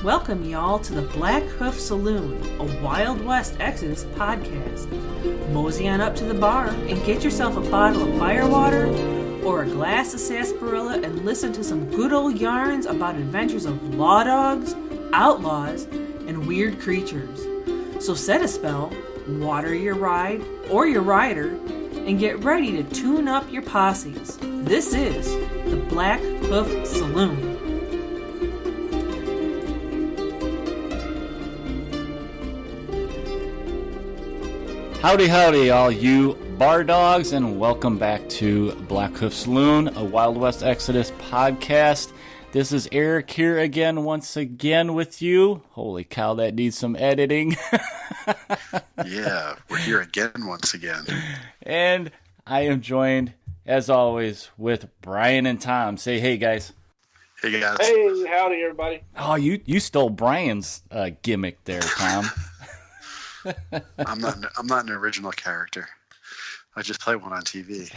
Welcome y'all to the Blackhoof Saloon, a Wild West Exodus podcast. Mosey on up to the bar and get yourself a bottle of firewater or a glass of sarsaparilla and listen to some good old yarns about adventures of law dogs, outlaws, and weird creatures. So set a spell, water your ride or your rider, and get ready to tune up your posses. This is the Blackhoof Saloon. Howdy, howdy, all you bar dogs, and welcome back to Blackhoof Saloon, a Wild West Exodus podcast. This is Eric here once again with you. Holy cow, that needs some editing. Yeah, we're here again once again. And I am joined, as always, with Brian and Tom. Say hey, guys. Hey, guys. Hey, howdy, everybody. Oh, you stole Brian's gimmick there, Tom. I'm not an original character. I just play one on TV.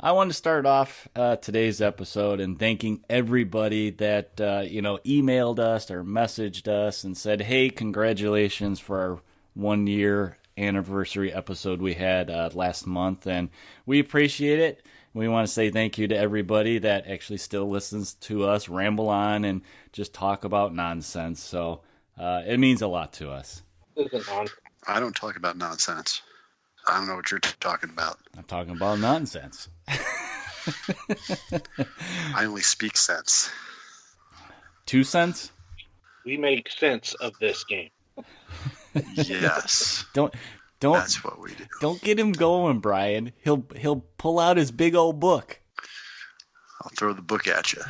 I want to start off today's episode and thanking everybody that emailed us or messaged us and said, "Hey, congratulations for our 1-year anniversary episode we had last month," and we appreciate it. We want to say thank you to everybody that actually still listens to us ramble on and just talk about nonsense. So it means a lot to us. I don't talk about nonsense. I don't know what you're talking about. I'm talking about nonsense. I only speak sense. 2 cents? We make sense of this game. Yes. Don't. That's what we do. Don't get him going, Brian. He'll pull out his big old book. I'll throw the book at you.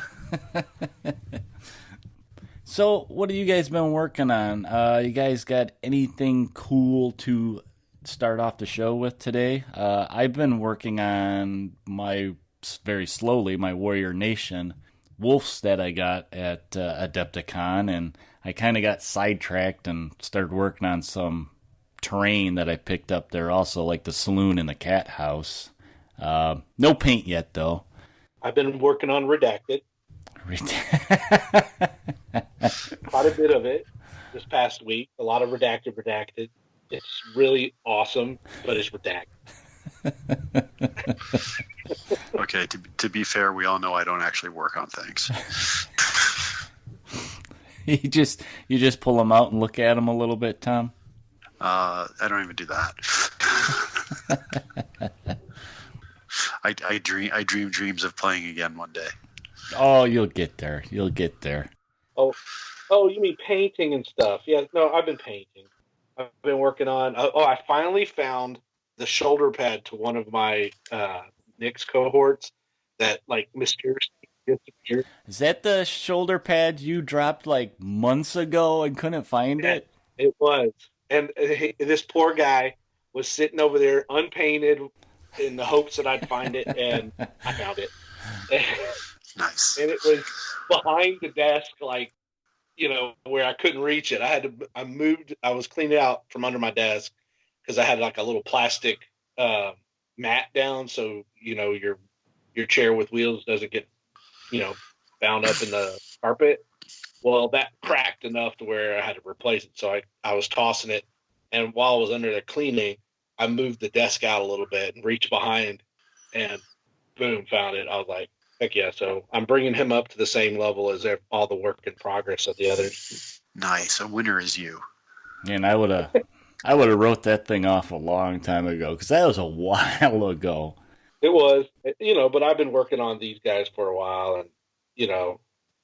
So, what have you guys been working on? You guys got anything cool to start off the show with today? I've been working on very slowly, my Warrior Nation wolves that I got at Adepticon, and I kind of got sidetracked and started working on some terrain that I picked up there also, like the saloon and the cat house. No paint yet, though. I've been working on Redacted. Quite a bit of it this past week. A lot of redacted. It's really awesome, but it's redacted. Okay, to be fair, we all know I don't actually work on things. You just pull them out and look at them a little bit, Tom? I don't even do that. I dream dreams of playing again one day. Oh, you'll get there. Oh, you mean painting and stuff? Yeah, no, I've been painting. I've been working on. I finally found the shoulder pad to one of my Nick's cohorts that mysteriously disappeared. Is that the shoulder pad you dropped months ago and couldn't find it? It was, and this poor guy was sitting over there unpainted in the hopes that I'd find it, and I found it. Nice. And it was behind the desk, where I couldn't reach it. I was cleaning out from under my desk because I had a little plastic mat down, so your chair with wheels doesn't get bound up in the carpet. Well, that cracked enough to where I had to replace it. So I was tossing it, and while I was under there cleaning, I moved the desk out a little bit and reached behind, and boom, found it. I was like, heck yeah. So I'm bringing him up to the same level as all the work in progress of the others. Nice. A winner is you. And I would have wrote that thing off a long time ago, because that was a while ago. It was, but I've been working on these guys for a while, and,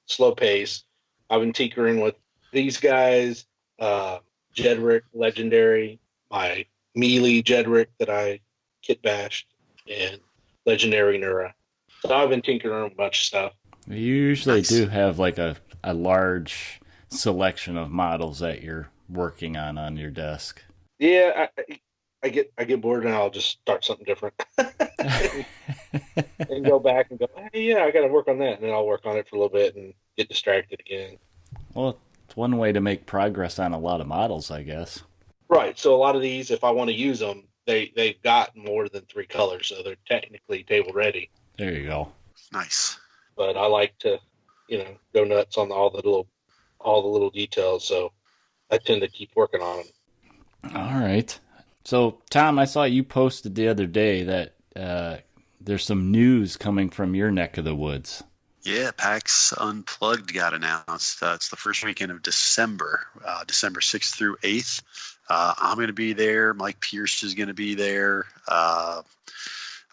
slow pace. I've been tinkering with these guys, Jedrick, Legendary, my Melee Jedrick that I kit bashed, and Legendary Nura. So I've been tinkering on a bunch of stuff. You usually do have a large selection of models that you're working on your desk. Yeah, I get bored and I'll just start something different and go back and go, hey, yeah, I got to work on that, and then I'll work on it for a little bit and get distracted again. Well, it's one way to make progress on a lot of models, I guess. Right. So a lot of these, if I want to use them, they've got more than 3 colors, so they're technically table ready. There you go. Nice. But I like to, go nuts on all the little all the little details. So I tend to keep working on them. All right. So, Tom, I saw you posted the other day that there's some news coming from your neck of the woods. Yeah, PAX Unplugged got announced. It's the first weekend of December, December 6th through 8th. I'm going to be there. Mike Pierce is going to be there. I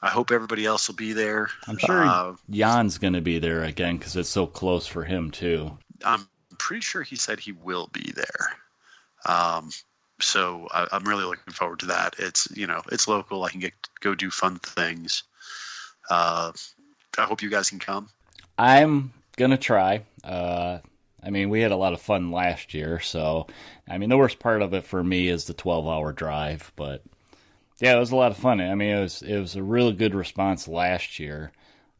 hope everybody else will be there. I'm sure Jan's going to be there again because it's so close for him, too. I'm pretty sure he said he will be there. So I'm really looking forward to that. It's, it's local. I can go do fun things. I hope you guys can come. I'm going to try. We had a lot of fun last year, so, the worst part of it for me is the 12-hour drive, but, yeah, it was a lot of fun. It was a really good response last year,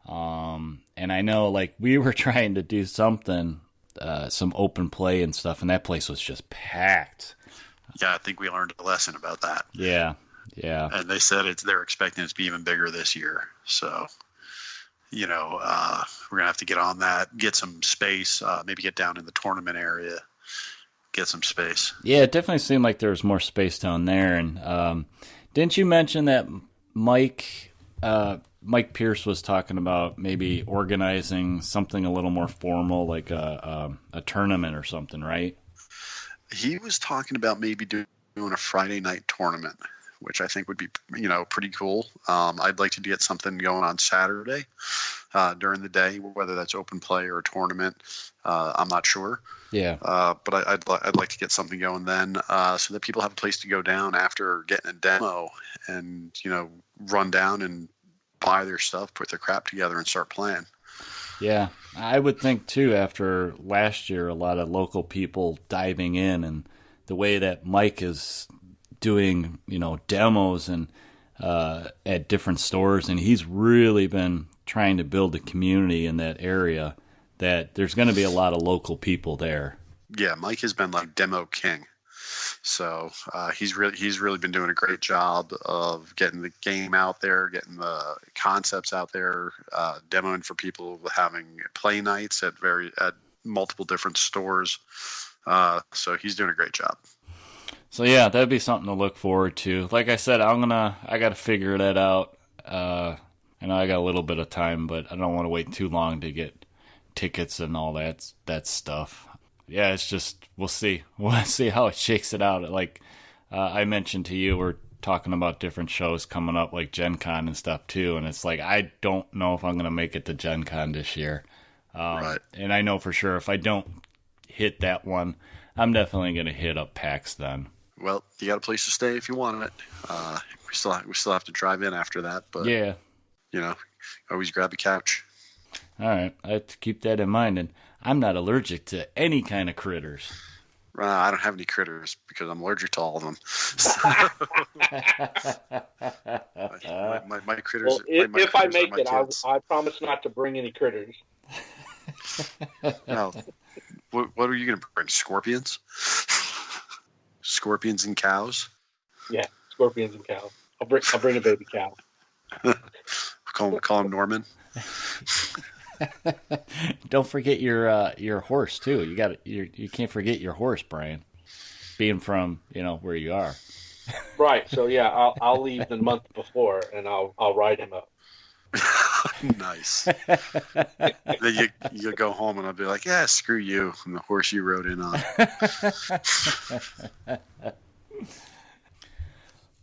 and I know, we were trying to do something, some open play and stuff, and that place was just packed. Yeah, I think we learned a lesson about that. Yeah. And they said they're expecting it to be even bigger this year, so... we're going to have to get on that, get some space, maybe get down in the tournament area, get some space. Yeah, it definitely seemed like there was more space down there. And didn't you mention that Mike Pierce was talking about maybe organizing something a little more formal, like a tournament or something, right? He was talking about maybe doing a Friday night tournament, which I think would be, pretty cool. I'd like to get something going on Saturday during the day, whether that's open play or a tournament. I'm not sure. Yeah. But I'd like to get something going then, so that people have a place to go down after getting a demo and, run down and buy their stuff, put their crap together and start playing. Yeah. I would think too, after last year, a lot of local people diving in and the way that Mike is doing, demos and at different stores, and he's really been trying to build a community in that area, that there's going to be a lot of local people there. Yeah, Mike has been like demo king. So he's really been doing a great job of getting the game out there, getting the concepts out there, demoing for people, having play nights at multiple different stores. So he's doing a great job. So yeah, that'd be something to look forward to. Like I said, I got to figure that out. I know I got a little bit of time, but I don't want to wait too long to get tickets and all that stuff. Yeah, it's just, we'll see. We'll see how it shakes it out. Like I mentioned to you, we're talking about different shows coming up, like Gen Con and stuff too. And it's like, I don't know if I'm going to make it to Gen Con this year. Right. And I know for sure if I don't hit that one, I'm definitely going to hit up PAX then. Well, you got a place to stay if you want it. We still have to drive in after that, but yeah, always grab a couch. All right, I have to keep that in mind. And I'm not allergic to any kind of critters. I don't have any critters because I'm allergic to all of them. my critters. Well, if I make it, I promise not to bring any critters. No. What are you going to bring? Scorpions? Scorpions and cows? Yeah, scorpions and cows. I'll bring a baby cow. Call him Norman. Don't forget your horse too. You can't forget your horse, Brian. Being from where you are. Right. So yeah, I'll leave the month before and I'll ride him up. Nice. Then you go home and I'll be like, yeah, screw you. I'm the horse you rode in on.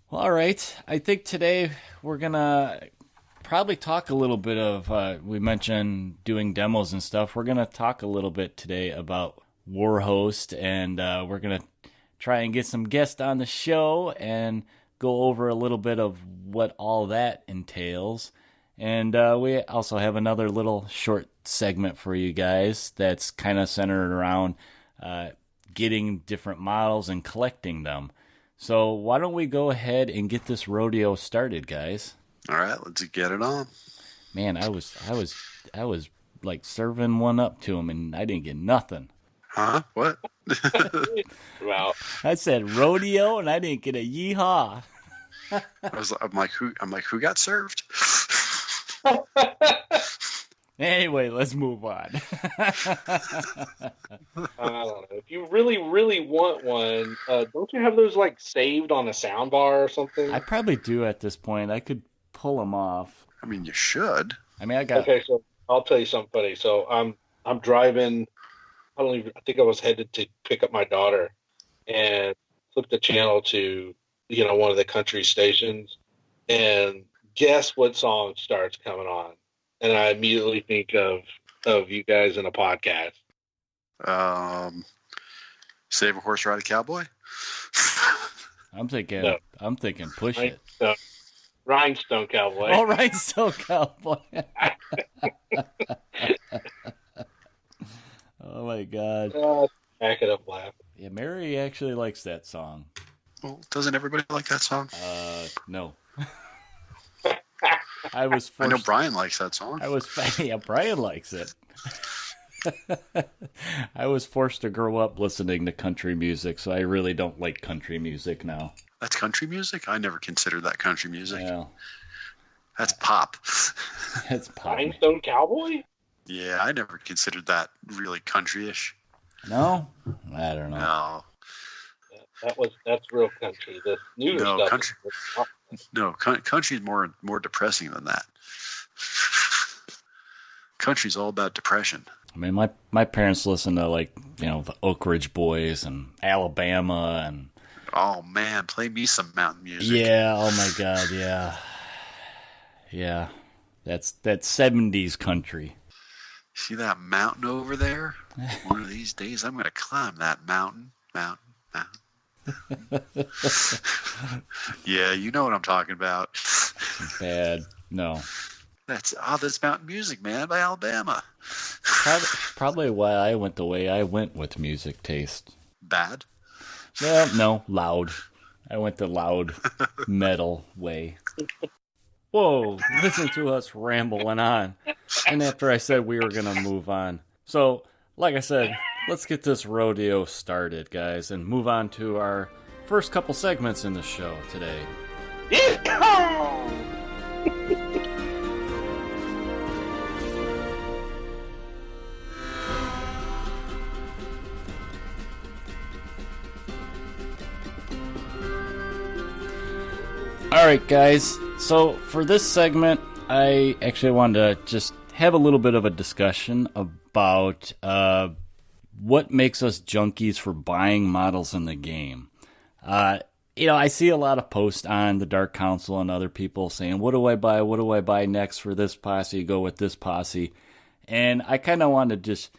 Well, all right. I think today we're gonna probably talk a little bit of. We mentioned doing demos and stuff. We're gonna talk a little bit today about Warhost, and we're gonna try and get some guests on the show and go over a little bit of what all that entails. And we also have another little short segment for you guys that's kind of centered around getting different models and collecting them. So why don't we go ahead and get this rodeo started, guys? All right, let's get it on. Man, I was like serving one up to him, and I didn't get nothing. Huh? What? Wow. I said rodeo, and I didn't get a yeehaw. I'm like, who got served? Anyway, let's move on. I don't know. If you really, really want one, don't you have those like saved on a sound bar or something? I probably do at this point. I could pull them off. I mean, you should. I mean, I got. Okay, so I'll tell you something funny. So I'm driving. I think I was headed to pick up my daughter, and flipped the channel to one of the country stations, and guess what song starts coming on? And I immediately think of you guys in a podcast. Save a horse, ride a cowboy. I'm thinking. No. I'm thinking. Push it. Rhinestone Cowboy. All right, so cowboy. Oh my god. Back it up, laugh. Yeah, Mary actually likes that song. Well, doesn't everybody like that song? No. I was forced. I know Brian likes that song. Yeah, Brian likes it. I was forced to grow up listening to country music, so I really don't like country music now. That's country music? I never considered that country music. Yeah. That's pop. It's pop. Rhinestone Cowboy? Yeah, I never considered that really country-ish. No? I don't know. No. That's real country. The newer stuff. Country. No, country's more depressing than that. Country's all about depression. I mean, my parents listened to the Oak Ridge Boys and Alabama and. Oh man, play me some mountain music. Yeah. Oh my God. Yeah. Yeah. That's 70s country. See that mountain over there? One of these days, I'm going to climb that mountain. Yeah, you know what I'm talking about. Bad. No. That's mountain music, man, by Alabama. Probably why I went the way I went with music taste. Bad? Well, no, loud. I went the loud metal way. Whoa, listen to us rambling on. And after I said we were going to move on. So, like I said, let's get this rodeo started, guys, and move on to our first couple segments in the show today. All right, guys. So for this segment, I actually wanted to just have a little bit of a discussion about what makes us junkies for buying models in the game. I see a lot of posts on the Dark Council and other people saying, what do I buy? What do I buy next for this posse? Go with this posse. And I kind of want to just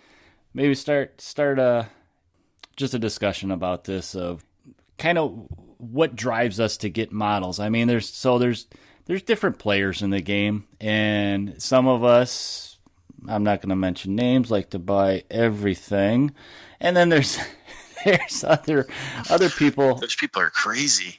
maybe start just a discussion about this of kind of what drives us to get models. I mean, there's different players in the game, and some of us, I'm not going to mention names, like to buy everything. And then there's other people. Those people are crazy.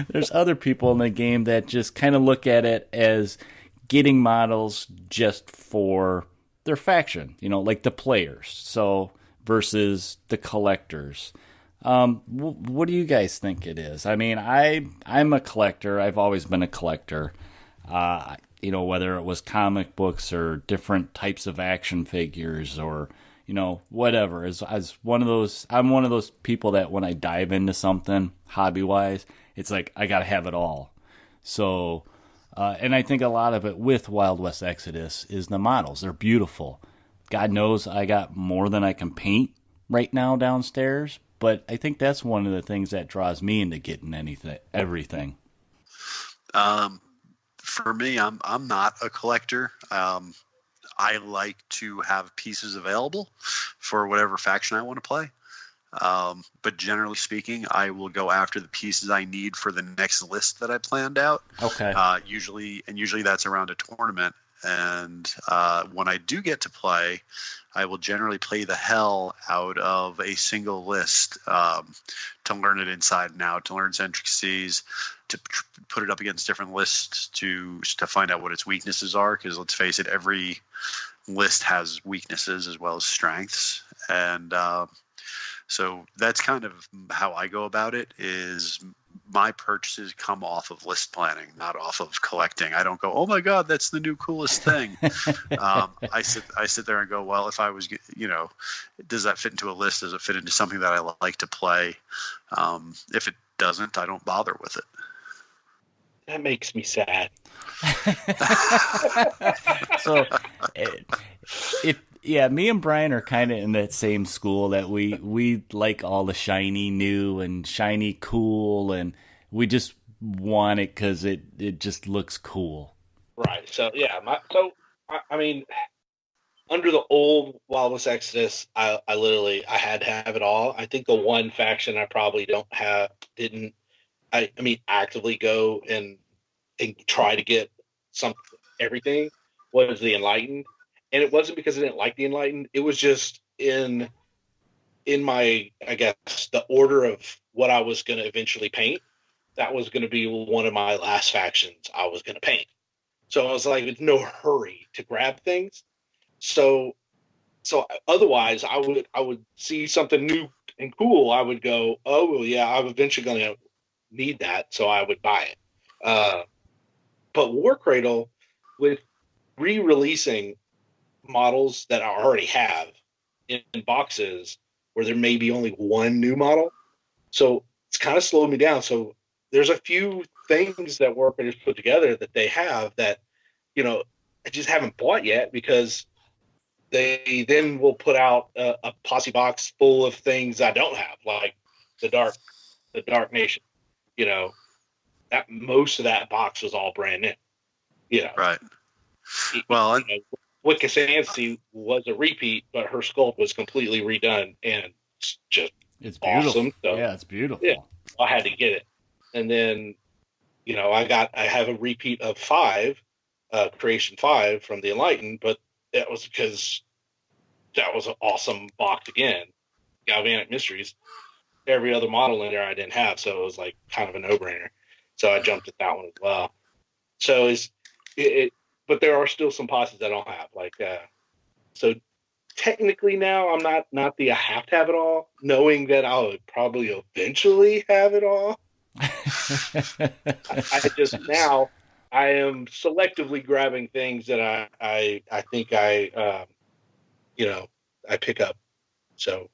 There's other people in the game that just kind of look at it as getting models just for their faction, like the players. So versus the collectors. What do you guys think it is? I mean, I'm a collector. I've always been a collector. Whether it was comic books or different types of action figures or, whatever. As one of those, I'm one of those people that when I dive into something hobby-wise, it's like I got to have it all. So, and I think a lot of it with Wild West Exodus is the models. They're beautiful. God knows I got more than I can paint right now downstairs. But I think that's one of the things that draws me into getting everything. For me, I'm not a collector. I like to have pieces available for whatever faction I want to play. But generally speaking, I will go after the pieces I need for the next list that I planned out. Okay. Usually that's around a tournament. And when I do get to play, I will generally play the hell out of a single list to learn it inside and out, to learn its intricacies, to put it up against different lists to find out what its weaknesses are. Because let's face it, every list has weaknesses as well as strengths. And so that's kind of how I go about it, is my purchases come off of list planning, not off of collecting. I don't go, oh my God, that's the new coolest thing. I sit there and go, well, if I was, does that fit into a list? Does it fit into something that I like to play? If it doesn't, I don't bother with it. That makes me sad. So, me and Brian are kind of in that same school that we like all the shiny new and shiny cool, and we just want it because it just looks cool. Right. So I mean, under the old Wild West Exodus, I had to have it all. I think the one faction I probably didn't actively go and try to get everything was the Enlightened. And it wasn't because I didn't like the Enlightened. It was just in my, I guess, the order of what I was going to eventually paint. That was going to be one of my last factions I was going to paint. So I was like, there's no hurry to grab things. So otherwise, I would see something new and cool. I would go, oh, well, yeah, I'm eventually going to need that. So I would buy it. But Warcradle, with re-releasing models that I already have in boxes where there may be only one new model, so it's kind of slowed me down. So there's a few things that Warcrafters put together that they have that, I just haven't bought yet, because they then will put out a posse box full of things I don't have, like the Dark Nation. That most of that box was all brand new. Right. Well, Wiccasansi was a repeat, but her sculpt was completely redone, and it's beautiful. Awesome. So, yeah, it's beautiful. Yeah, I had to get it, and then I have a repeat of 5, Creation 5 from the Enlightened, but that was because that was an awesome box again. Galvanic Mysteries. Every other model in there I didn't have, so it was like kind of a no-brainer. So I jumped at that one as well. So but there are still some posses I don't have. So technically now I'm not the I have to have it all, knowing that I would probably eventually have it all. I am selectively grabbing things that I think I pick up. So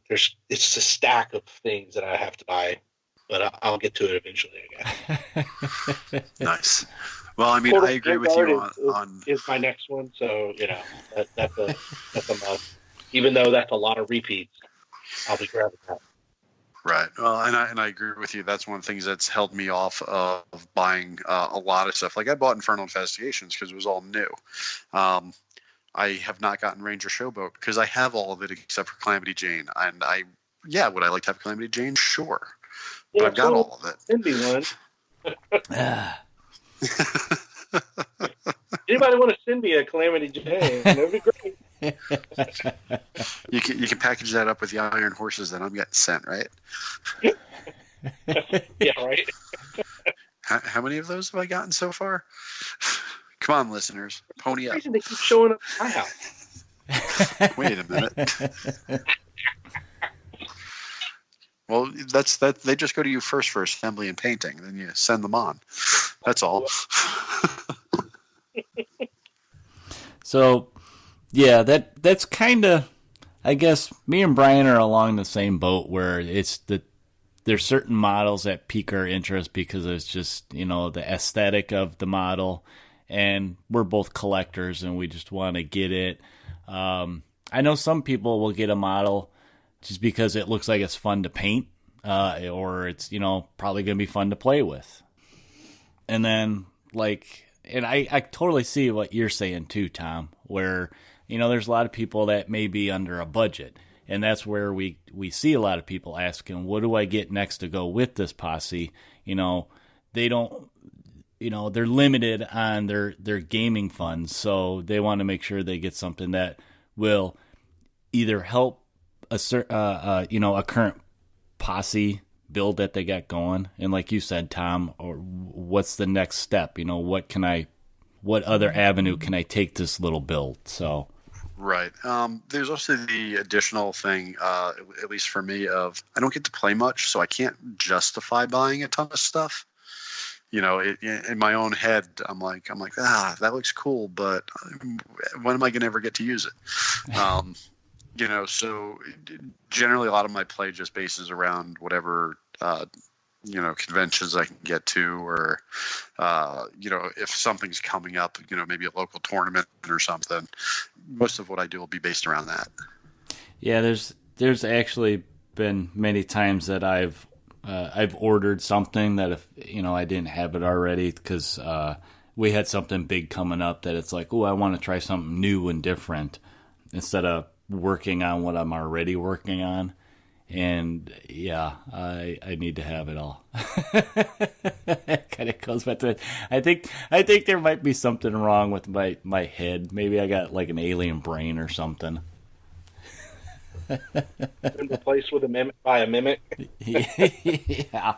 it's a stack of things that I have to buy, but I'll get to it eventually, I guess. Nice. Well, I mean, I agree with you on is my next one. So that's a must. Even though that's a lot of repeats, I'll be grabbing that. Right. Well, and I agree with you. That's one of the things that's held me off of buying a lot of stuff. Like I bought Infernal Investigations because it was all new. I have not gotten Ranger Showboat because I have all of it except for Calamity Jane. And would I like to have Calamity Jane? Sure. But I've got all of it. Send me one. Anybody want to send me a Calamity Jane? That'd be great. You can package that up with the Iron Horses that I'm getting sent, right? Yeah, right. How many of those have I gotten so far? Come on, listeners, pony up. They keep showing up at my house. Wait a minute. Well, that's that. They just go to you first for assembly and painting, then you send them on. That's all. So, yeah, that's kind of, I guess, me and Brian are along the same boat where there's certain models that pique our interest because it's just, the aesthetic of the model, and we're both collectors and we just want to get it. I know some people will get a model just because it looks like it's fun to paint, or it's, probably going to be fun to play with. And then, and I totally see what you're saying too, Tom, where, there's a lot of people that may be under a budget. And that's where we see a lot of people asking, what do I get next to go with this posse? They don't, they're limited on their gaming funds. So they want to make sure they get something that will either help a current posse build that they got going, and like you said, Tom, or what's the next step? What other avenue can I take this little build? So Right. There's also the additional thing, at least for me, of I don't get to play much, so I can't justify buying a ton of stuff. In my own head, I'm like, that looks cool, but when am I going to ever get to use it? So generally a lot of my play just bases around whatever, conventions I can get to, or, if something's coming up, maybe a local tournament or something, most of what I do will be based around that. Yeah, there's actually been many times that I've ordered something that if I didn't have it already because we had something big coming up that it's like, oh, I want to try something new and different instead of working on what I'm already working on. And yeah, I need to have it all. It kind of goes back to it. I think there might be something wrong with my head. Maybe I got like an alien brain or something. Been replaced with by a mimic. Yeah.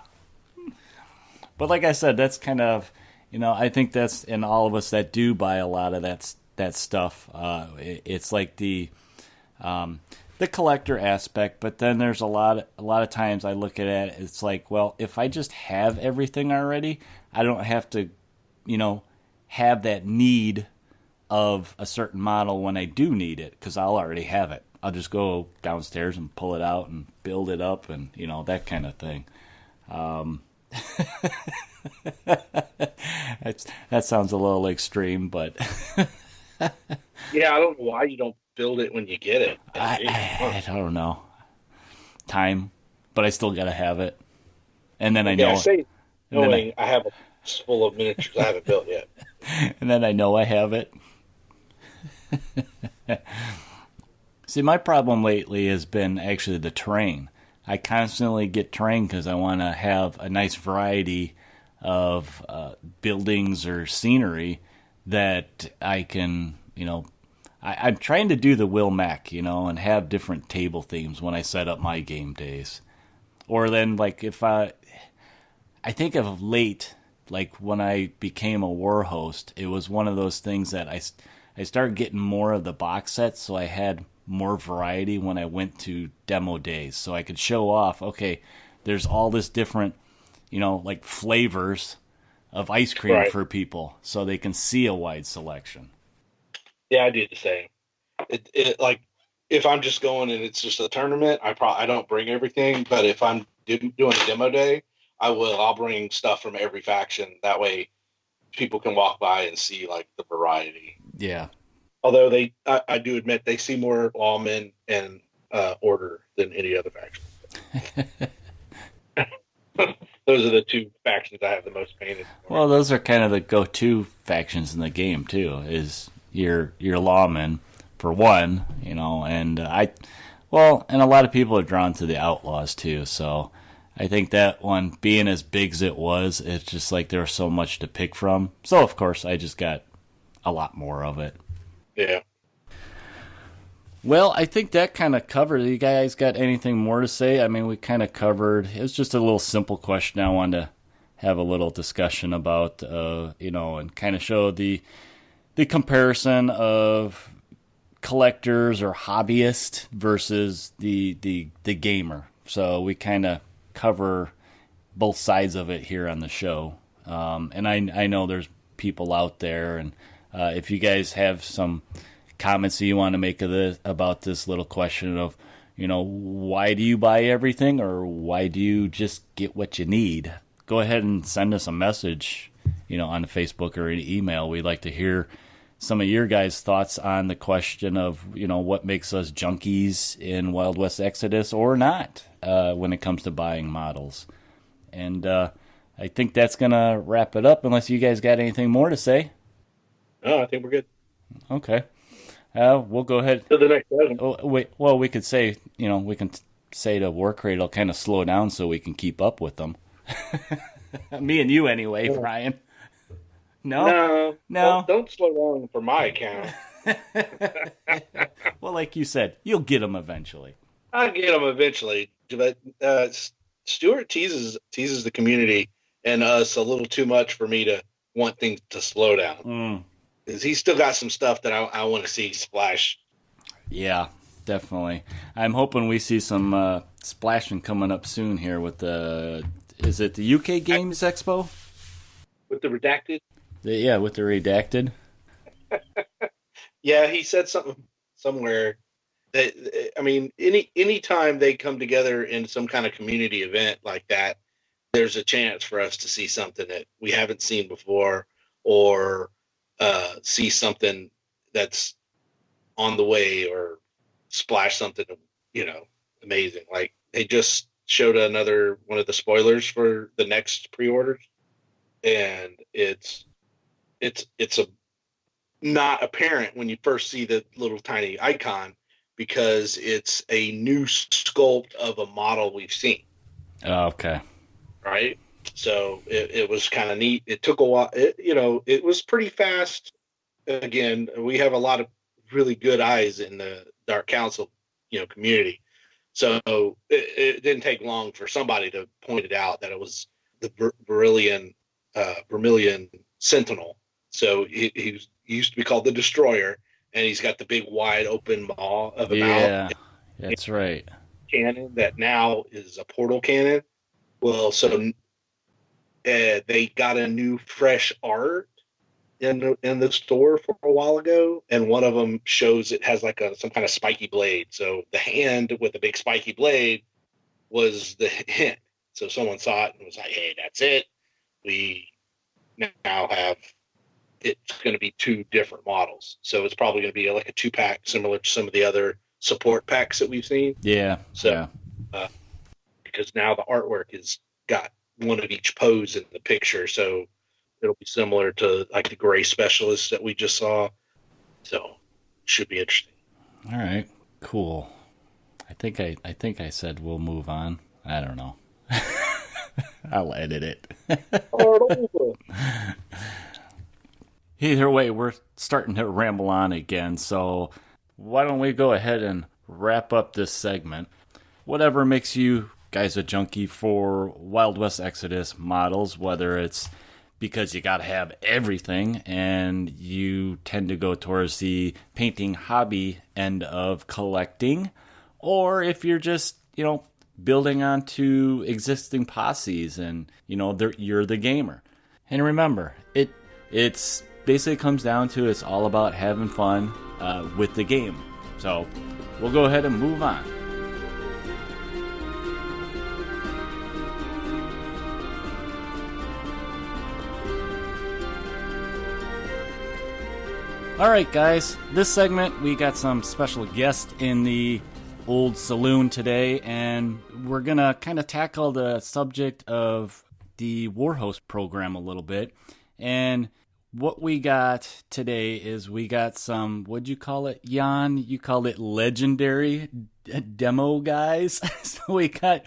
But like I said, that's kind of, I think that's in all of us that do buy a lot of that stuff. It's like the collector aspect, but then there's a lot of times I look at it, it's like, well, if I just have everything already, I don't have to, have that need of a certain model when I do need it, because I'll already have it. I'll just go downstairs and pull it out and build it up and, that kind of thing. That sounds a little extreme, but... Yeah, I don't know why you don't build it when you get it. I don't know. Time, but I still got to have it. And then I know... I have a box full of miniatures I haven't built yet. And then I know I have it. See, my problem lately has been actually the terrain. I constantly get terrain because I want to have a nice variety of buildings or scenery that I can, I'm trying to do the Will Mac, and have different table themes when I set up my game days. Or then, like, if I think of late, like when I became a war host, it was one of those things that I started getting more of the box sets, so I had more variety when I went to demo days. So I could show off, okay, there's all this different, like flavors of ice cream for people so they can see a wide selection. Yeah, I do the same. It like if I'm just going and it's just a tournament, I don't bring everything, but if I'm doing a demo day, I'll bring stuff from every faction. That way people can walk by and see like the variety. Yeah. Although I do admit they see more lawmen and order than any other faction. Those are the two factions I have the most painted. Well, those are kind of the go-to factions in the game too. Is your lawmen for one, and and a lot of people are drawn to the outlaws too. So I think that one being as big as it was, it's just like there was so much to pick from. So of course I just got a lot more of it. Yeah. Well, I think that kind of covered it. You guys got anything more to say? I mean, we kind of covered. It was just a little simple question I wanted to have a little discussion about, and kind of show the comparison of collectors or hobbyists versus the gamer. So we kind of cover both sides of it here on the show. And I know there's people out there, and if you guys have some comments that you want to make about this little question of, why do you buy everything, or why do you just get what you need? Go ahead and send us a message, on Facebook or an email. We'd like to hear some of your guys' thoughts on the question of, what makes us junkies in Wild West Exodus or not when it comes to buying models. And I think that's going to wrap it up, unless you guys got anything more to say. No, I think we're good. Okay. We'll go ahead. To the next session. Oh, wait. Well, we could say, we can say to Warcradle kind of slow down so we can keep up with them. Me and you anyway, yeah. Brian. No. Don't slow down for my account. Well, like you said, you'll get them eventually. I'll get them eventually. But Stuart teases the community and us a little too much for me to want things to slow down. Because he's still got some stuff that I want to see splash Yeah, definitely. I'm hoping we see some splashing coming up soon here with is it the UK Games Expo? With the redacted? Yeah, with the redacted. Yeah, he said something somewhere that, I mean, any time they come together in some kind of community event like that, there's a chance for us to see something that we haven't seen before, or see something that's on the way, or splash something, amazing. Like they just showed another one of the spoilers for the next pre-orders, and it's a not apparent when you first see the little tiny icon, because it's a new sculpt of a model we've seen. Oh, okay. Right. So it was kind of neat. It took a while. It was pretty fast. Again, we have a lot of really good eyes in the Dark Council, community. So it didn't take long for somebody to point it out that it was the Vermilion Sentinel. So he used to be called the Destroyer, and he's got the big wide open maw of a mouth. Yeah, that's right. Cannon that now is a portal cannon. Well, so they got a new fresh art in the store for a while ago, and one of them shows it has like some kind of spiky blade. So the hand with the big spiky blade was the hint. So someone saw it and was like, "Hey, that's it. We now have it's going to be two different models. So it's probably going to be like a 2-pack, similar to some of the other support packs that we've seen." Yeah. So because now the artwork has got one of each pose in the picture, so it'll be similar to like the gray specialist that we just saw. So should be interesting. All right, cool. I think I said we'll move on. I don't know. I'll edit it. Either way, we're starting to ramble on again, so why don't we go ahead and wrap up this segment. Whatever makes you guys a junkie for Wild West Exodus models, whether it's because you got to have everything and you tend to go towards the painting hobby end of collecting, or if you're just, building onto existing posses and, you're the gamer. And remember, it's basically comes down to it's all about having fun with the game. So we'll go ahead and move on. All right, guys, this segment we got some special guests in the old saloon today, and we're going to kind of tackle the subject of the Warhost program a little bit. And what we got today is we got some, what'd you call it, Jan? You called it legendary demo guys. So we got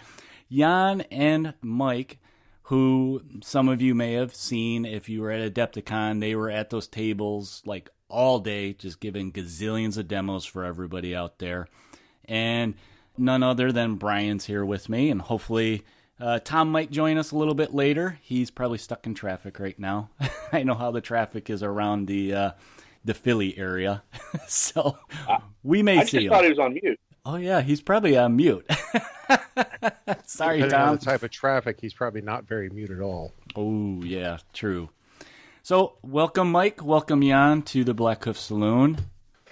Jan and Mike, who some of you may have seen if you were at Adepticon. They were at those tables like all day, just giving gazillions of demos for everybody out there. And none other than Brian's here with me, and hopefully Tom might join us a little bit later. He's probably stuck in traffic right now. I know how the traffic is around the Philly area, so we may see him. I just thought he was on mute. Oh yeah, he's probably on mute. Sorry, Depending Tom. on the type of traffic, he's probably not very mute at all. Oh yeah, true. So welcome, Mike. Welcome, Jan, to the Blackhoof Saloon.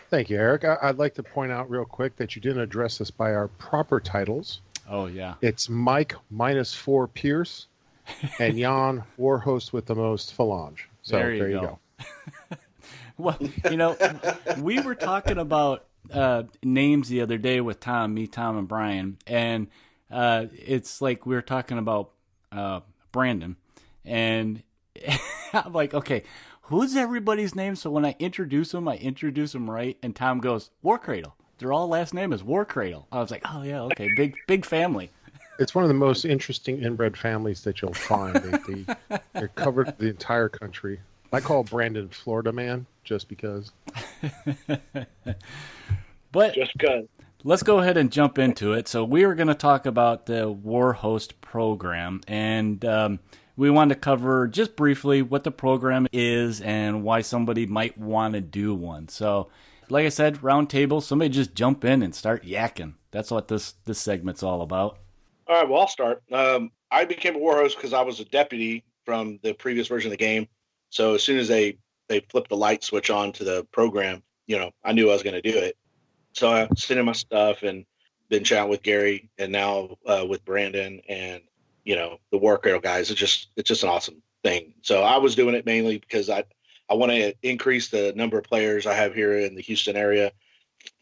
Thank you, Eric. I'd like to point out real quick that you didn't address us by our proper titles. Oh, yeah. It's Mike -4 Pierce and Jan Warhost with the most phalange. So there you go. Well, we were talking about names the other day with Tom, and Brian, and it's like we were talking about Brandon, and I'm like, okay, who's everybody's name? So when I introduce them right, and Tom goes, Warcradle. Their all last name is Warcradle. I was like, oh yeah, okay, big family. It's one of the most interesting inbred families that you'll find. They're covered the entire country. I call Brandon Florida Man just because. But just because. Let's go ahead and jump into it. So we were going to talk about the Warhost program, and we wanted to cover just briefly what the program is and why somebody might want to do one. So like I said, round table. Somebody just jump in and start yakking. That's what this segment's all about. All right, well, I'll start. I became a war host because I was a deputy from the previous version of the game. So as soon as they flipped the light switch on to the program, I knew I was going to do it. So I sent in my stuff and been chatting with Gary and now with Brandon and, the Warcradle guys. It's just an awesome thing. So I was doing it mainly because I want to increase the number of players I have here in the Houston area.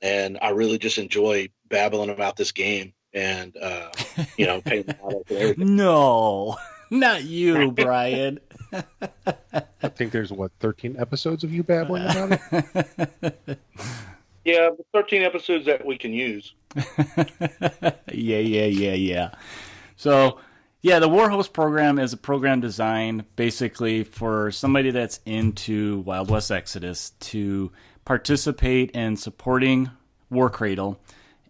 And I really just enjoy babbling about this game and, paying the models and everything. No, not you, Brian. I think there's 13 episodes of you babbling about it. Yeah, 13 episodes that we can use. Yeah. So, yeah, the Warhost program is a program designed basically for somebody that's into Wild West Exodus to participate in supporting Warcradle.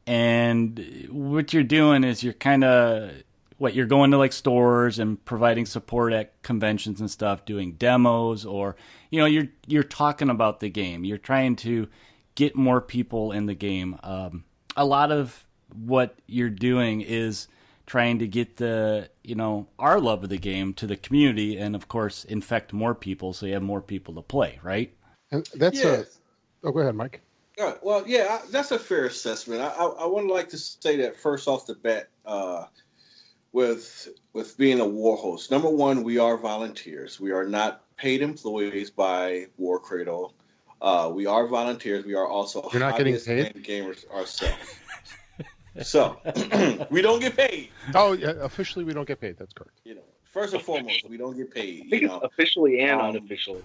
And what you're doing is you're going to like stores and providing support at conventions and stuff, doing demos, or you're talking about the game. You're trying to get more people in the game. A lot of what you're doing is trying to get our love of the game to the community, and of course infect more people so you have more people to play, right? And that's go ahead, Mike. Well, yeah, that's a fair assessment. I would like to say that first off the bat, with being a war host, number one, we are volunteers. We are not paid employees by Warcradle. We are volunteers. We are also You're not getting paid? Gamers ourselves. So we don't get paid. Oh, yeah, officially we don't get paid. That's correct. First and foremost, we don't get paid. Officially and unofficially.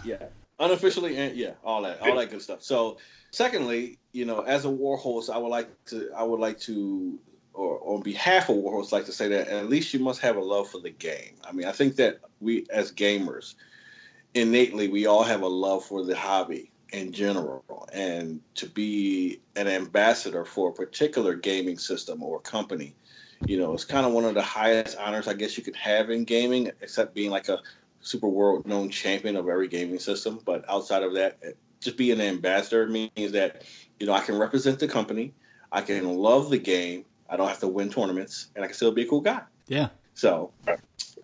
Yeah. Unofficially, and all that good stuff. So, secondly, as a war host, I would like to, or on behalf of war hosts, like to say that at least you must have a love for the game. I mean, I think that we as gamers, innately, we all have a love for the hobby in general, and to be an ambassador for a particular gaming system or company, it's kind of one of the highest honors I guess you could have in gaming, except being like a super world known champion of every gaming system. But outside of that, just being an ambassador means that I can represent the company, I can love the game, I don't have to win tournaments, and I can still be a cool guy. Yeah. So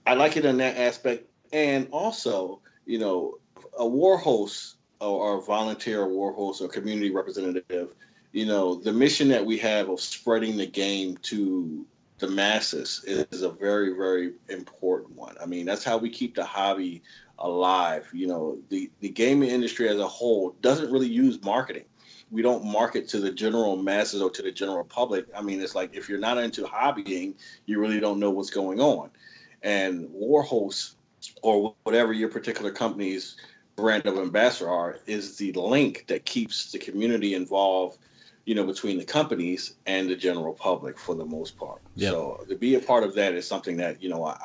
I like it in that aspect. And also, a war host or a volunteer war host or community representative, the mission that we have of spreading the game to the masses is a very, very important one. I mean, that's how we keep the hobby alive. The gaming industry as a whole doesn't really use marketing. We don't market to the general masses or to the general public. I mean, it's like if you're not into hobbying, you really don't know what's going on. And Warhost, or whatever your particular company's brand of ambassador are, is the link that keeps the community involved, between the companies and the general public for the most part. Yep. So to be a part of that is something that,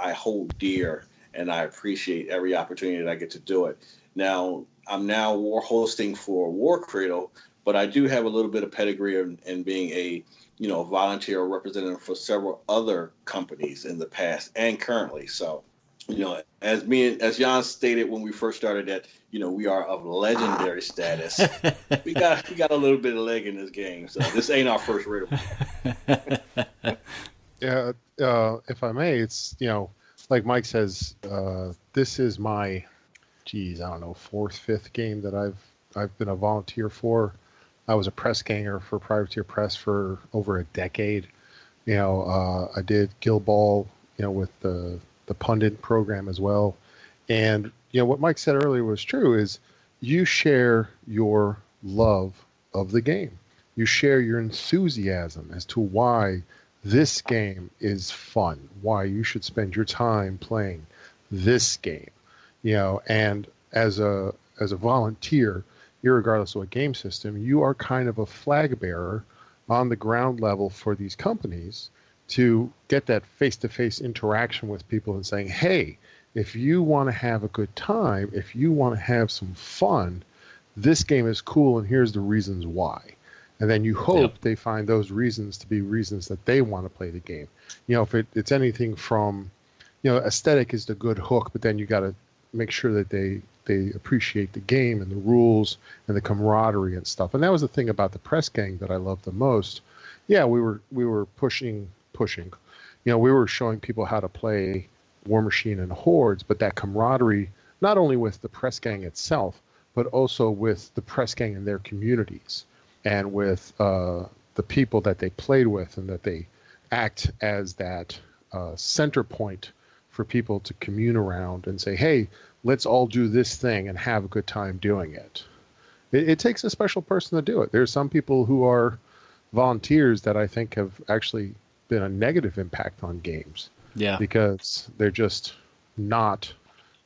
I hold dear, and I appreciate every opportunity that I get to do it. Now, I'm now war hosting for Warcradle, but I do have a little bit of pedigree in being a, volunteer representative for several other companies in the past and currently. So, as Jan stated when we first started that, we are of legendary status. we got a little bit of leg in this game, so this ain't our first riddle. Yeah, if I may, it's like Mike says, this is my, fourth, fifth game that I've been a volunteer for. I was a press ganger for Privateer Press for over a decade. I did Guild Ball, with the pundit program as well. And, what Mike said earlier was true, is you share your love of the game. You share your enthusiasm as to why this game is fun, why you should spend your time playing this game. And as a volunteer, irregardless of what game system, you are kind of a flag bearer on the ground level for these companies to get that face-to-face interaction with people and saying, hey, if you want to have a good time, if you want to have some fun, this game is cool and here's the reasons why. And then you hope they find those reasons to be reasons that they want to play the game. If it's anything from, aesthetic is the good hook, but then you got to make sure that they they appreciate the game and the rules and the camaraderie and stuff. And that was the thing about the press gang that I loved the most. Yeah, we were pushing. You know, we were showing people how to play War Machine and Hordes, but that camaraderie, not only with the press gang itself, but also with the press gang and their communities, and with the people that they played with, and that they act as that center point for people to commune around and say, hey, let's all do this thing and have a good time doing it. It takes a special person to do it. There's some people who are volunteers that I think have actually been a negative impact on games. Yeah. Because they're just not,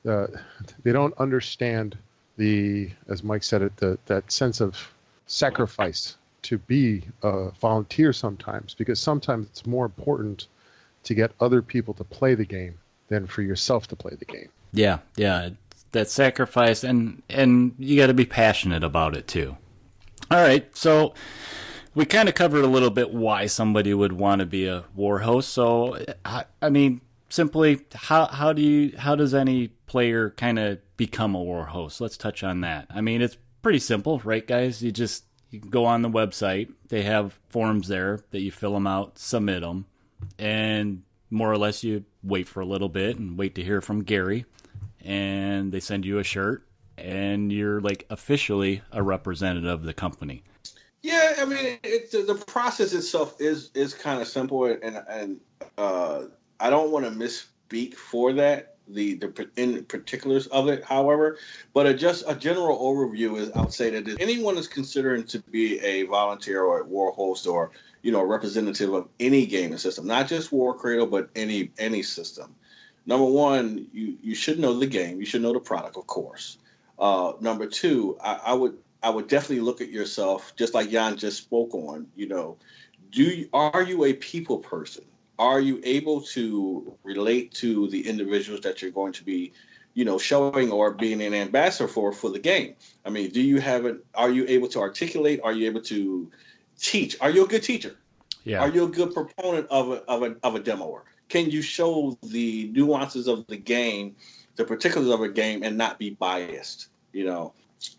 they don't understand as Mike said it, that sense of sacrifice to be a volunteer sometimes, because sometimes it's more important to get other people to play the game than for yourself to play the game. Yeah. That sacrifice, and you got to be passionate about it too. All right, so we kind of covered a little bit why somebody would want to be a war host. So, I mean, simply, how does any player kind of become a war host? Let's touch on that. I mean, it's pretty simple, right, guys? You can go on the website. They have forms there that you fill them out, submit them, and more or less you wait for a little bit and wait to hear from Gary, and they send you a shirt, and you're like officially a representative of the company. Yeah, I mean, the process itself is kind of simple, and I don't want to misspeak for that, the in particulars of it, however, but just a general overview is, I would say that if anyone is considering to be a volunteer or a war host or, you know, a representative of any gaming system, not just Warcradle, but any system. Number one, you should know the game. You should know the product, of course. Number two, I would definitely look at yourself, just like Jan just spoke on, you know, are you a people person? Are you able to relate to the individuals that you're going to be, you know, showing or being an ambassador for the game? I mean, are you able to articulate? Are you able to teach? Are you a good teacher? Yeah. Are you a good proponent of a demoer? Can you show the nuances of the game, the particulars of a game, and not be biased? You know,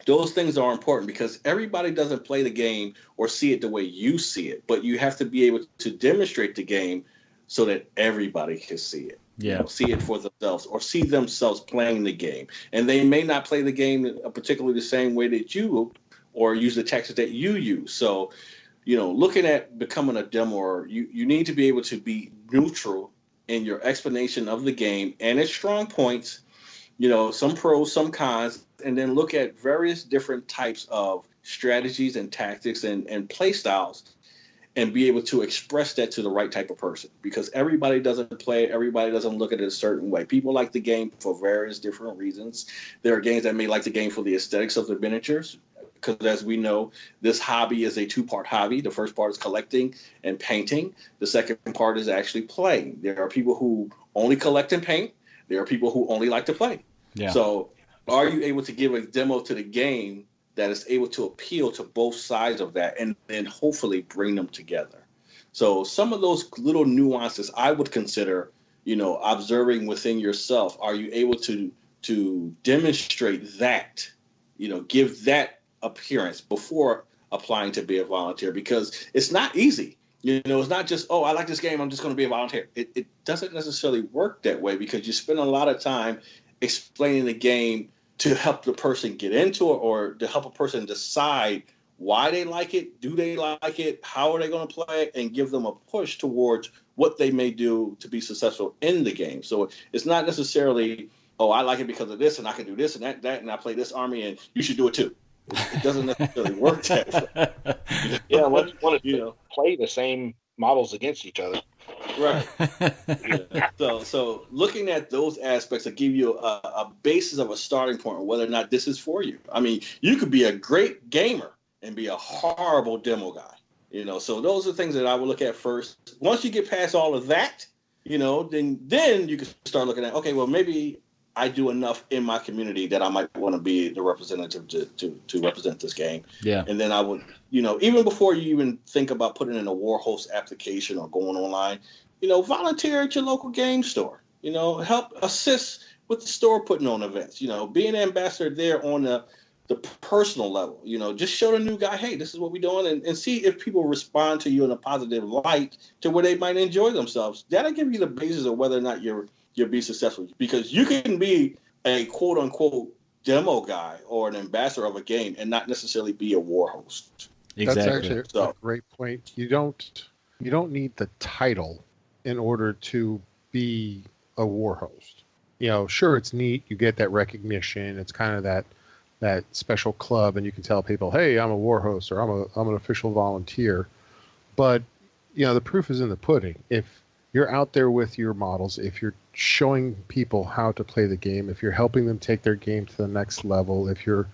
those things are important because everybody doesn't play the game or see it the way you see it, but you have to be able to demonstrate the game so that everybody can see it. Yeah. You know, see it for themselves or see themselves playing the game. And they may not play the game particularly the same way that you or use the tactics that you use. So, you know, looking at becoming a demoer, you need to be able to be neutral in your explanation of the game and its strong points, you know, some pros, some cons, and then look at various different types of strategies and tactics and play styles and be able to express that to the right type of person, because everybody doesn't play, everybody doesn't look at it a certain way. People like the game for various different reasons. There are games that may like the game for the aesthetics of the miniatures, because as we know, this hobby is a two-part hobby. The first part is collecting and painting. The second part is actually playing. There are people who only collect and paint. There are people who only like to play. Yeah. So are you able to give a demo to the game that is able to appeal to both sides of that and then hopefully bring them together? So some of those little nuances I would consider, you know, observing within yourself. Are you able to demonstrate that, you know, give that appearance before applying to be a volunteer? Because it's not easy. You know, it's not just, oh, I like this game, I'm just going to be a volunteer. It doesn't necessarily work that way, because you spend a lot of time explaining the game to help the person get into it or to help a person decide why they like it, do they like it, how are they going to play it, and give them a push towards what they may do to be successful in the game. So it's not necessarily, oh, I like it because of this and I can do this and that and I play this army and you should do it too. It doesn't necessarily work that way. Yeah, let's want to play the same models against each other. Right. Yeah. So looking at those aspects will give you a basis of a starting point of whether or not this is for you. I mean, you could be a great gamer and be a horrible demo guy. You know, so those are things that I would look at first. Once you get past all of that, you know, then you can start looking at, okay, well, maybe I do enough in my community that I might want to be the representative to represent this game. Yeah. And then I would, you know, even before you even think about putting in a Warhost application or going online, you know, volunteer at your local game store. You know, help assist with the store putting on events. Being an ambassador there on the personal level. Just show the new guy, hey, this is what we're doing, and see if people respond to you in a positive light to where they might enjoy themselves. That'll give you the basis of whether or not you'll be successful, because you can be a quote unquote demo guy or an ambassador of a game and not necessarily be a war host. Exactly. That's actually a great point. You don't need the title in order to be a war host. Sure, it's neat. You get that recognition. It's kind of that special club, and you can tell people, hey, I'm a war host, or I'm an official volunteer. But the proof is in the pudding. If you're out there with your models, if you're showing people how to play the game, if you're helping them take their game to the next level, if you're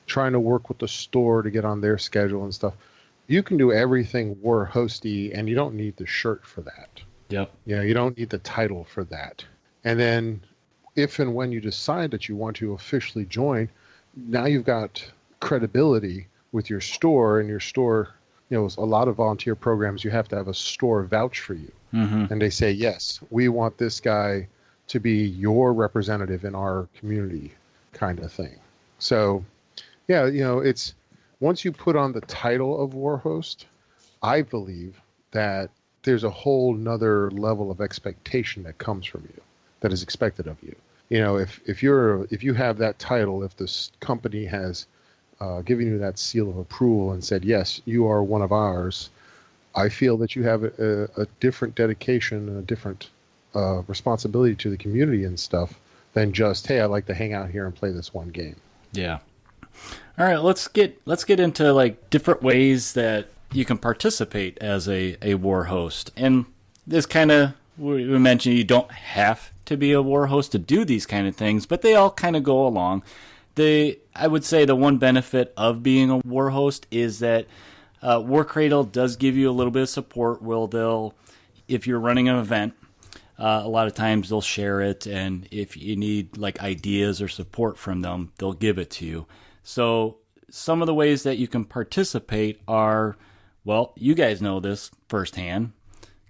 trying to work with the store to get on their schedule and stuff, you can do everything war hosty, and you don't need the shirt for that. Yep. You don't need the title for that. And then if and when you decide that you want to officially join, now you've got credibility with your store, and your store, a lot of volunteer programs, you have to have a store vouch for you. Mm-hmm. And they say, yes, we want this guy to be your representative in our community, kind of thing. So, yeah, it's once you put on the title of war host, I believe that there's a whole nother level of expectation that comes from you, that is expected of you. If you have that title, if this company has given you that seal of approval and said, yes, you are one of ours, I feel that you have a different dedication and a different responsibility to the community and stuff than just, hey, I like to hang out here and play this one game. Yeah. All right, let's get into like different ways that you can participate as a war host. And this kind of, we mentioned you don't have to be a war host to do these kind of things, but they all kind of go along. I would say the one benefit of being a war host is that Warcradle does give you a little bit of support. If you're running an event, a lot of times they'll share it, and if you need like ideas or support from them, they'll give it to you. So some of the ways that you can participate are, well, you guys know this firsthand,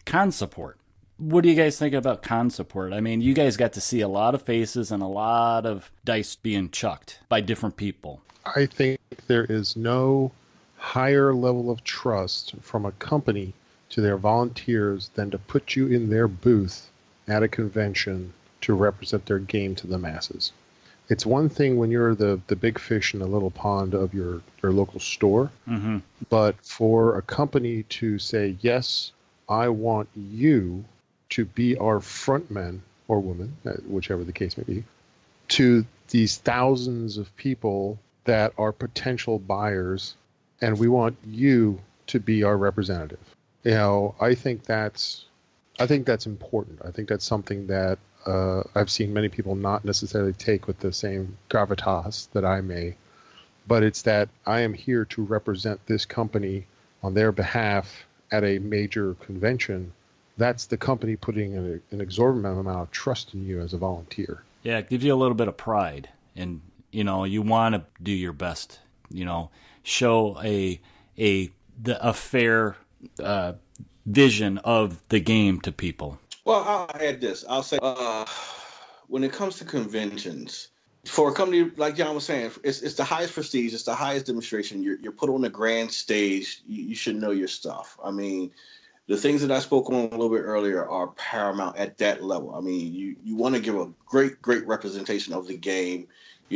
con support. What do you guys think about con support? I mean, you guys got to see a lot of faces and a lot of dice being chucked by different people. I think there is no higher level of trust from a company to their volunteers than to put you in their booth at a convention to represent their game to the masses. It's one thing when you're the big fish in the little pond of your local store, mm-hmm. but for a company to say, yes, I want you to be our frontman or woman, whichever the case may be, to these thousands of people that are potential buyers, and we want you to be our representative. I think that's important. I think that's something that I've seen many people not necessarily take with the same gravitas that I may, but it's that I am here to represent this company on their behalf at a major convention. That's the company putting an exorbitant amount of trust in you as a volunteer. Yeah, it gives you a little bit of pride, and you want to do your best. Show a fair vision of the game to people. Well, I'll add this. I'll say, when it comes to conventions, for a company like John was saying, it's the highest prestige, it's the highest demonstration. You're put on the grand stage. You should know your stuff. I mean, the things that I spoke on a little bit earlier are paramount at that level. I mean, you want to give a great representation of the game,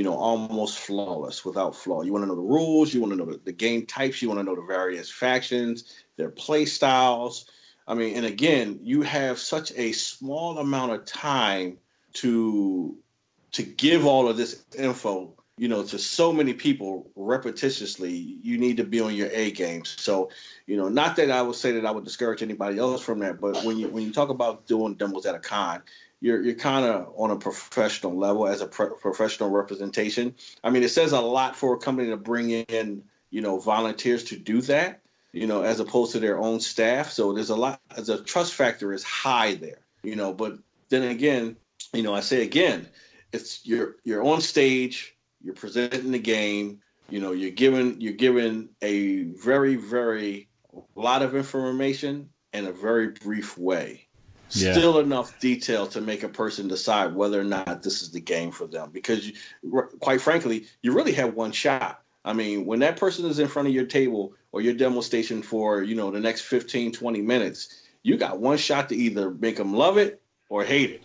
almost flawless, without flaw. You want to know the rules. You want to know the game types. You want to know the various factions, their play styles. I mean, and again, you have such a small amount of time to give all of this info, to so many people repetitiously. You need to be on your A game. So, not that I would say that I would discourage anybody else from that, but when you talk about doing demos at a con, you're kind of on a professional level as a professional representation. I mean, it says a lot for a company to bring in, volunteers to do that, as opposed to their own staff. So there's a lot, the trust factor is high there, but then again, I say again, it's you're on stage, you're presenting the game, you're given a very, very lot of information in a very brief way. still enough detail to make a person decide whether or not this is the game for them. Because, quite frankly, you really have one shot. I mean, when that person is in front of your table or your demo station for, the next 15, 20 minutes, you got one shot to either make them love it or hate it.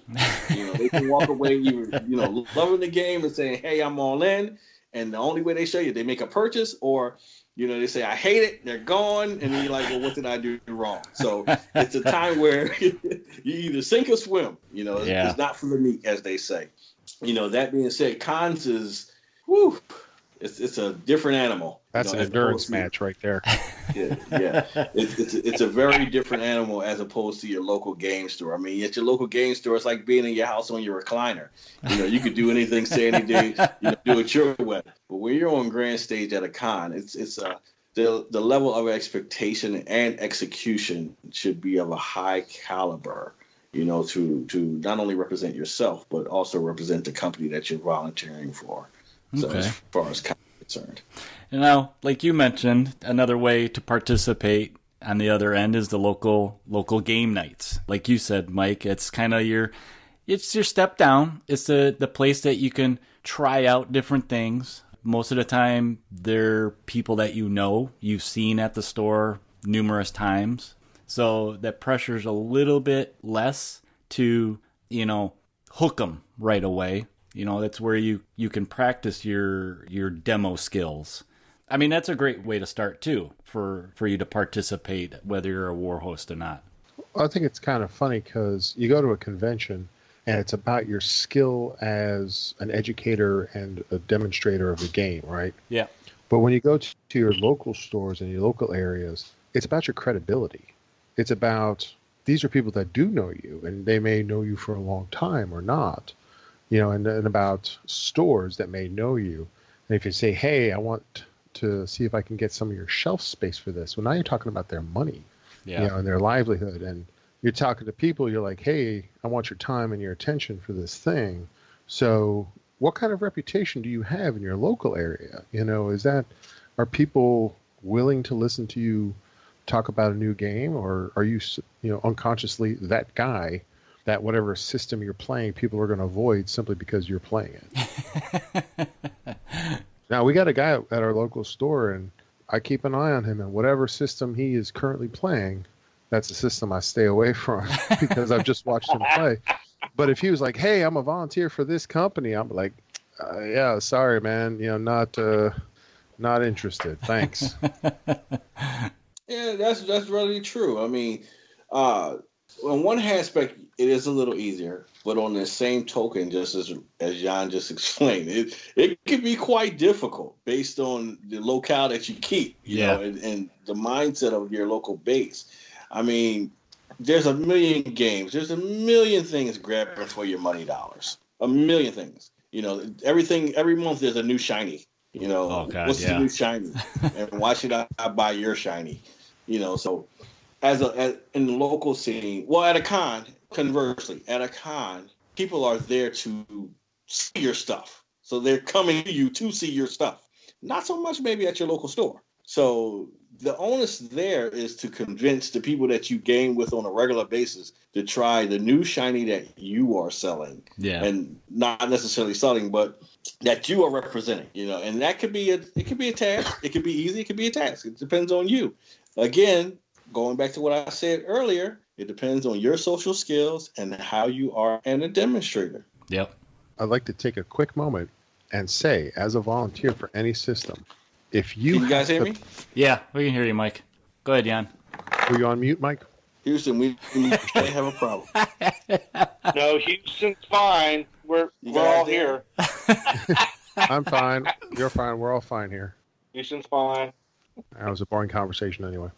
They can walk away, loving the game and saying, hey, I'm all in. And the only way they show you, they make a purchase, or they say, I hate it, they're gone, and then you're like, well, what did I do wrong? So it's a time where you either sink or swim. It's not for the meat, as they say. That being said, cons is, it's a different animal. That's an endurance match right there. Yeah. It's a very different animal as opposed to your local game store. I mean, at your local game store, it's like being in your house on your recliner. You could do anything, say anything, do it your way. But when you're on grand stage at a con, it's the level of expectation and execution should be of a high caliber, to not only represent yourself, but also represent the company that you're volunteering for. So as far as concerned. Now, like you mentioned, another way to participate on the other end is the local game nights. Like you said, Mike, it's kind of your step down. It's the place that you can try out different things. Most of the time, they're people that you've seen at the store numerous times. So that pressure's a little bit less to, hook them right away. That's where you can practice your demo skills. I mean, that's a great way to start, too, for you to participate, whether you're a war host or not. I think it's kind of funny because you go to a convention and it's about your skill as an educator and a demonstrator of the game, right? Yeah. But when you go to your local stores and your local areas, it's about your credibility. It's about, these are people that do know you, and they may know you for a long time or not. And about stores that may know you. And if you say, hey, I want to see if I can get some of your shelf space for this, well, now you're talking about their money, and their livelihood. And you're talking to people, you're like, hey, I want your time and your attention for this thing. So what kind of reputation do you have in your local area? Are people willing to listen to you talk about a new game, or are you, unconsciously that guy that whatever system you're playing, people are going to avoid simply because you're playing it? Now, we got a guy at our local store, and I keep an eye on him, and whatever system he is currently playing, that's a system I stay away from because I've just watched him play. But if he was like, hey, I'm a volunteer for this company, I'm like, yeah, sorry, man, not interested. Thanks. Yeah, that's really true. I mean, on one aspect, it is a little easier, but on the same token, just as Jan just explained, it can be quite difficult based on the locale that you keep, and the mindset of your local base. I mean, there's a million games, there's a million things grabbing for your money dollars, a million things. Every month there's a new shiny. What's the new shiny, and why should I buy your shiny? So. As in the local scene, well, at a con, conversely, at a con, people are there to see your stuff. So they're coming to you to see your stuff. Not so much maybe at your local store. So the onus there is to convince the people that you game with on a regular basis to try the new shiny that you are selling. Yeah. And not necessarily selling, but that you are representing, and that could be a task. It could be easy. It could be a task. It depends on you. Again, going back to what I said earlier, it depends on your social skills and how you are and a demonstrator. Yep. I'd like to take a quick moment and say, as a volunteer for any system, if you... Can you guys hear me? Yeah, we can hear you, Mike. Go ahead, Jan. Were you on mute, Mike? Houston, we have a problem. No, Houston's fine. We're all here. I'm fine. You're fine. We're all fine here. Houston's fine. That was a boring conversation anyway.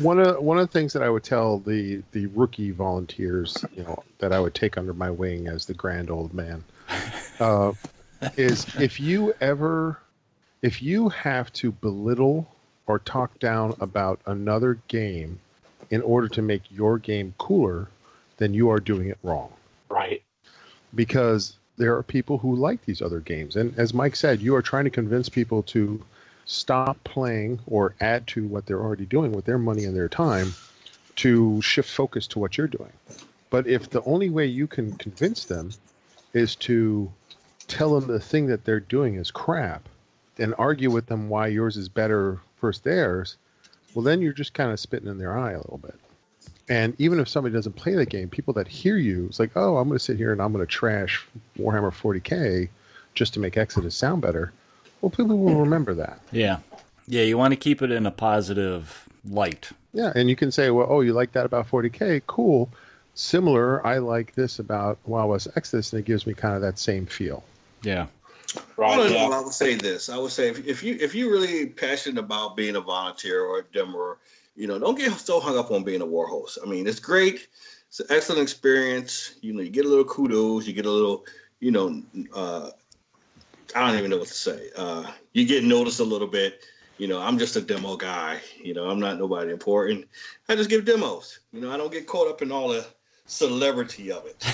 One of the things that I would tell the rookie volunteers, that I would take under my wing as the grand old man, is if you have to belittle or talk down about another game in order to make your game cooler, then you are doing it wrong. Right. Because there are people who like these other games. And as Mike said, you are trying to convince people to stop playing or add to what they're already doing with their money and their time to shift focus to what you're doing. But if the only way you can convince them is to tell them the thing that they're doing is crap and argue with them why yours is better versus theirs, well, then you're just kind of spitting in their eye a little bit. And even if somebody doesn't play the game, people that hear you, it's like, oh, I'm going to sit here and I'm going to trash Warhammer 40K just to make Exodus sound better. Well, people will remember that. Yeah. Yeah, you want to keep it in a positive light. Yeah, and you can say, well, oh, you like that about 40K? Cool. Similar, I like this about Wild West Exodus, and it gives me kind of that same feel. Yeah. Right. I would say this. I would say if you're really passionate about being a volunteer or a demoer, don't get so hung up on being a war host. I mean, it's great. It's an excellent experience. You get a little kudos. You get a little, I don't even know what to say. You get noticed a little bit. I'm just a demo guy. I'm not nobody important. I just give demos. I don't get caught up in all the celebrity of it.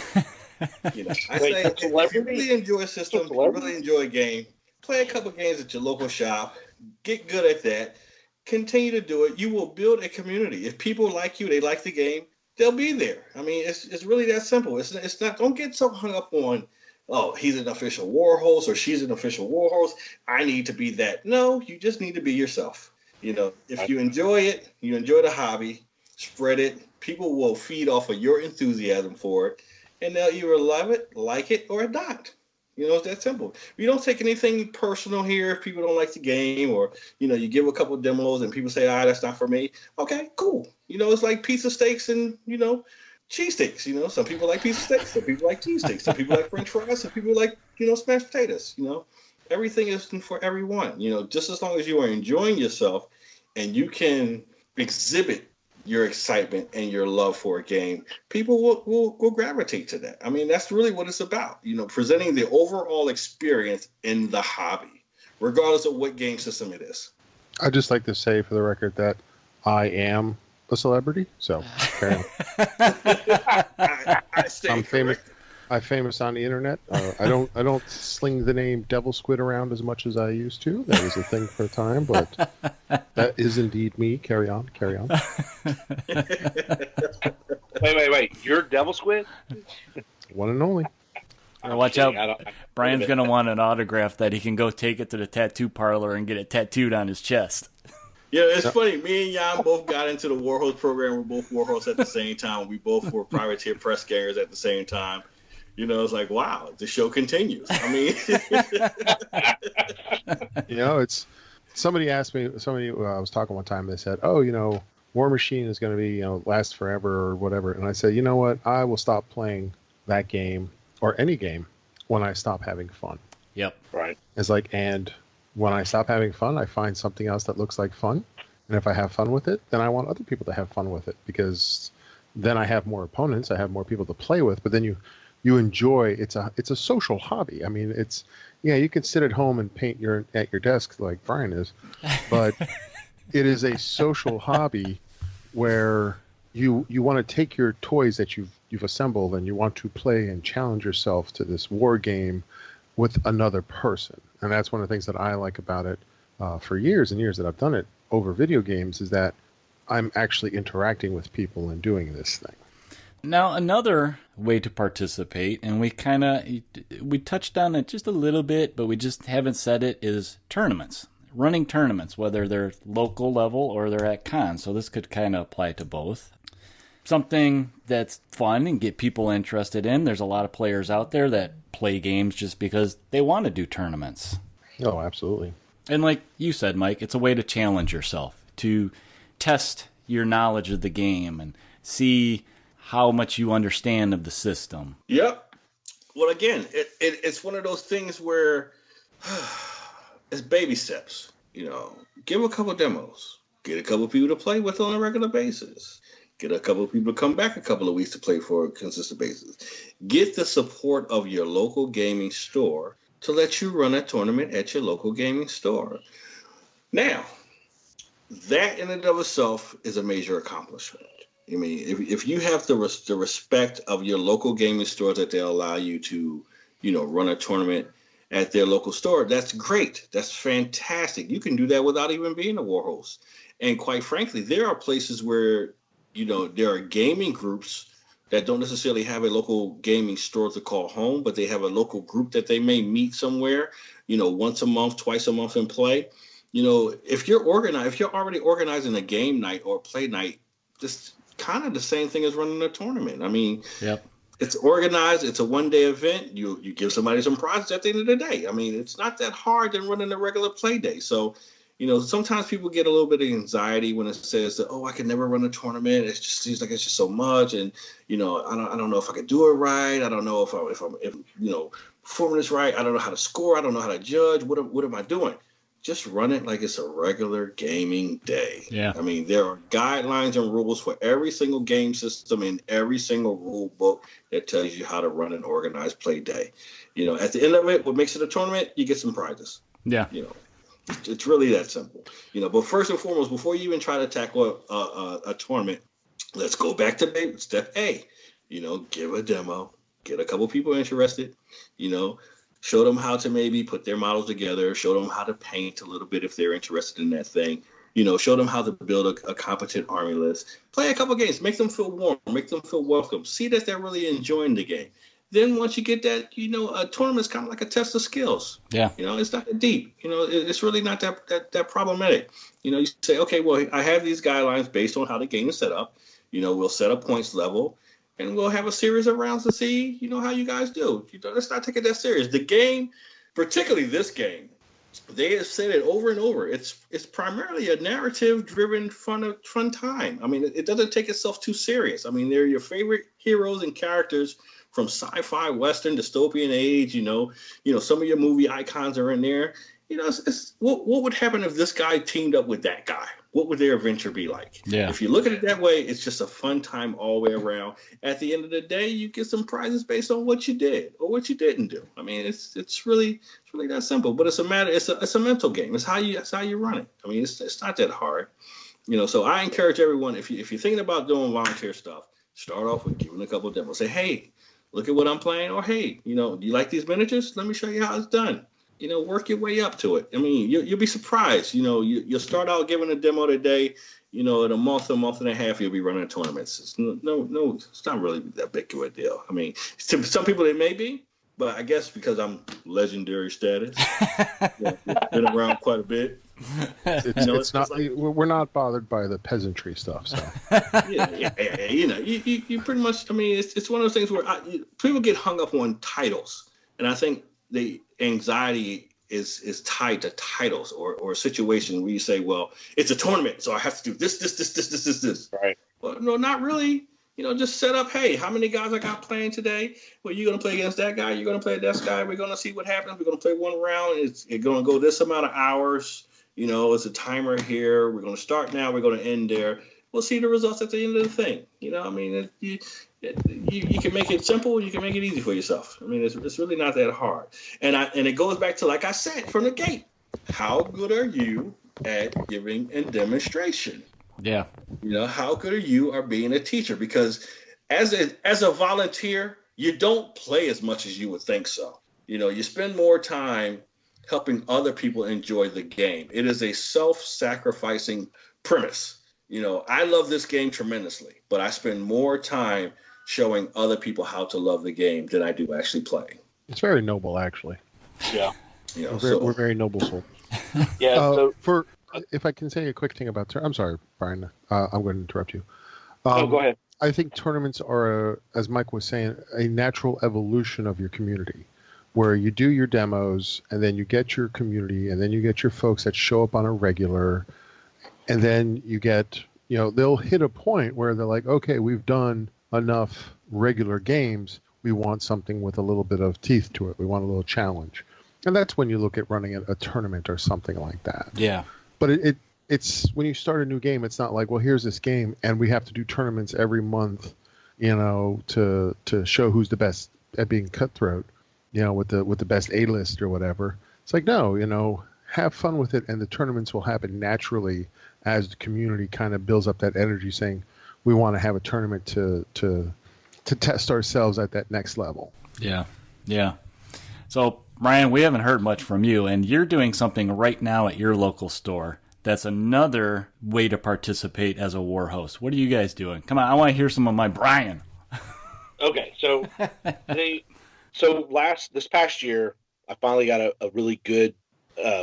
I say if you really enjoy a system, if you really enjoy a game, play a couple games at your local shop. Get good at that. Continue to do it. You will build a community. If people like you, they like the game, they'll be there. I mean, it's really that simple. It's not. Don't get so hung up on, oh, he's an official war host or she's an official war host. I need to be that. No, you just need to be yourself. If you enjoy it, you enjoy the hobby, spread it. People will feed off of your enthusiasm for it, and they'll either love it, like it, or not. It's that simple. We don't take anything personal here if people don't like the game, or, you give a couple of demos and people say, that's not for me. Okay, cool. It's like pizza steaks and, cheesesteaks. Some people like pizza steaks, some people like cheesesteaks, some people like French fries, some people like, smashed potatoes. Everything is for everyone. Just as long as you are enjoying yourself and you can exhibit your excitement and your love for a game, people will gravitate to that. I mean, that's really what it's about, presenting the overall experience in the hobby, regardless of what game system it is. I'd just like to say for the record that I am a celebrity, so carry on. I'm famous. I'm famous on the internet. I don't sling the name Devil Squid around as much as I used to. That was a thing for a time, but that is indeed me. Carry on. Wait. You're Devil Squid? One and only. Watch out. Brian's going to want an autograph that he can go take it to the tattoo parlor and get it tattooed on his chest. Yeah, it's funny. Me and Jan both got into the Warhost program. We're both Warhosts at the same time. We both were privateer press gangers at the same time. It's like, wow, the show continues. I mean, it's somebody asked me, I was talking one time, they said, oh, War Machine is going to be, last forever or whatever. And I said, you know what? I will stop playing that game or any game when I stop having fun. Yep. Right. It's like, and when I stop having fun, I find something else that looks like fun. And if I have fun with it, then I want other people to have fun with it, because then I have more opponents. I have more people to play with, but then you enjoy. It's a social hobby. I mean, you can sit at home and paint at your desk like Brian is, but it is a social hobby where you want to take your toys that you've assembled and you want to play and challenge yourself to this war game with another person. And that's one of the things that I like about it for years and years that I've done it over video games, is that I'm actually interacting with people and doing this thing. Now, another way to participate, and we touched on it just a little bit, but we just haven't said it, is tournaments. Running tournaments, whether they're local level or they're at cons. So this could kind of apply to both. Something that's fun and get people interested in. There's a lot of players out there that play games just because they want to do tournaments. Oh, absolutely. And like you said, Mike, it's a way to challenge yourself, to test your knowledge of the game and see how much you understand of the system. Yep. Well, again, it's one of those things where it's baby steps. Give a couple demos, get a couple people to play with on a regular basis, get a couple people to come back a couple of weeks to play for a consistent basis. Get the support of your local gaming store to let you run a tournament at your local gaming store. Now, that in and of itself is a major accomplishment. I mean, if you have the respect of your local gaming stores that they allow you to, run a tournament at their local store, that's great. That's fantastic. You can do that without even being a war host. And quite frankly, there are places where, there are gaming groups that don't necessarily have a local gaming store to call home, but they have a local group that they may meet somewhere, once a month, twice a month and play. If you're already organizing a game night or a play night, just kind of the same thing as running a tournament. I mean, yep. It's organized. It's a one-day event. You give somebody some prizes at the end of the day. I mean, it's not that hard than running a regular play day. So, sometimes people get a little bit of anxiety when it says that, I can never run a tournament. It just seems like it's just so much, and I don't know if I can do it right. I don't know if I'm performing this right. I don't know how to score. I don't know how to judge. What am I doing? Just run it like it's a regular gaming day. Yeah. I mean, there are guidelines and rules for every single game system in every single rule book that tells you how to run an organized play day. At the end of it, what makes it a tournament, you get some prizes. Yeah. It's really that simple. But first and foremost, before you even try to tackle a tournament, let's go back to step A. Give a demo, get a couple people interested, show them how to maybe put their models together, show them how to paint a little bit if they're interested in that thing, show them how to build a competent army list, play a couple games, make them feel warm, make them feel welcome, see that they're really enjoying the game. Then once you get that, a tournament's kind of like a test of skills. Yeah. It's not that deep. It's really not that problematic. You say, okay, well, I have these guidelines based on how the game is set up. We'll set a points level, and we'll have a series of rounds to see, how you guys do. Let's not take it that serious. The game, particularly this game, they have said it over and over. It's primarily a narrative-driven fun time. I mean, it doesn't take itself too serious. I mean, they're your favorite heroes and characters from sci-fi, Western, dystopian age. Some of your movie icons are in there. What would happen if this guy teamed up with that guy? What would their adventure be like? Yeah. If you look at it that way, it's just a fun time all the way around. At the end of the day, you get some prizes based on what you did or what you didn't do. I mean, it's really that simple. But it's a mental game. It's how you run it. I mean, it's not that hard. So I encourage everyone, if you're thinking about doing volunteer stuff, start off with giving a couple of demos. Say, hey, look at what I'm playing, or hey, do you like these miniatures? Let me show you how it's done. Work your way up to it. I mean, you'll be surprised. You'll start out giving a demo today. In a month and a half, you'll be running tournaments. It's not really that big of a deal. I mean, to some people it may be, but I guess because I'm legendary status, been around quite a bit. It's not. Like, we're not bothered by the peasantry stuff. So you pretty much. I mean, it's one of those things where people get hung up on titles, and I think the anxiety is tied to titles or a situation where you say, well, it's a tournament, so I have to do this. Right. Well, no, not really. Just set up, hey, how many guys I got playing today? Well, you're going to play against that guy. You're going to play against that guy. We're going to see what happens. We're going to play one round. It's going to go this amount of hours. It's a timer here. We're going to start now. We're going to end there. We'll see the results at the end of the thing. I mean, you can make it simple. You can make it easy for yourself. I mean, it's really not that hard. And it goes back to, like I said, from the gate. How good are you at giving a demonstration? Yeah. How good are you at being a teacher? Because as a volunteer, you don't play as much as you would think so. You spend more time helping other people enjoy the game. It is a self-sacrificing premise. I love this game tremendously, but I spend more time showing other people how to love the game than I do actually playing. It's very noble, actually. Yeah. We're very noble souls. Yeah. If I can say a quick thing about, I'm sorry, Brian. I'm going to interrupt you. No, go ahead. I think tournaments are, as Mike was saying, a natural evolution of your community, where you do your demos, and then you get your community, and then you get your folks that show up on a regular, and then you get, they'll hit a point where they're like, okay, we've done enough regular games. We want something with a little bit of teeth to it. We want a little challenge. And that's when you look at running a tournament or something like that. Yeah. But it's when you start a new game, it's not like, well, here's this game, and we have to do tournaments every month, to show who's the best at being cutthroat, with the best A-list or whatever. It's like, no, have fun with it, and the tournaments will happen naturally as the community kind of builds up that energy, saying we want to have a tournament to test ourselves at that next level. Yeah. So Ryan, we haven't heard much from you, and you're doing something right now at your local store. That's another way to participate as a war host. What are you guys doing? Come on, I want to hear some of my Brian. Okay, so this past year, I finally got a really good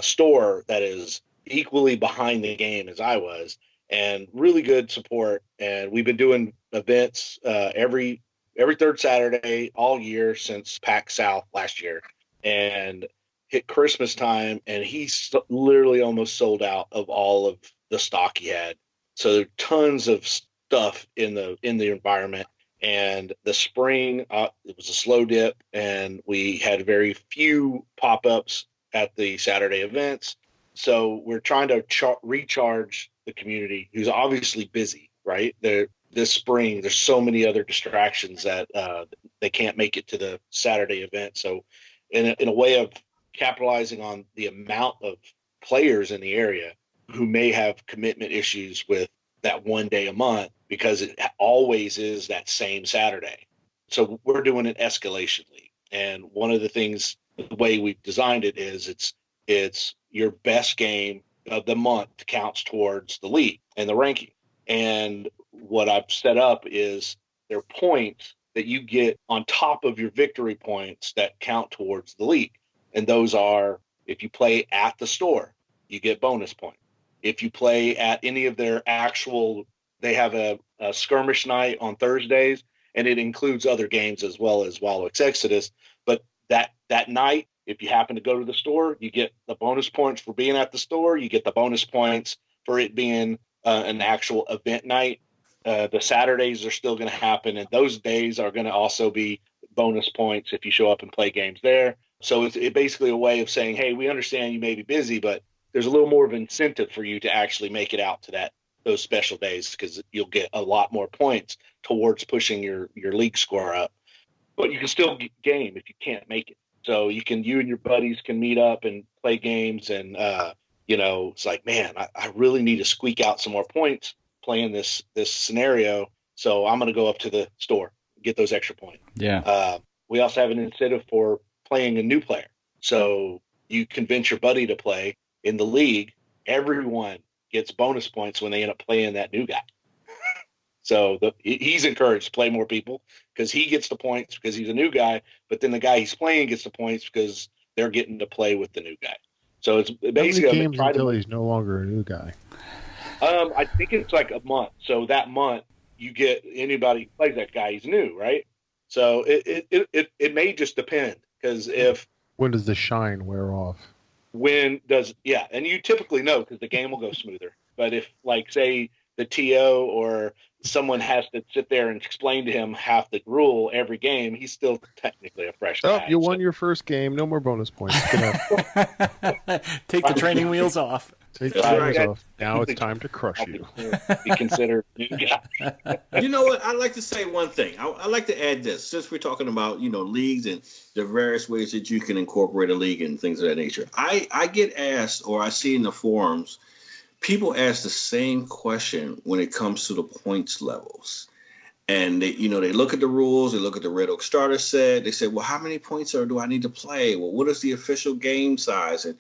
store that is equally behind the game as I was, and really good support. And we've been doing events every third Saturday all year since PAX South last year, and hit Christmas time, and he's literally almost sold out of all of the stock he had. So there are tons of stuff in the environment. And the spring, it was a slow dip, and we had very few pop-ups at the Saturday events. So we're trying to recharge the community, who's obviously busy, right? This spring, there's so many other distractions that they can't make it to the Saturday event. So in a way of capitalizing on the amount of players in the area who may have commitment issues with that one day a month, because it always is that same Saturday. So we're doing an escalation league. And one of the things, the way we've designed it is it's your best game of the month counts towards the league and the ranking. And what I've set up is there are points that you get on top of your victory points that count towards the league. And those are, if you play at the store, you get bonus points. If you play at any of their actual, they have a skirmish night on Thursdays, and it includes other games as well as Wild West Exodus. But that night, if you happen to go to the store, you get the bonus points for being at the store. You get the bonus points for it being an actual event night. The Saturdays are still going to happen, and those days are going to also be bonus points if you show up and play games there. So it's basically a way of saying, hey, we understand you may be busy, but there's a little more of an incentive for you to actually make it out to those special days, because you'll get a lot more points towards pushing your league score up. But you can still game if you can't make it. So you and your buddies can meet up and play games, and it's like, man, I really need to squeak out some more points playing this scenario. So I'm going to go up to the store, get those extra points. Yeah. We also have an incentive for playing a new player. So you convince your buddy to play in the league. Everyone gets bonus points when they end up playing that new guy. So he's encouraged to play more people because he gets the points because he's a new guy, but then the guy he's playing gets the points because they're getting to play with the new guy. So it's basically how many games until he's no longer a new guy? I think it's like a month. So that month you get anybody who plays that guy, he's new, right? So it may just depend, because when does the shine wear off? And you typically know because the game will go smoother. But if, like, say the TO or someone has to sit there and explain to him half the rule every game, he's still technically a fresh guy. Oh, you won your first game. No more bonus points. Take the training wheels off. Take the wheels off. Now it's time to crush you. Be considered a new guy. You know what? I'd like to say one thing. I'd like to add this, since we're talking about, leagues and the various ways that you can incorporate a league and things of that nature. I get asked, or I see in the forums, people ask the same question when it comes to the points levels. And they look at the rules, they look at the Red Oak starter set, they say, well, how many points do I need to play? Well, what is the official game size? And,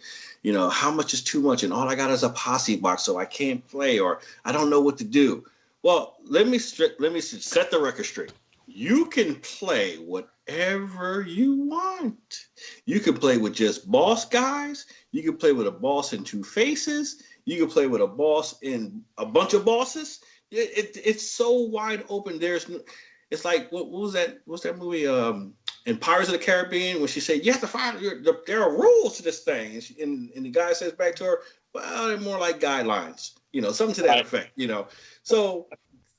how much is too much? And all I got is a posse box, so I can't play, or I don't know what to do. Well, let me set the record straight. You can play whatever you want. You can play with just boss guys. You can play with a boss in two faces. You can play with a boss in a bunch of bosses. It's so wide open. It's like, what was that? What's that movie? In Pirates of the Caribbean, when she said, you have to find, there are rules to this thing. And the guy says back to her, well, they're more like guidelines, something to that effect, So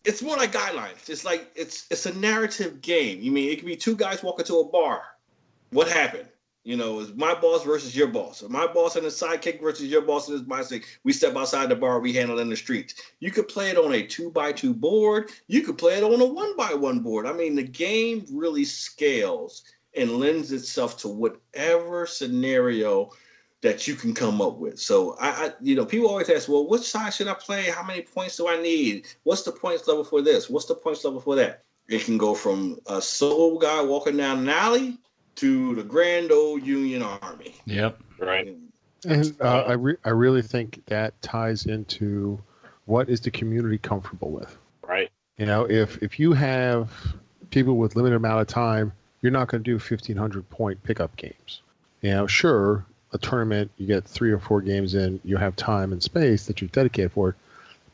it's more like guidelines. It's like, it's a narrative game. It could be two guys walking to a bar. What happened? It's my boss versus your boss. Or my boss and his sidekick versus your boss and his bicycle. We step outside the bar, we handle it in the streets. You could play it on a 2x2 board. You could play it on a 1x1 board. The game really scales and lends itself to whatever scenario that you can come up with. So people always ask, well, which side should I play? How many points do I need? What's the points level for this? What's the points level for that? It can go from a solo guy walking down an alley to the grand old Union Army. Yep. Right. And I really think that ties into what is the community comfortable with. Right. You know, if you have people with limited amount of time, you're not going to do 1,500 point pickup games. You know, sure, a tournament, you get 3 or 4 games in, you have time and space that you've dedicated for it.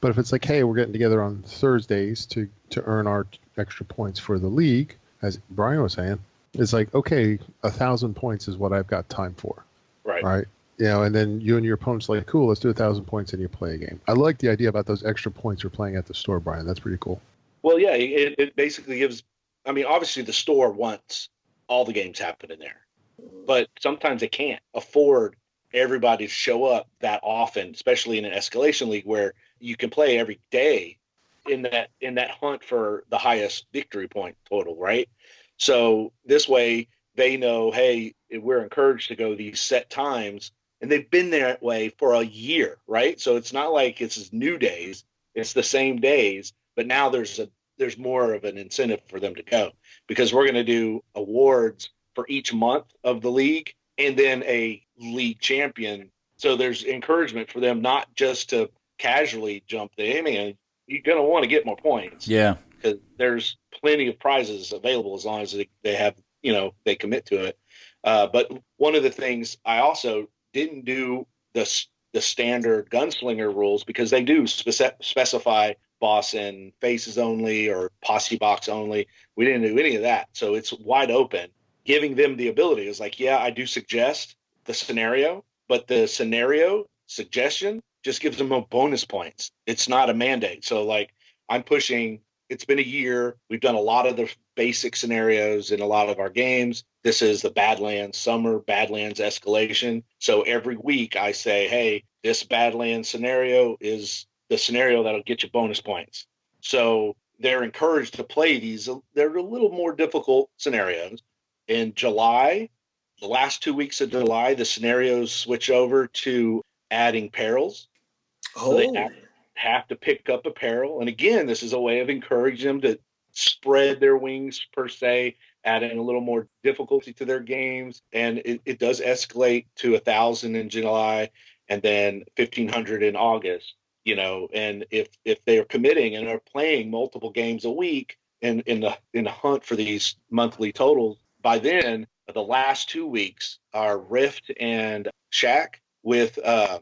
But if it's like, hey, we're getting together on Thursdays to earn our extra points for the league, as Brian was saying, it's like, okay, 1,000 points is what I've got time for. Right. Right. You know, and then you and your opponent's like, cool, let's do 1,000 points and you play a game. I like the idea about those extra points you're playing at the store, Brian. That's pretty cool. Well, yeah, it basically gives. I mean, obviously the store wants all the games happening there, but sometimes they can't afford everybody to show up that often, especially in an escalation league where you can play every day in that hunt for the highest victory point total, right? So this way they know, hey, we're encouraged to go these set times, and they've been that way for a year, right? So it's not like it's new days; it's the same days, but now there's more of an incentive for them to go, because we're going to do awards for each month of the league and then a league champion. So there's encouragement for them not just to casually jump the, hey man, you're going to want to get more points. Yeah. Because there's plenty of prizes available as long as they have, they commit to it. But one of the things I also didn't do the standard gunslinger rules, because they do specify boss and faces only or posse box only. We didn't do any of that. So it's wide open. Giving them the ability is like, yeah, I do suggest the scenario, but the scenario suggestion just gives them a bonus points. It's not a mandate. So like I'm pushing, it's been a year. We've done a lot of the basic scenarios in a lot of our games. This is the Badlands Summer, Badlands Escalation. So every week I say, hey, this Badlands scenario is the scenario that'll get you bonus points. So they're encouraged to play these. They're a little more difficult scenarios. In July, the last 2 weeks of July, the scenarios switch over to adding perils. So they have to pick up a peril. And again, this is a way of encouraging them to spread their wings, per se, adding a little more difficulty to their games. And it does escalate to 1,000 in July and then 1,500 in August. And if they're committing and are playing multiple games a week in the hunt for these monthly totals, by then the last 2 weeks are Rift and Shack with I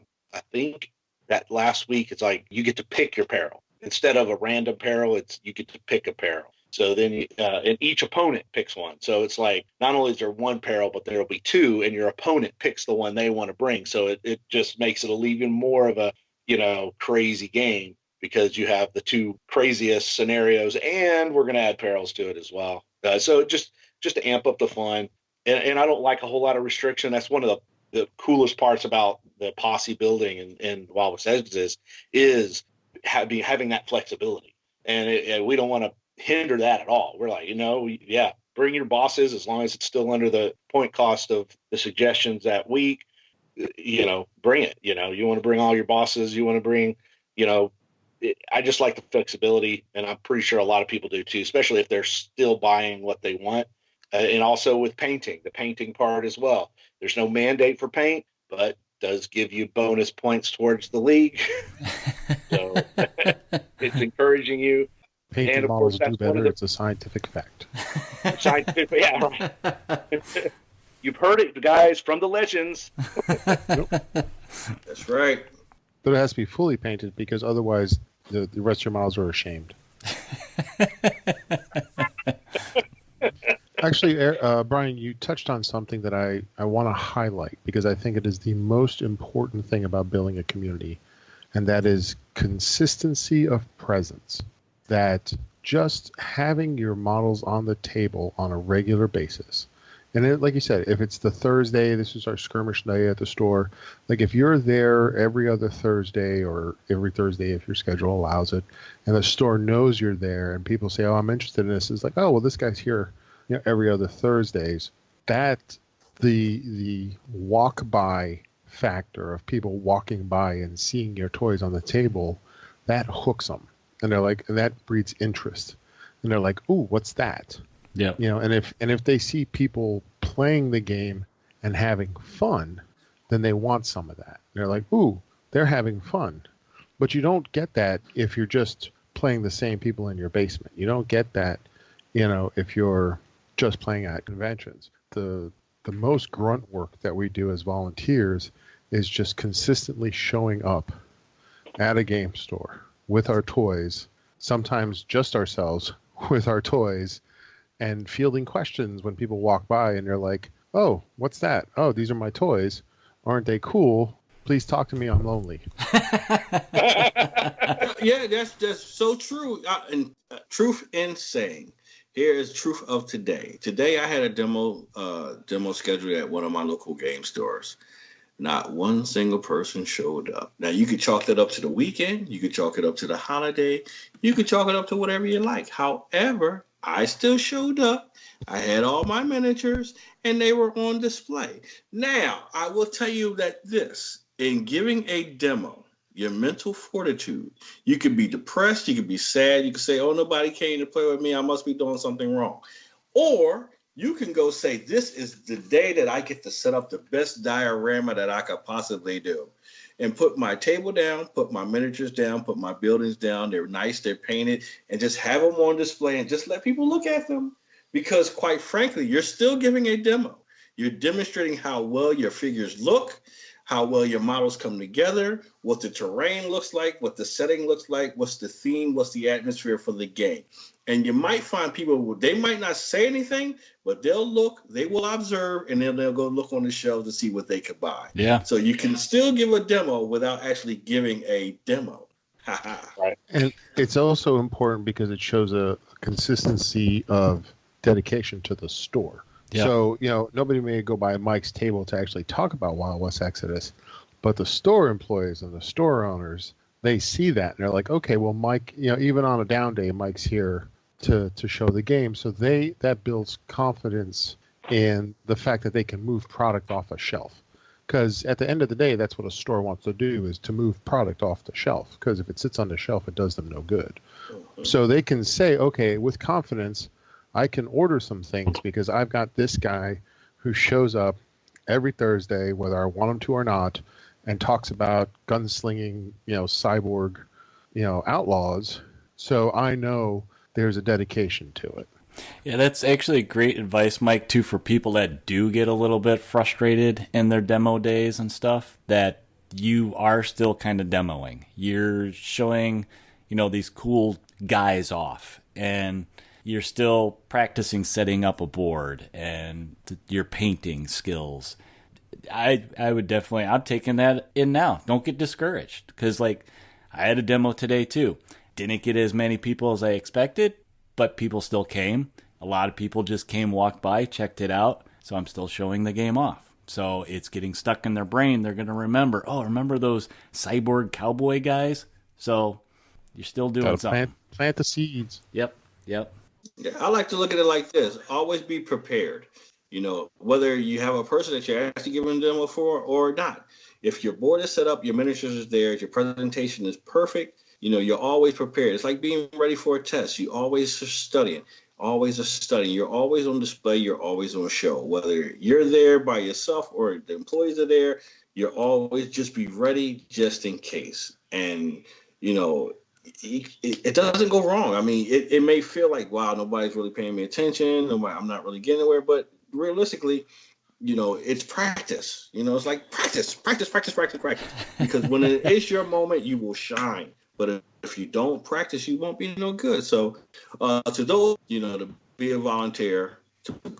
think that last week it's like you get to pick your peril instead of a random peril. It's you get to pick a peril. So then and each opponent picks one. So it's like not only is there one peril, but there'll be two, and your opponent picks the one they want to bring. So it just makes it even more of a crazy game, because you have the two craziest scenarios, and we're going to add perils to it as well. So just to amp up the fun. And I don't like a whole lot of restriction. That's one of the coolest parts about the posse building and Wild West Exodus is having that flexibility. And we don't want to hinder that at all. We're like, bring your bosses as long as it's still under the point cost of the suggestions that week. Bring it. You want to bring all your bosses. You want to bring, I just like the flexibility, and I'm pretty sure a lot of people do too, especially if they're still buying what they want. And also with the painting part as well. There's no mandate for paint, but does give you bonus points towards the league. So it's encouraging you. Painting and of models course, do better. It's a scientific fact. Scientific, yeah, right. You've heard it, guys, from the legends. That's right. But it has to be fully painted, because otherwise the rest of your models are ashamed. Actually, Brian, you touched on something that I want to highlight, because I think it is the most important thing about building a community, and that is consistency of presence. That just having your models on the table on a regular basis, and like you said, if it's the Thursday, this is our skirmish day at the store, like if you're there every other Thursday or every Thursday if your schedule allows it, and the store knows you're there, and people say, oh, I'm interested in this, it's like, oh, well, this guy's here every other Thursdays, that the walk by factor of people walking by and seeing your toys on the table, that hooks them, and they're like, and that breeds interest, and they're like, ooh, what's that? Yeah. And if they see people playing the game and having fun, then they want some of that. They're like, ooh, they're having fun. But you don't get that if you're just playing the same people in your basement. You don't get that, if you're just playing at conventions. The most grunt work that we do as volunteers is just consistently showing up at a game store with our toys, sometimes just ourselves with our toys, and fielding questions when people walk by and they're like, oh, what's that? Oh, these are my toys. Aren't they cool? Please talk to me. I'm lonely. Yeah, that's so true. And truth in saying, here is truth of today. Today I had a demo scheduled at one of my local game stores. Not one single person showed up. Now, you could chalk that up to the weekend. You could chalk it up to the holiday. You could chalk it up to whatever you like. However, I still showed up. I had all my miniatures, and they were on display. Now, I will tell you that in giving a demo, your mental fortitude, you could be depressed, you could be sad, you could say, oh, nobody came to play with me, I must be doing something wrong. Or you can go say, this is the day that I get to set up the best diorama that I could possibly do. And put my table down, put my miniatures down, put my buildings down. They're nice, they're painted, and just have them on display and just let people look at them. Because quite frankly, you're still giving a demo. You're demonstrating how well your figures look, how well your models come together, what the terrain looks like, what the setting looks like, what's the theme, what's the atmosphere for the game. And you might find people, they might not say anything, but they'll look, they will observe, and then they'll go look on the shelf to see what they could buy. Yeah. So you can still give a demo without actually giving a demo. Right. And it's also important because it shows a consistency of dedication to the store. Yep. So, nobody may go by Mike's table to actually talk about Wild West Exodus, but the store employees and the store owners, they see that and they're like, okay, well, Mike, even on a down day, Mike's here to show the game. So that builds confidence in the fact that they can move product off a shelf. Because at the end of the day, that's what a store wants to do, is to move product off the shelf. Because if it sits on the shelf, it does them no good. So they can say, okay, with confidence, I can order some things because I've got this guy who shows up every Thursday, whether I want him to or not, and talks about gunslinging, cyborg, outlaws. So I know there's a dedication to it. Yeah, that's actually great advice, Mike, too, for people that do get a little bit frustrated in their demo days and stuff, that you are still kind of demoing. You're showing, these cool guys off, and you're still practicing setting up a board and your painting skills. I would definitely, I'm taking that in now. Don't get discouraged, because I had a demo today too. Didn't get as many people as I expected, but people still came. A lot of people just came, walked by, checked it out. So I'm still showing the game off. So it's getting stuck in their brain. They're going to remember those cyborg cowboy guys? So you're still doing something. Plant the seeds. Yep. Yeah, I like to look at it like this. Always be prepared. Whether you have a person that you're actually giving a demo for or not. If your board is set up, your miniatures is there, your presentation is perfect, you're always prepared. It's like being ready for a test. You always are studying. You're always on display. You're always on show. Whether you're there by yourself or the employees are there, you're always just be ready just in case. And, it doesn't go wrong. I mean, it may feel like, wow, nobody's really paying me attention. I'm not really getting anywhere. But realistically, it's practice. It's like practice. Because when it is your moment, you will shine. But if you don't practice, you won't be no good. So to those, to be a volunteer,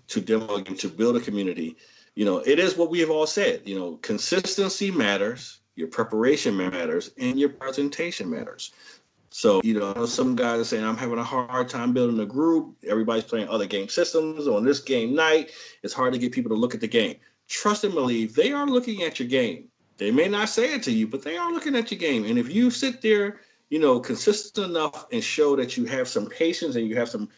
to demo, to build a community, it is what we have all said. Consistency matters, your preparation matters, and your presentation matters. So, some guys are saying, I'm having a hard time building a group. Everybody's playing other game systems on this game night. It's hard to get people to look at the game. Trust and believe, they are looking at your game. They may not say it to you, but they are looking at your game. And if you sit there, consistent enough and show that you have some patience and you have some,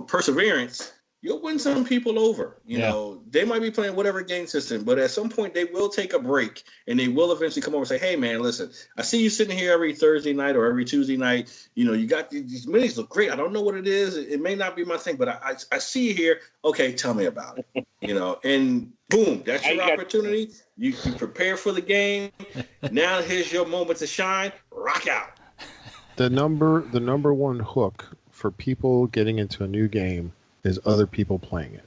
perseverance, you'll win some people over. You Yeah. know, they might be playing whatever game system, but at some point they will take a break and they will eventually come over and say, hey, man, listen, I see you sitting here every Thursday night or every Tuesday night. You know, you got these minis look great. I don't know what it is. It may not be my thing, but I see you here. Okay, tell me about it. You know, and boom, that's your opportunity. You prepare for the game. Now here's your moment to shine. Rock out. The number one hook for people getting into a new game is other people playing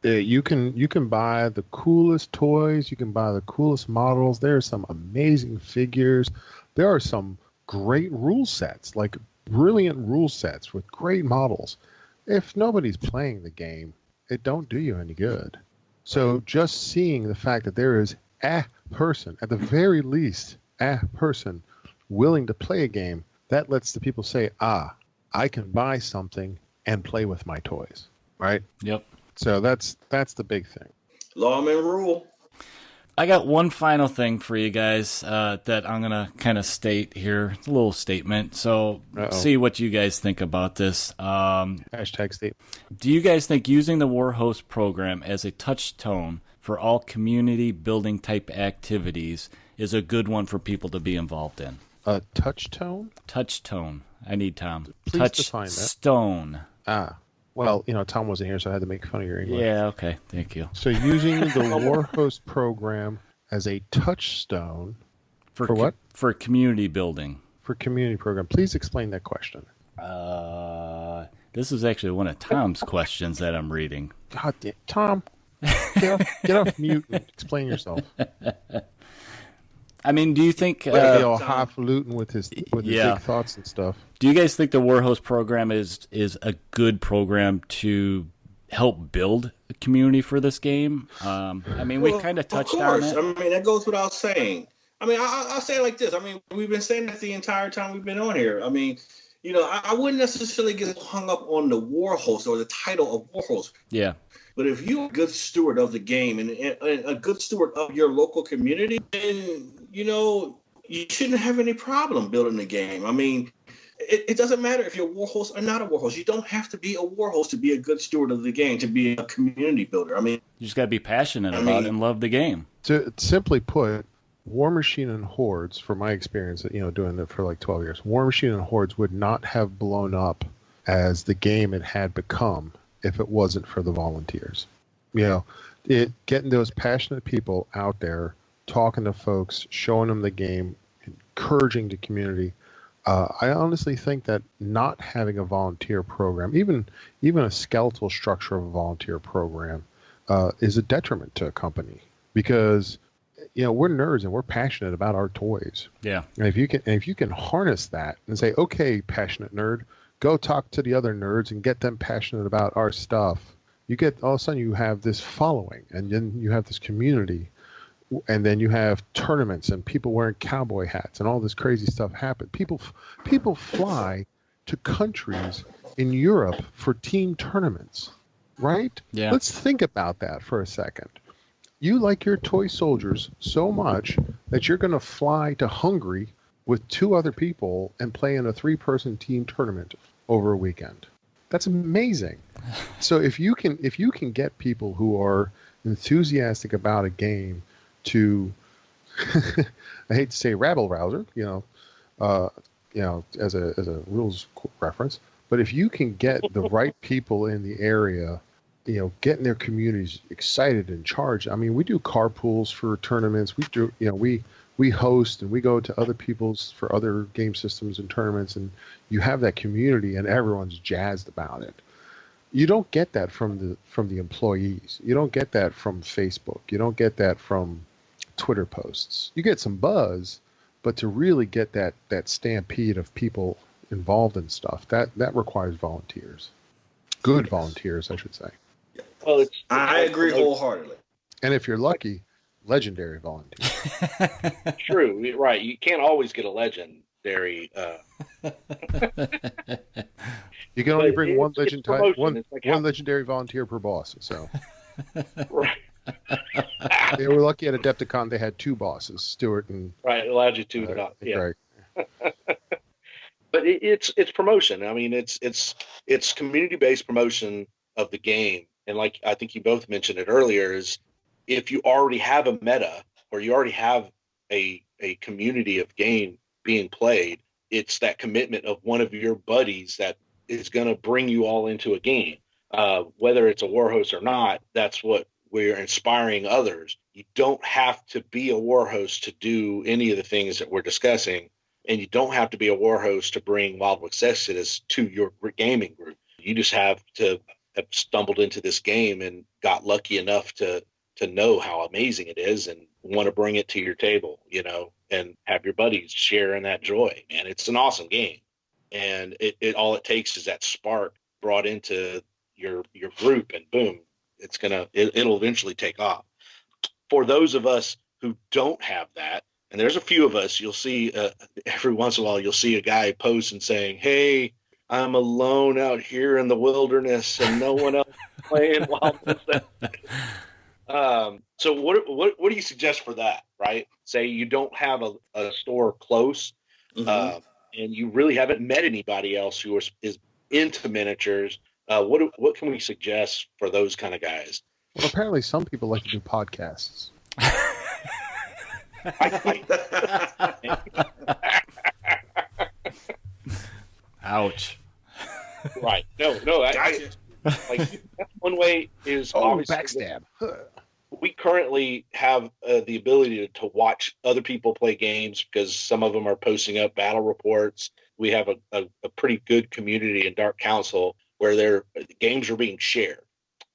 it. You can buy the coolest toys, you can buy the coolest models. There are some amazing figures. There are some great rule sets, like brilliant rule sets with great models. If nobody's playing the game, it don't do you any good. So just seeing the fact that there is a person, at the very least, a person willing to play a game, that lets the people say, I can buy something and play with my toys, right? Yep. So that's the big thing. Lawman rule. I got one final thing for you guys that I'm going to kind of state here. It's a little statement. So see what you guys think about this. Hashtag statement. Do you guys think using the Warhost program as a touchstone for all community building type activities is a good one for people to be involved in? A touchstone? Touchstone. I need Tom. Please define that. Touchstone. Well, Tom wasn't here, so I had to make fun of your English. Yeah, okay. Thank you. So using the Warhost program as a touchstone for what? For community building. For community program. Please explain that question. This is actually one of Tom's questions that I'm reading. God damn. Tom, get off mute and explain yourself. I mean, do you think... all highfalutin with his big thoughts and stuff. Do you guys think the Warhost program is a good program to help build a community for this game? I mean, we kind of touched on it. I mean, that goes without saying. I mean, I'll say it like this. I mean, we've been saying that the entire time we've been on here. I mean, I wouldn't necessarily get hung up on the Warhost or the title of Warhost. Yeah. But if you're a good steward of the game and a good steward of your local community, then, you shouldn't have any problem building the game. I mean, it doesn't matter if you're a Warhost or not a Warhost. You don't have to be a Warhost to be a good steward of the game, to be a community builder. I mean, you just got to be passionate about it and love the game. To simply put, War Machine and Hordes, from my experience, doing it for like 12 years, War Machine and Hordes would not have blown up as the game it had become if it wasn't for the volunteers. Getting those passionate people out there, talking to folks, showing them the game, encouraging the community. I honestly think that not having a volunteer program, even a skeletal structure of a volunteer program, is a detriment to a company, because we're nerds and we're passionate about our toys. Yeah. And if you can harness that and say, okay, passionate nerd, go talk to the other nerds and get them passionate about our stuff. You get, all of a sudden you have this following, and then you have this community, and then you have tournaments and people wearing cowboy hats and all this crazy stuff happen. People fly to countries in Europe for team tournaments, right? Yeah. Let's think about that for a second. You like your toy soldiers so much that you're going to fly to Hungary with 2 other people and play in a 3-person team tournament over a weekend. That's amazing. So if you can get people who are enthusiastic about a game to, I hate to say rabble rouser, as a rules reference, but if you can get the right people in the area, getting their communities excited and charged. I mean, we do carpools for tournaments. We host and we go to other people's for other game systems and tournaments, and you have that community and everyone's jazzed about it. You don't get that from the employees. You don't get that from Facebook. You don't get that from Twitter posts. You get some buzz, but to really get that stampede of people involved in stuff, that requires volunteers. Good volunteers, I should say. Well, I agree wholeheartedly. And if you're lucky, legendary volunteers. True, right. You can't always get a legendary. You can only bring one legendary volunteer per boss. So, right. They were lucky at Adepticon; they had 2 bosses, Stuart and right. Allowed you to, yeah. Right. But it's promotion. I mean, it's community based promotion of the game and like I think you both mentioned it earlier, is if you already have a meta or you already have a community of game being played, it's that commitment of one of your buddies that is going to bring you all into a game. Whether it's a Warhost or not, that's what we're inspiring others. You don't have to be a Warhost to do any of the things that we're discussing, and you don't have to be a Warhost to bring Wild West Exodus to your gaming group. You just have to have stumbled into this game and got lucky enough to know how amazing it is and want to bring it to your table, and have your buddies share in that joy. Man, it's an awesome game. And it all it takes is that spark brought into your group, and boom, it'll eventually take off. For those of us who don't have that, and there's a few of us, you'll see every once in a while, you'll see a guy post and saying, "Hey, I'm alone out here in the wilderness and no one else playing Wild West." So what do you suggest for that, right? Say you don't have a store close, and you really haven't met anybody else who is into miniatures. What can we suggest for those kind of guys? Well, apparently some people like to do podcasts. Ouch. Right. No. Like that's one way is obviously backstab. We currently have the ability to watch other people play games because some of them are posting up battle reports. We have a pretty good community in Dark Council where their games are being shared.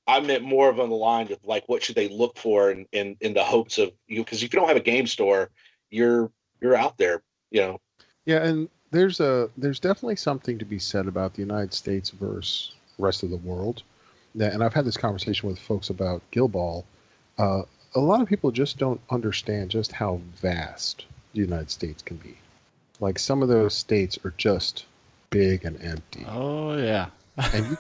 I meant more of on the line of like, what should they look for in the hopes of you? Because if you don't have a game store, you're out there, Yeah, and there's definitely something to be said about the United States versus the rest of the world. And I've had this conversation with folks about Guild Ball. A lot of people just don't understand just how vast the United States can be. Like some of those states are just big and empty. Oh yeah. And you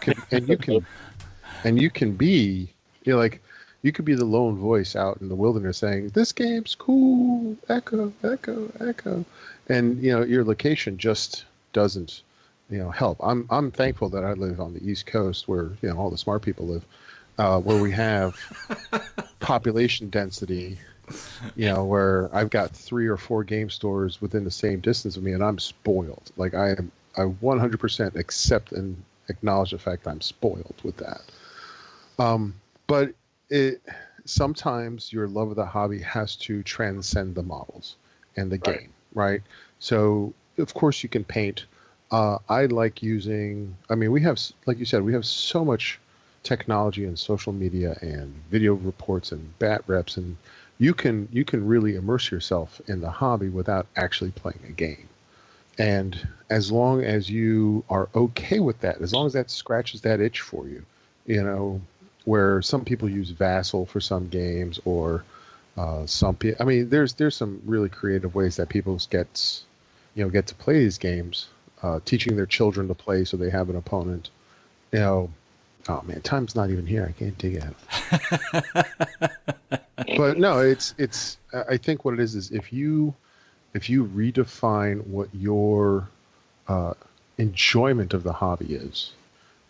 can be, you could be the lone voice out in the wilderness saying, "This game's cool, echo, echo, echo," and your location just doesn't, help. I'm thankful that I live on the East Coast where all the smart people live, where we have population density, where I've got 3 or 4 game stores within the same distance of me, and I'm spoiled. Like I 100% accept and acknowledge the fact I'm spoiled with that. But sometimes your love of the hobby has to transcend the models and the game, right? So of course you can paint. I like using. We have, like you said, we have so much technology and social media and video reports and bat reps, and you can really immerse yourself in the hobby without actually playing a game. And as long as you are okay with that, as long as that scratches that itch for you, where some people use Vassal for some games, or some people. There's some really creative ways that people get to play these games, teaching their children to play so they have an opponent. Oh man, time's not even here. I can't dig it. But no, it's. I think what it is if you redefine what your enjoyment of the hobby is,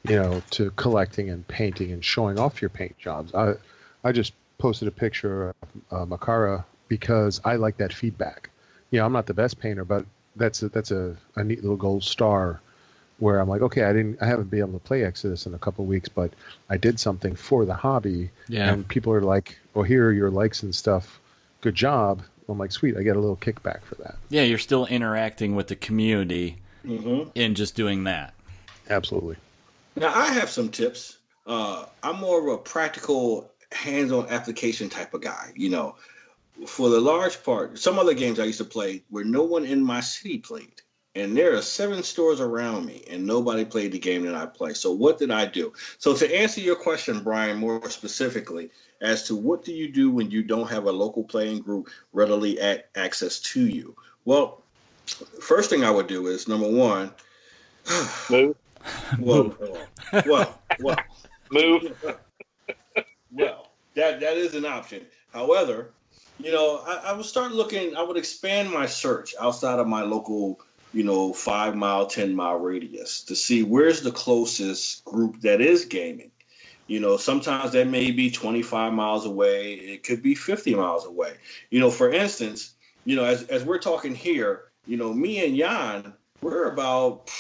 to collecting and painting and showing off your paint jobs. I just posted a picture of Makara because I like that feedback. I'm not the best painter, but that's a neat little gold star where I'm like, okay, I haven't been able to play Exodus in a couple of weeks, but I did something for the hobby. Yeah. And people are like, well, here are your likes and stuff. Good job. I'm like, sweet, I get a little kickback for that. Yeah, you're still interacting with the community in just doing that. Absolutely. Now, I have some tips. I'm more of a practical, hands-on application type of guy. For the large part, some other games I used to play where no one in my city played. And there are 7 stores around me, and nobody played the game that I play. So what did I do? So to answer your question, Brian, more specifically, as to what do you do when you don't have a local playing group readily access to you? Well, first thing I would do is, number one, move. Well, move. Well, that is an option. However, I would start looking. I would expand my search outside of my local 5-mile, 10-mile radius to see where's the closest group that is gaming. Sometimes that may be 25 miles away. It could be 50 miles away. For instance, as we're talking here, me and Jan, we're about,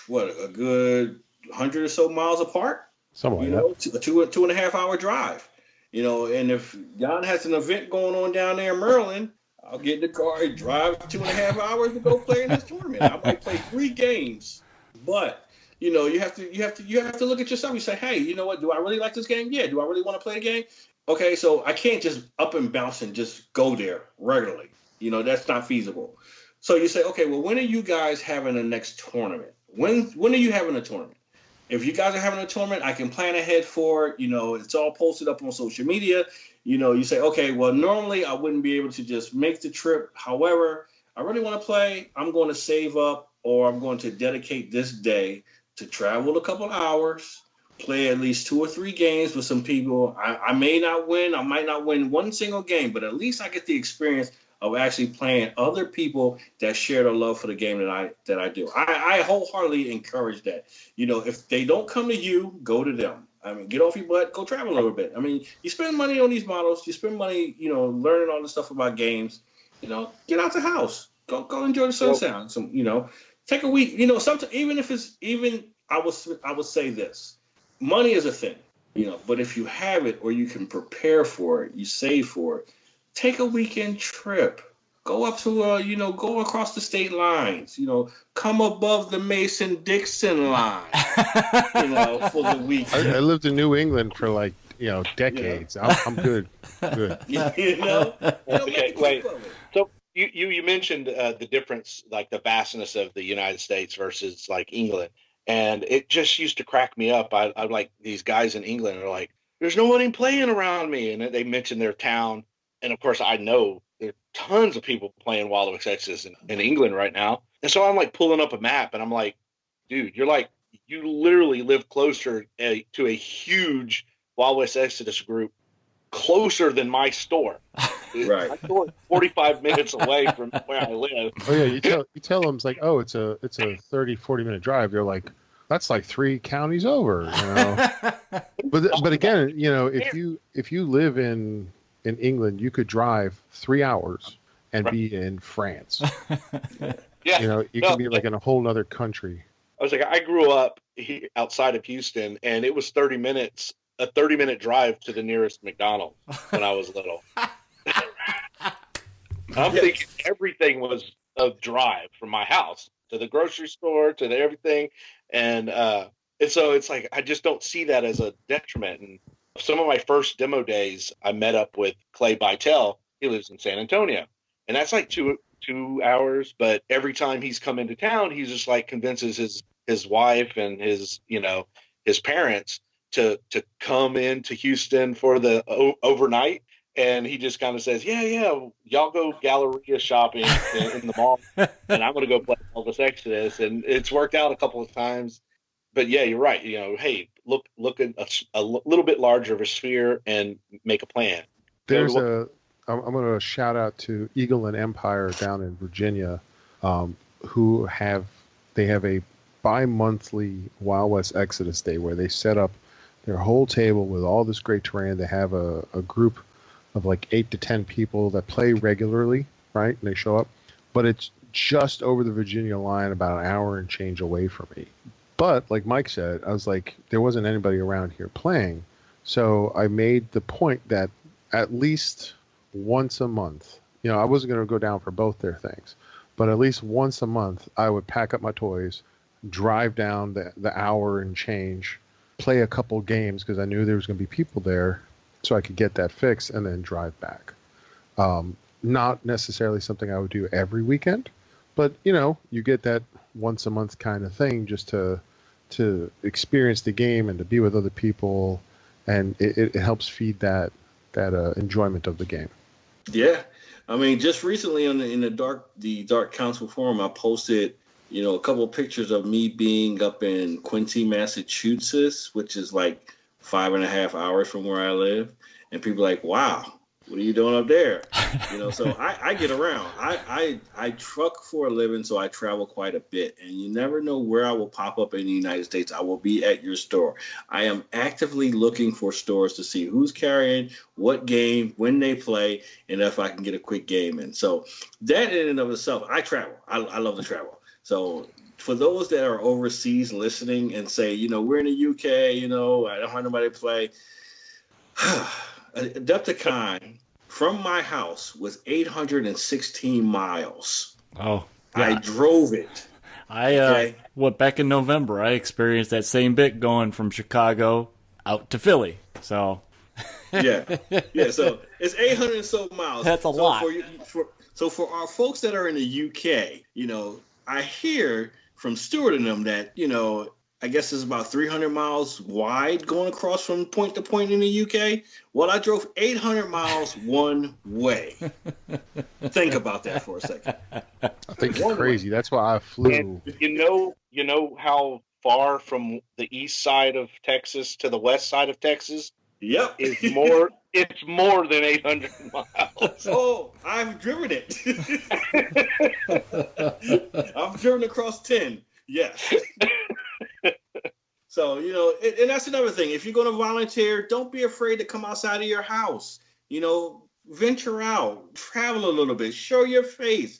a good 100 or so miles apart. Something like that. A 2.5 hour drive. And if Jan has an event going on down there in Maryland, I'll get in the car and drive 2.5 hours to go play in this tournament. I might play 3 games, but you have to look at yourself. You say, hey, you know what? Do I really like this game? Yeah. Do I really want to play the game? Okay, so I can't just up and bounce and just go there regularly. That's not feasible. So you say, okay, well, when are you guys having the next tournament? When are you having a tournament? If you guys are having a tournament, I can plan ahead for it. It's all posted up on social media. You say, okay, well, normally I wouldn't be able to just make the trip. However, I really want to play. I'm going to save up, or I'm going to dedicate this day to travel a couple hours, play at least 2 or 3 games with some people. I may not win. I might not win one single game, but at least I get the experience of actually playing other people that share the love for the game that I do. I wholeheartedly encourage that. If they don't come to you, go to them. I mean, get off your butt, go travel a little bit. I mean, you spend money on these models, you spend money, learning all the stuff about games. Get out the house, go enjoy the sunshine. Take a week. Sometimes I would say this: money is a thing, but if you have it or you can prepare for it, you save for it. Take a weekend trip. Go up to go across the state lines. Come above the Mason-Dixon line. For the weekend. I lived in New England for decades. I'm good. Good. Okay, wait. So you mentioned the difference, like the vastness of the United States versus like England, and it just used to crack me up. I'm like, these guys in England are like, there's nobody playing around me, and they mention their town. And of course, I know there are tons of people playing Wild West Exodus in England right now. And so I'm like pulling up a map and I'm like, dude, you literally live closer to a huge Wild West Exodus group, closer than my store. Right. My store is 45 minutes away from where I live. Oh yeah, you tell them it's like, oh, it's a 30, 40-minute drive. They're like, that's like 3 counties over, But again, if you live in England, you could drive 3 hours and be in France. Yeah. You can be like in a whole other country. I was like, I grew up outside of Houston, and it was 30 minutes, a 30-minute drive to the nearest McDonald's when I was little. I'm thinking everything was a drive from my house to the grocery store to everything. And so it's like, I just don't see that as a detriment. And some of my first demo days, I met up with Clay Bytel. He lives in San Antonio, and that's like two hours. But every time he's come into town, he just like convinces his wife and his parents to come into Houston for the overnight. And he just kind of says, yeah, y'all go Galleria shopping in the mall, and I'm going to go play Elvis Exodus. And it's worked out a couple of times. But yeah, you're right. Hey, look at a little bit larger of a sphere and make a plan. I'm going to shout out to Eagle and Empire down in Virginia, who have a bi-monthly Wild West Exodus Day where they set up their whole table with all this great terrain. They have a group of like 8 to 10 people that play regularly, right? And they show up, but it's just over the Virginia line, about an hour and change away from me. But like Mike said, I was like, there wasn't anybody around here playing. So I made the point that at least once a month, I wasn't going to go down for both their things, but at least once a month, I would pack up my toys, drive down the hour and change, play a couple games because I knew there was going to be people there so I could get that fixed and then drive back. Not necessarily something I would do every weekend, but, you get that once a month kind of thing just to experience the game and to be with other people, and it helps feed that enjoyment of the game. Yeah, I mean, just recently in the Dark Council forum, I posted a couple of pictures of me being up in Quincy, Massachusetts, which is like 5.5 hours from where I live, and people are like, wow, What are you doing up there? So I get around. I truck for a living, so I travel quite a bit. And you never know where I will pop up in the United States. I will be at your store. I am actively looking for stores to see who's carrying what game, when they play, and if I can get a quick game in. So that in and of itself, I travel. I love to travel. So for those that are overseas listening and say, we're in the UK, I don't have nobody to play. Adepticon from my house was 816 miles. Oh, yeah. I drove it. Back in November, I experienced that same bit going from Chicago out to Philly. So, yeah. So it's 800 and so miles. That's a lot. So for our folks that are in the UK, I hear from Stuart and them that, I guess it's about 300 miles wide going across from point to point in the UK. Well, I drove 800 miles one way. Think about that for a second. I think you're crazy. That's why I flew. And you know how far from the east side of Texas to the west side of Texas? Yep. It's more than 800 miles. Oh, I've driven it. I've driven across 10. Yes. So, and that's another thing. If you're going to volunteer, don't be afraid to come outside of your house. Venture out, travel a little bit, show your face,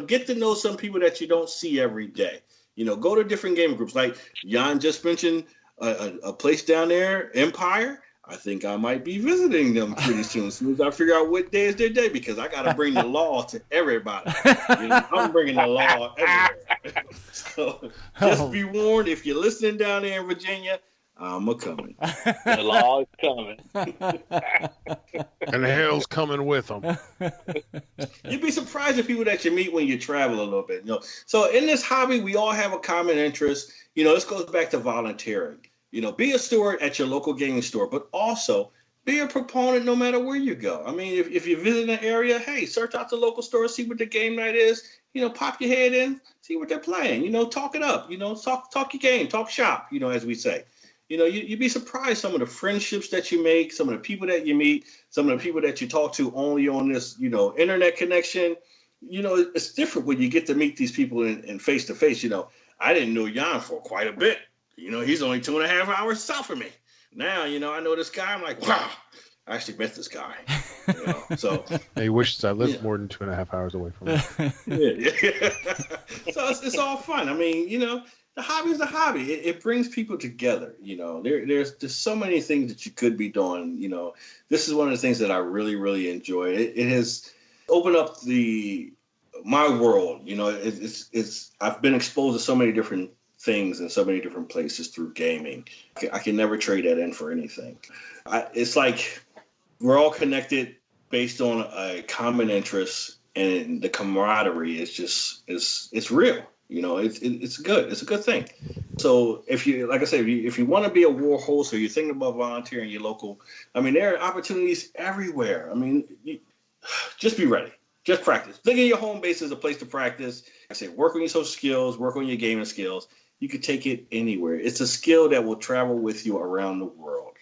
get to know some people that you don't see every day. Go to different game groups. Like Jan just mentioned a place down there, Empire. I think I might be visiting them pretty soon. As soon as I figure out what day is their day, because I got to bring the law to everybody. I'm bringing the law everywhere. So just be warned, if you're listening down there in Virginia, I'm a-coming. The law is coming. And the hell's coming with them. You'd be surprised at people that you meet when you travel a little bit. So in this hobby, we all have a common interest. This goes back to volunteering. Be a steward at your local gaming store, but also be a proponent no matter where you go. I mean, if you visit an area, hey, search out the local store, see what the game night is. Pop your head in, see what they're playing. Talk it up. Talk your game, talk shop. As we say. You'd be surprised some of the friendships that you make, some of the people that you meet, some of the people that you talk to only on this, internet connection. It's different when you get to meet these people in face to face. I didn't know Jan for quite a bit. He's only 2.5 hours south of me. Now, I know this guy. I'm like, wow, I actually met this guy. So he wishes I lived more than 2.5 hours away from him. Yeah. So it's all fun. I mean, the hobby is a hobby. It brings people together. There's so many things that you could be doing. This is one of the things that I really, really enjoy. It has opened up my world. I've been exposed to so many different things in so many different places through gaming. I can never trade that in for anything. It's like we're all connected based on a common interest, and the camaraderie is just it's real. It's good. It's a good thing. So if you, like I said, if you want to be a war host or you're thinking about volunteering your local, I mean, there are opportunities everywhere. I mean, just be ready. Just practice. Think of your home base as a place to practice. I say, work on your social skills, work on your gaming skills. You can take it anywhere. It's a skill that will travel with you around the world.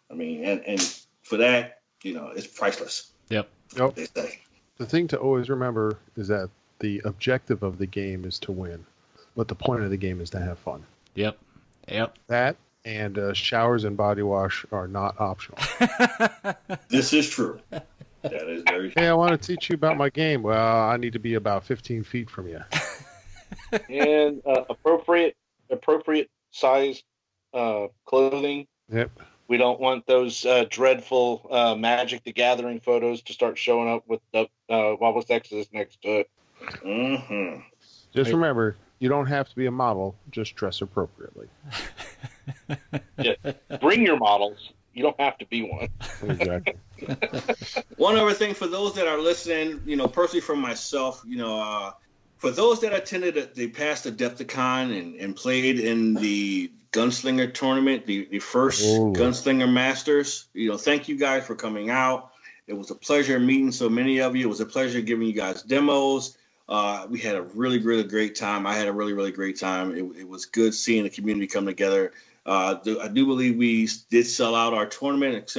I mean, and for that, it's priceless. Yep. They say. The thing to always remember is that the objective of the game is to win, but the point of the game is to have fun. Yep. That and showers and body wash are not optional. This is true. That is very true. Hey, I want to teach you about my game. Well, I need to be about 15 feet from you. And appropriate size clothing. Yep. We don't want those dreadful Magic the Gathering photos to start showing up with the Wobbles Exodus next to it. Mm-hmm. Just remember, you don't have to be a model. Just dress appropriately. Yeah. Bring your models. You don't have to be one. Exactly. One other thing for those that are listening, personally from myself, for those that attended the past Adepticon and played in the Gunslinger tournament, the first Gunslinger Masters, thank you guys for coming out. It was a pleasure meeting so many of you. It was a pleasure giving you guys demos. We had a really, really great time. I had a really, really great time. It was good seeing the community come together. I do believe we did sell out our tournament,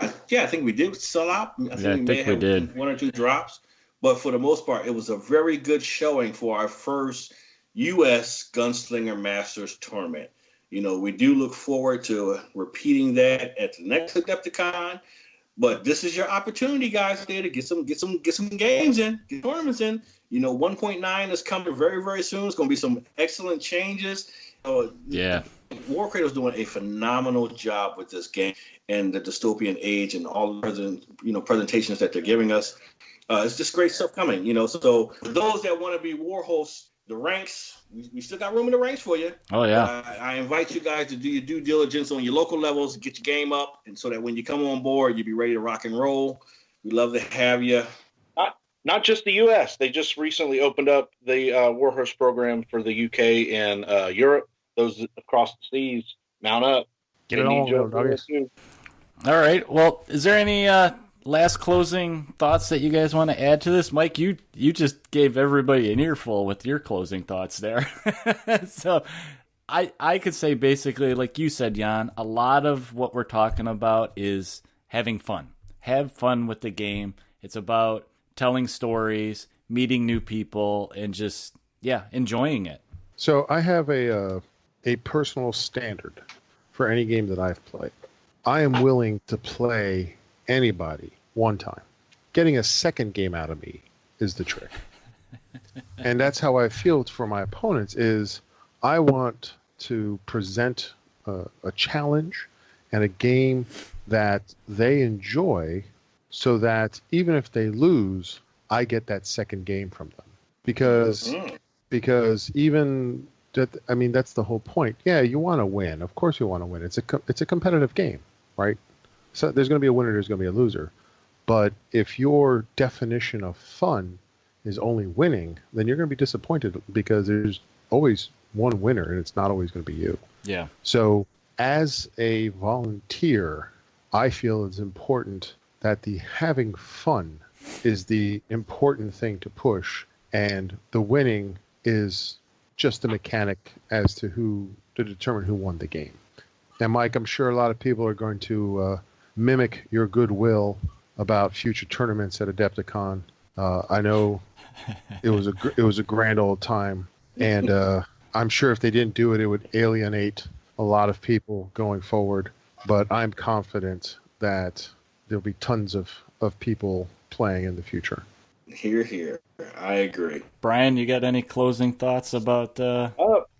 I think we did sell out. I think Yeah, I we think we did. 1 or 2 drops, but for the most part, it was a very good showing for our first U.S. Gunslinger Masters tournament. We do look forward to repeating that at the next Adepticon. But this is your opportunity, guys, there to get some games in, get tournaments in. 1.9 is coming very, very soon. It's going to be some excellent changes. Yeah. Warcradle is doing a phenomenal job with this game and the dystopian age and all the presentations that they're giving us. It's just great stuff coming. So for those that want to be war hosts, the ranks, we still got room in the ranks for you. Oh, yeah. I invite you guys to do your due diligence on your local levels, get your game up, and so that when you come on board, you'll be ready to rock and roll. We'd love to have you. Not just the U.S. They just recently opened up the Warhost program for the U.K. and Europe. Those across the seas, mount up. Get it on, doggies. All right. Well, is there any last closing thoughts that you guys want to add to this? Mike, you just gave everybody an earful with your closing thoughts there. So I could say basically, like you said, Jan, a lot of what we're talking about is having fun. Have fun with the game. It's about telling stories, meeting new people, and just, enjoying it. So I have a personal standard for any game that I've played. I am willing to play anybody one time. Getting a second game out of me is the trick. And that's how I feel for my opponents is I want to present a challenge and a game that they enjoy so that even if they lose, I get that second game from them. Because even that's the whole point. Yeah, you want to win. Of course you want to win. It's a competitive game, right? So there's going to be a winner, there's going to be a loser. But if your definition of fun is only winning, then you're going to be disappointed because there's always one winner and it's not always going to be you. Yeah. So as a volunteer, I feel it's important that the having fun is the important thing to push, and the winning is just the mechanic as to determine who won the game. And Mike, I'm sure a lot of people are going to mimic your goodwill about future tournaments at Adepticon. I know it was a grand old time, and I'm sure if they didn't do it, it would alienate a lot of people going forward. But I'm confident that there'll be tons of people playing in the future. Here. I agree. Brian, you got any closing thoughts about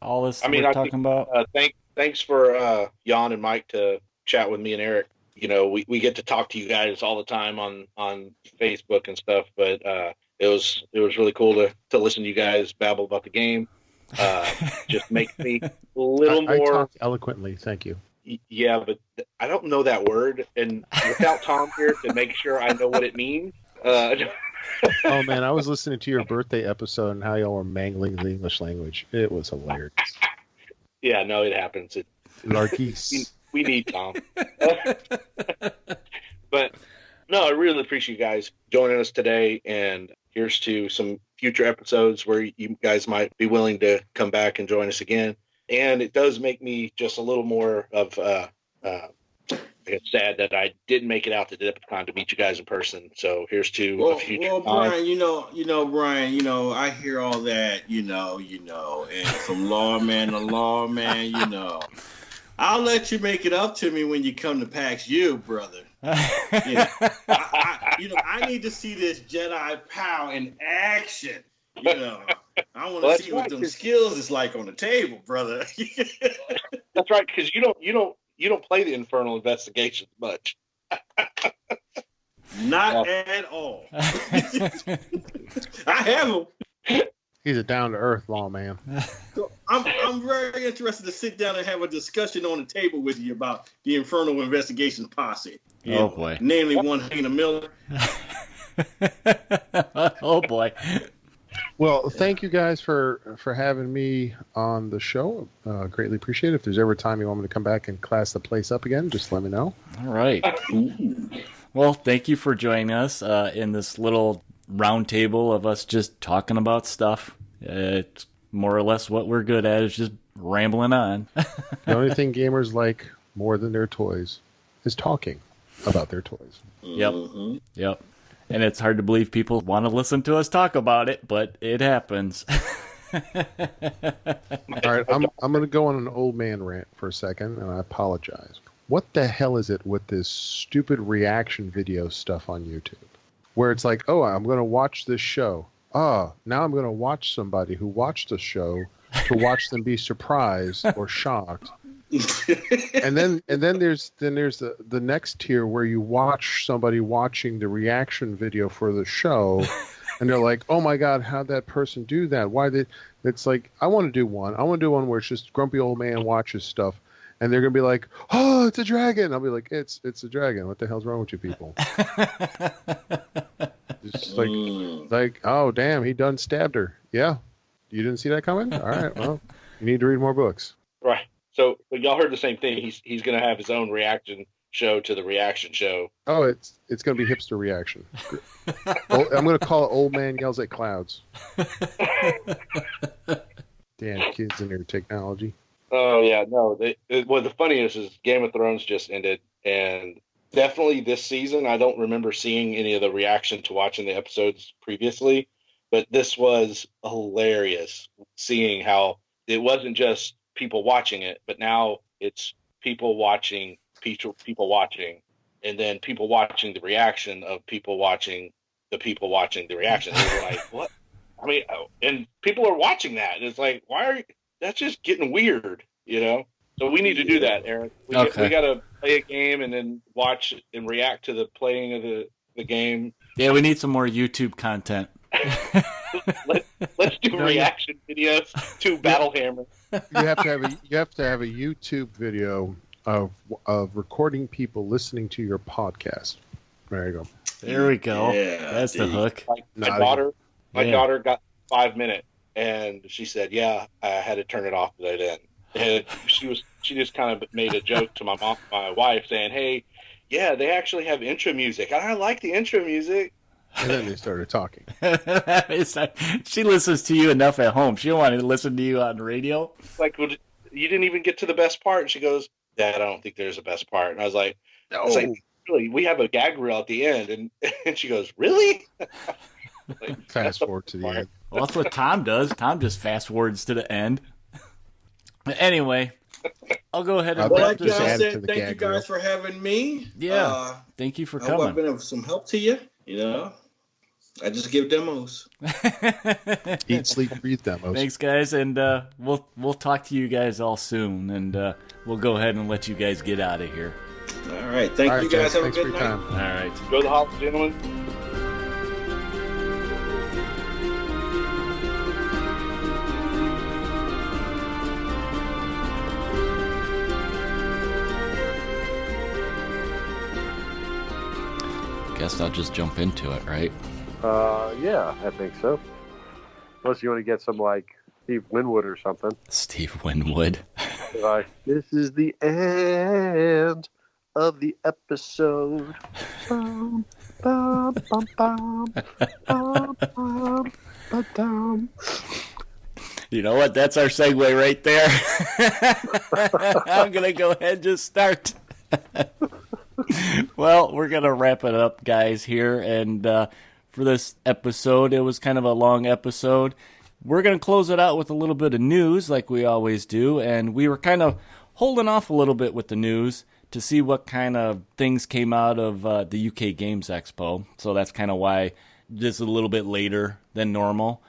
all this we're talking about? Thanks for Jan and Mike to chat with me and Eric. We get to talk to you guys all the time on Facebook and stuff, but it was really cool to listen to you guys babble about the game. Just makes me a little more. I talk eloquently. Thank you. Yeah, but I don't know that word, and without Tom here to make sure I know what it means. Oh man, I was listening to your birthday episode and how y'all were mangling the English language. It was hilarious. Yeah, no, it happens. Larkis. We need Tom. But no, I really appreciate you guys joining us today, and here's to some future episodes where you guys might be willing to come back and join us again. And it does make me just a little more of sad that I didn't make it out to Adepticon to meet you guys in person. So here's to a future. Well, Brian, Brian, I hear all that, and from lawman to lawman, I'll let you make it up to me when you come to PAX U, brother. I need to see this Jedi POW in action. I want to see what them skills is like on the table, brother. That's right, because you don't play the Infernal Investigations much. Not at all. I have them. He's a down-to-earth lawman. So I'm very interested to sit down and have a discussion on the table with you about the Infernal Investigations posse. Oh boy. Namely, one Hannah Miller. Oh boy. Well, thank you guys for having me on the show. Greatly appreciate it. If there's ever time you want me to come back and class the place up again, just let me know. All right. Well, thank you for joining us in this little round table of us just talking about stuff. It's more or less what we're good at, is just rambling on. The only thing gamers like more than their toys is talking. about their toys. Yep. Mm-hmm. Yep. And it's hard to believe people want to listen to us talk about it, but it happens. All right, I'm going to go on an old man rant for a second, and I apologize. What the hell is it with this stupid reaction video stuff on YouTube? Where it's like, oh, I'm going to watch this show. Oh, now I'm going to watch somebody who watched the show to watch them be surprised or shocked. and then there's the next tier where you watch somebody watching the reaction video for the show, and they're like, "Oh my God, how'd that person do that? Why did?" It's like I want to do one. I want to do one where it's just grumpy old man watches stuff, and they're gonna be like, "Oh, it's a dragon." I'll be like, "It's a dragon. What the hell's wrong with you people?" It's like, oh damn, he done stabbed her. Yeah, you didn't see that coming. All right, well, you need to read more books. Right. So y'all heard the same thing. He's going to have his own reaction show to the reaction show. Oh, it's going to be hipster reaction. I'm going to call it Old Man Yells at Clouds. Damn kids and their technology. Oh yeah, no. Well, the funniest is Game of Thrones just ended, and definitely this season I don't remember seeing any of the reaction to watching the episodes previously, but this was hilarious. Seeing how it wasn't just people watching it, but now it's people watching, and then people watching the reaction of people watching the reaction. And we're like, what? I mean, and people are watching that. And it's like, why are you? That's just getting weird, you know? So we need to do that, Eric. We got to play a game and then watch and react to the playing of the game. Yeah, we need some more YouTube content. Let's do reaction videos to Battlehammer. You have to have a YouTube video of recording people listening to your podcast. There you go. There we go. Yeah, that's the hook. Like my daughter got 5 minutes, and she said, "Yeah, I had to turn it off by then." And she just kind of made a joke to my wife, saying, "Hey, yeah, they actually have intro music. I like the intro music." And then they started talking. She listens to you enough at home. She don't want to listen to you on the radio. Like, well, you didn't even get to the best part. And she goes, "Dad, I don't think there's a best part." And I was like, No. Really? We have a gag reel at the end. And she goes, "Really?" Like, Fast forward to the end. Well, that's what Tom does. Tom just fast forwards to the end. But anyway, I'll go ahead and Well, wrap like this y'all up. said, thank you guys for having me. Yeah, thank you for I hope I've coming. been of some help to you. You know, I just give demos. Eat, sleep, breathe demos. Thanks, guys, and we'll talk to you guys all soon, and we'll go ahead and let you guys get out of here. All right. Thank All right, you guys. Have a thanks for good your night. time. All right. go to the house, gentlemen. Guess I'll just jump into it, right? Yeah, I think so. Unless you want to get some like Steve Winwood or something. Steve Winwood. Like, this is the end of the episode. Bum, bum, bum, bum, bum, bum, ba-dum. You know what? That's our segue right there. I'm going to go ahead and just start. Well, we're going to wrap it up, guys, here. And for this episode, it was kind of a long episode. We're going to close it out with a little bit of news like we always do. And we were kind of holding off a little bit with the news to see what kind of things came out of the UK Games Expo. So that's kind of why this is a little bit later than normal.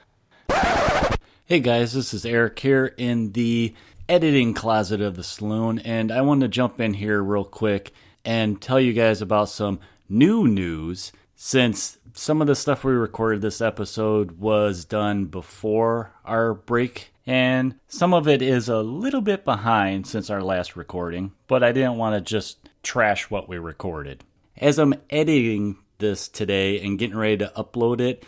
Hey guys, this is Eric here in the editing closet of the saloon, and I wanted to jump in here real quick and tell you guys about some new news, since some of the stuff we recorded this episode was done before our break, and some of it is a little bit behind since our last recording, but I didn't want to just trash what we recorded. As I'm editing this today and getting ready to upload it,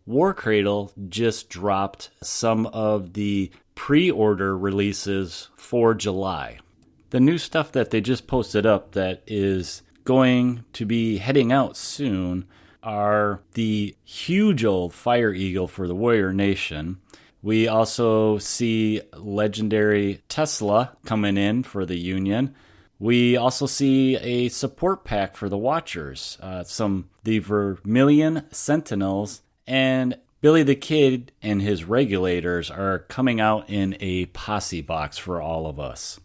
Warcradle just dropped some of the pre-order releases for July. The new stuff that they just posted up that is going to be heading out soon are the huge old Fire Eagle for the Warrior Nation. We also see legendary Tesla coming in for the Union. We also see a support pack for the Watchers, the Vermilion Sentinels, and Billy the Kid and his Regulators are coming out in a posse box for all of us.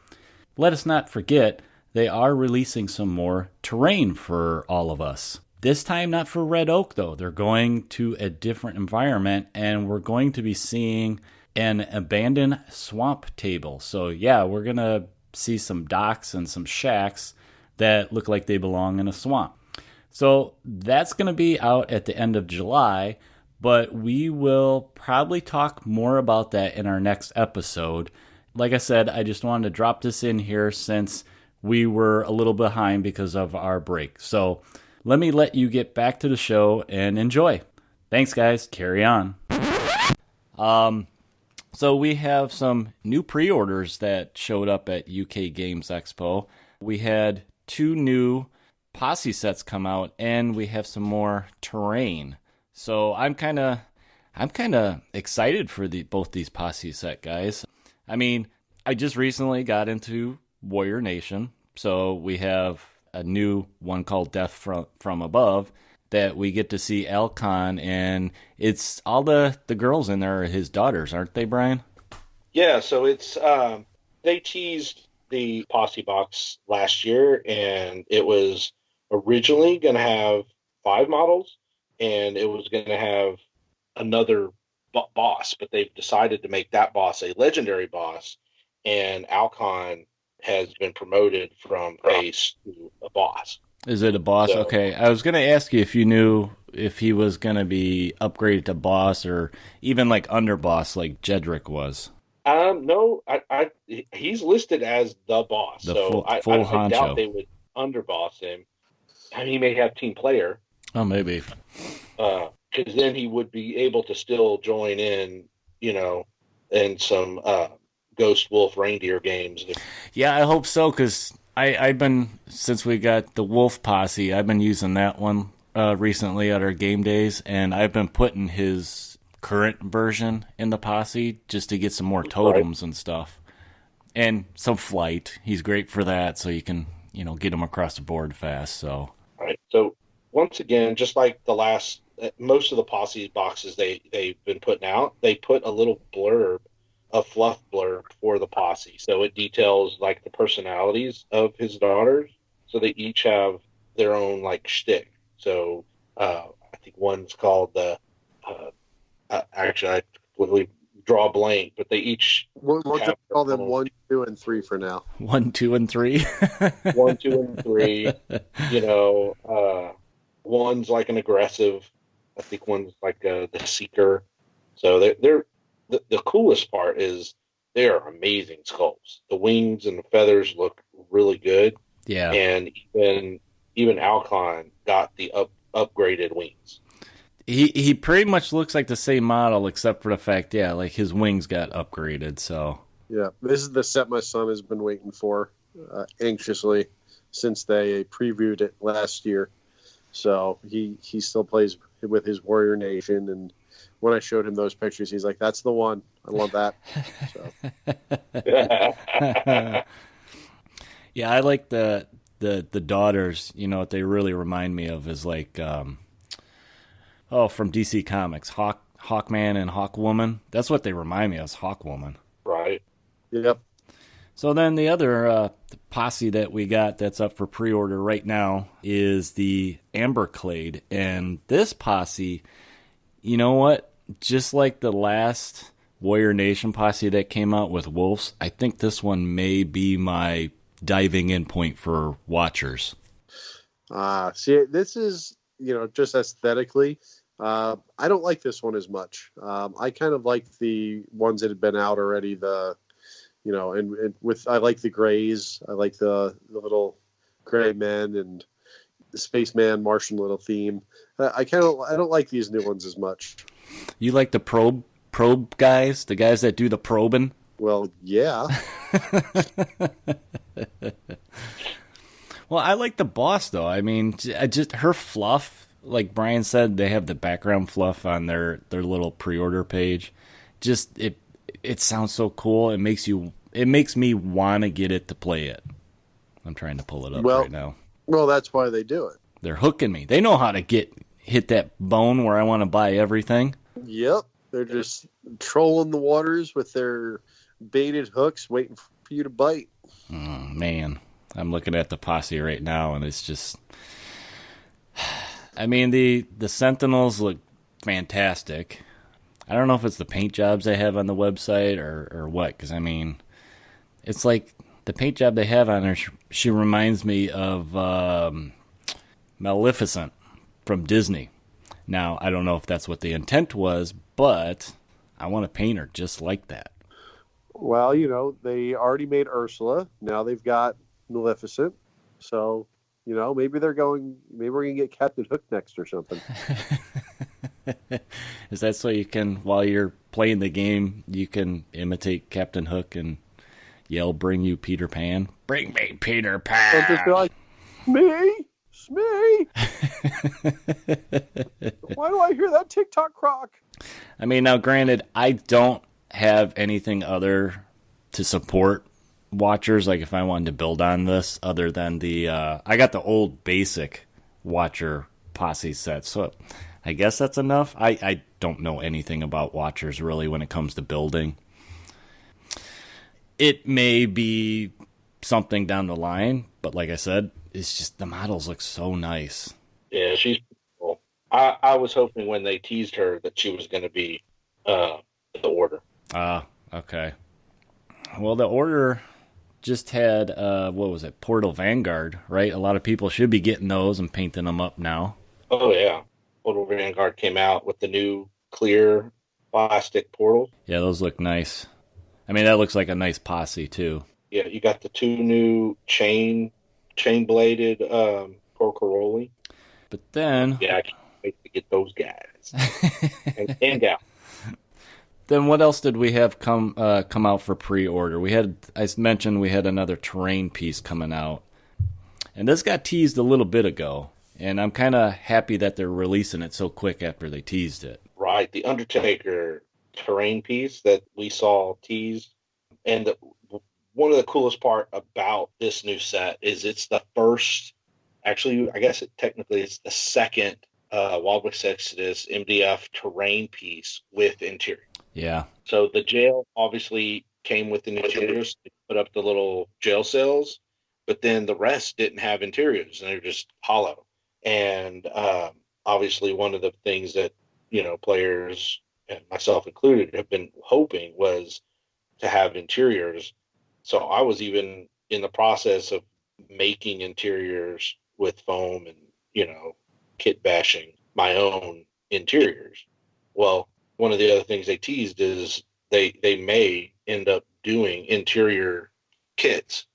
Let us not forget, they are releasing some more terrain for all of us. This time not for Red Oak, though. They're going to a different environment, and we're going to be seeing an abandoned swamp table. So yeah, we're going to see some docks and some shacks that look like they belong in a swamp. So that's going to be out at the end of July, but we will probably talk more about that in our next episode. Like I said, I just wanted to drop this in here since we were a little behind because of our break. So let me let you get back to the show and enjoy. Thanks, guys. Carry on. So we have some new pre-orders that showed up at UK Games Expo. We had 2 new posse sets come out, and we have some more terrain. So I'm kind of excited for both these posse set guys. I mean, I just recently got into Warrior Nation, so we have a new one called Death from Above that we get to see Alcon, and it's all the girls in there are his daughters, aren't they, Brian? Yeah, so it's they teased the posse box last year, and it was originally going to have 5 models, and it was going to have another boss, but they've decided to make that boss a legendary boss, and Alcon has been promoted from ace to a boss. Is it a boss? So, okay. I was going to ask you if you knew if he was going to be upgraded to boss or even like underboss like Jedrick was. No, he's listed as the boss. Full I doubt they would underboss him. I mean, he may have team player. Oh, maybe. Because then he would be able to still join in, in some Ghost Wolf Reindeer games. Yeah, I hope so, because I've been, since we got the Wolf Posse, I've been using that one recently at our game days, and I've been putting his current version in the Posse just to get some more totems and stuff. And some flight. He's great for that, so you can, get him across the board fast. So. All right. So, once again, just like most of the Posse boxes they've been putting out, they put a little blurb, a fluff blurb for the Posse. So it details like the personalities of his daughters. So they each have their own like shtick. So I think one's called the. Actually, I completely draw a blank, but they each. We'll just call them 1, 2, and 3 for now. 1, 2, and 3. 1, 2, and 3. One's like an aggressive. I think one's like the seeker. So they're the coolest part is they are amazing sculpts. The wings and the feathers look really good. Yeah. And even Alcon got the upgraded wings. He pretty much looks like the same model except for the fact, like his wings got upgraded. So yeah, this is the set my son has been waiting for anxiously since they previewed it last year. So he still plays with his Warrior Nation, and when I showed him those pictures, he's like, "That's the one. I want that." So. Yeah, I like the daughters. What they really remind me of is like, from DC Comics, Hawkman and Hawkwoman. That's what they remind me of, is Hawkwoman. Right. Yep. So then the other posse that we got that's up for pre-order right now is the Amberclade. And this posse, you know what? Just like the last Warrior Nation posse that came out with Wolves, I think this one may be my diving in point for Watchers. See, this is, just aesthetically, I don't like this one as much. I kind of like the ones that had been out already, and I like the grays. I like the little gray men and the spaceman Martian little theme. I don't like these new ones as much. You like the probe guys, the guys that do the probing? Well, yeah. Well, I like the boss though. I mean, just her fluff, like Brian said, they have the background fluff on their little pre-order page. Just it sounds so cool. It makes me want to get it to play it. I'm trying to pull it up Well- right now. Well, that's why they do it. They're hooking me. They know how to hit that bone where I want to buy everything. Yep. They're just trolling the waters with their baited hooks, waiting for you to bite. Oh, man. I'm looking at the posse right now, and it's just... I mean, the Sentinels look fantastic. I don't know if it's the paint jobs they have on the website or what, because, I mean, it's like the paint job they have on her, she reminds me of Maleficent from Disney. Now, I don't know if that's what the intent was, but I want to paint her just like that. Well, they already made Ursula. Now they've got Maleficent. So, maybe we're going to get Captain Hook next or something. Is that so you can, while you're playing the game, you can imitate Captain Hook and yell, "Bring you Peter Pan"? Bring me Peter Pan! And just be like, me? Why do I hear that TikTok croc? I mean, now granted, I don't have anything other to support Watchers, like if I wanted to build on this, other than I got the old basic Watcher posse set, so I guess that's enough. I don't know anything about Watchers really when it comes to building. It may be something down the line, but like I said, it's just the models look so nice. Yeah, she's cool. I was hoping when they teased her that she was going to be the Order. Okay. Well, the Order just had, what was it, Portal Vanguard, right? A lot of people should be getting those and painting them up now. Oh, yeah. Portal Vanguard came out with the new clear plastic portal. Yeah, those look nice. I mean, that looks like a nice posse, too. Yeah, you got the two new chain-bladed Corcoroli. But then... Yeah, I can't wait to get those guys. and gal. Then what else did we have come out for pre-order? I mentioned we had another terrain piece coming out. And this got teased a little bit ago. And I'm kind of happy that they're releasing it so quick after they teased it. Right, the Undertaker terrain piece that we saw teased. And one of the coolest part about this new set is it's the first, actually, I guess technically it's the second Wild West Exodus MDF terrain piece with interior. Yeah. So the jail obviously came with the interiors. They put up the little jail cells, but then the rest didn't have interiors, and they're just hollow. And obviously one of the things that, players, and myself included, have been hoping was to have interiors. So I was even in the process of making interiors with foam and, kit bashing my own interiors. Well, one of the other things they teased is they may end up doing interior kits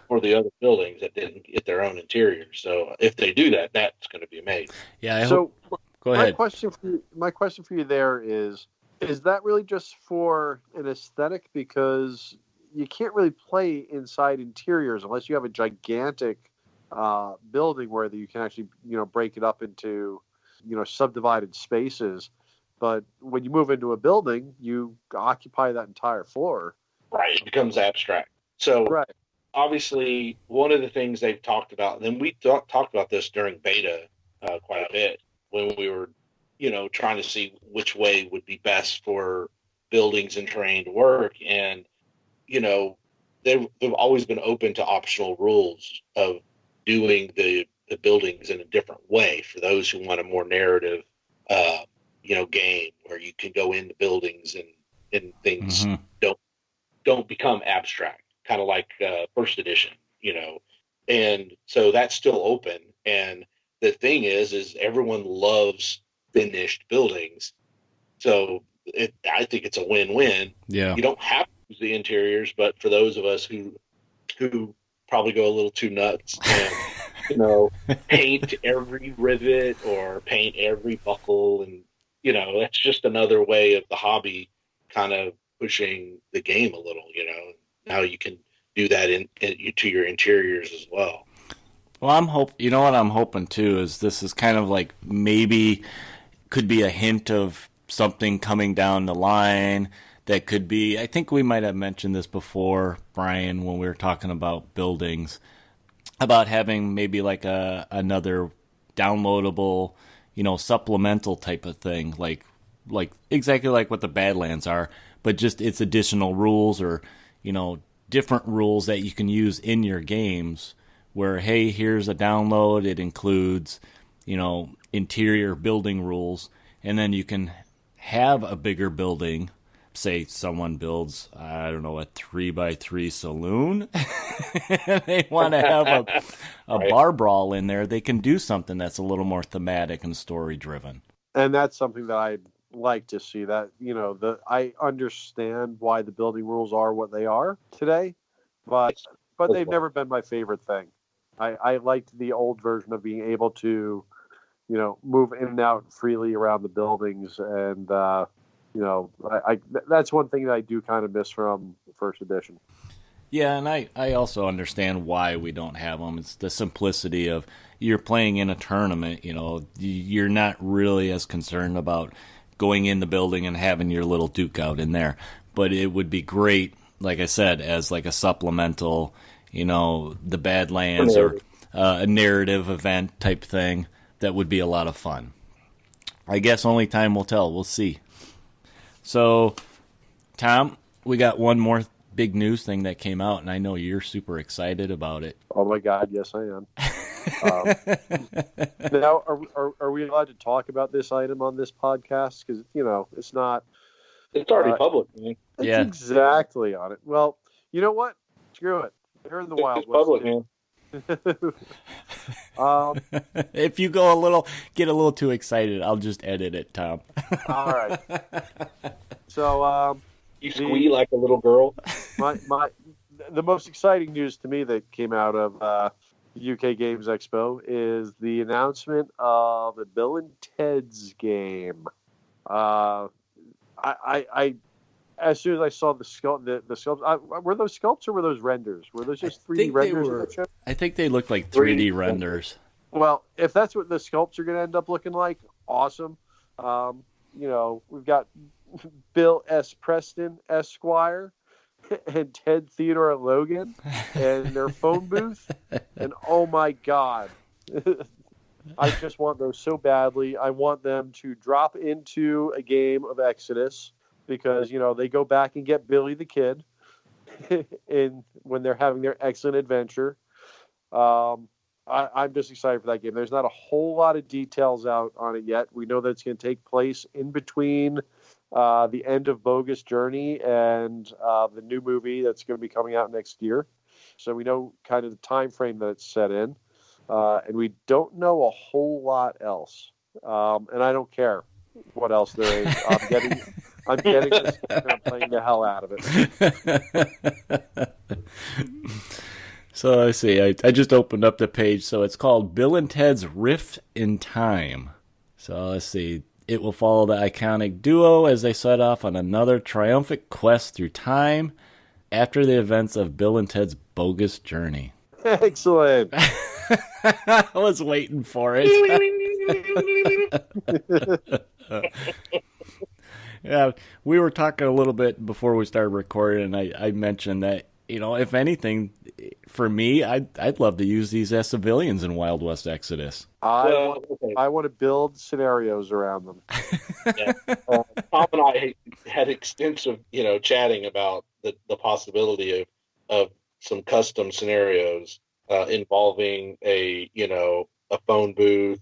for the other buildings that didn't get their own interiors. So if they do that, that's going to be amazing. Yeah. Go ahead. My question for you there is that really just for an aesthetic? Because you can't really play inside interiors unless you have a gigantic building where you can actually, break it up into, subdivided spaces. But when you move into a building, you occupy that entire floor. Right. It becomes abstract. So right. Obviously, one of the things they've talked about, and then we talked about this during beta quite a bit when we were, trying to see which way would be best for buildings and terrain to work. And, they've always been open to optional rules of doing the buildings in a different way for those who want a more narrative game where you can go into buildings and things don't become abstract, kind of like first edition, and so that's still open. And the thing is everyone loves finished buildings, so I think it's a win-win. Yeah, you don't have to use the interiors, but for those of us who probably go a little too nuts and paint every rivet or paint every buckle, and that's just another way of the hobby kind of pushing the game a little. Now you can do that to your interiors as well. Well, I'm what I'm hoping too is this is kind of like maybe could be a hint of something coming down the line that could be. I think we might have mentioned this before, Brian, when we were talking about buildings. about having maybe like another downloadable, supplemental type of thing, like exactly like what the Badlands are, but just it's additional rules or, different rules that you can use in your games where, hey, here's a download. It includes, interior building rules, and then you can have a bigger building. Say someone builds, I don't know, a 3x3 saloon. They want to have a Right. bar brawl in there. They can do something that's a little more thematic and story driven. And that's something that I'd like to see. That I understand why the building rules are what they are today, but they've never been my favorite thing. I liked the old version of being able to, move in and out freely around the buildings, and that's one thing that I do kind of miss from first edition. Yeah, and I also understand why we don't have them. It's the simplicity of you're playing in a tournament, you're not really as concerned about going in the building and having your little duke out in there. But it would be great, like I said, as like a supplemental, the Badlands or a narrative event type thing. That would be a lot of fun. I guess only time will tell. We'll see. So, Tom, we got one more big news thing that came out, and I know you're super excited about it. Oh my God, yes I am. Now, are we allowed to talk about this item on this podcast? Because it's not. It's already public, man. It's Yeah. exactly on it. Well, you know what? Screw it. They're in the Wild It's West. public, man. If you get a little too excited, I'll just edit it, Tom. All right. So, You squeal like a little girl. the most exciting news to me that came out of the UK Games Expo is the announcement of a Bill and Ted's game. I as soon as I saw the sculpts, were those sculpts or were those renders? Were those just 3D renders? In the show? I think they look like 3D renders. Well, if that's what the sculpts are going to end up looking like, awesome. We've got Bill S. Preston, Esquire, and Ted Theodore Logan, and their phone booth. And oh my God, I just want those so badly. I want them to drop into a game of Exodus because, they go back and get Billy the Kid when they're having their excellent adventure. I'm just excited for that game. There's not a whole lot of details out on it yet. We know that it's going to take place in between the end of Bogus Journey and the new movie that's going to be coming out next year. So we know kind of the time frame that it's set in. And we don't know a whole lot else. And I don't care what else there is. I'm getting this and I'm playing the hell out of it. So I see. I just opened up the page. So it's called Bill and Ted's Rift in Time. So let's see. It will follow the iconic duo as they set off on another triumphant quest through time after the events of Bill and Ted's Bogus Journey. Excellent. I was waiting for it. Yeah, we were talking a little bit before we started recording, and I mentioned that, if anything, for me, I'd love to use these as civilians in Wild West Exodus. I want to build scenarios around them. Yeah. Tom and I had extensive, chatting about the possibility of some custom scenarios involving a phone booth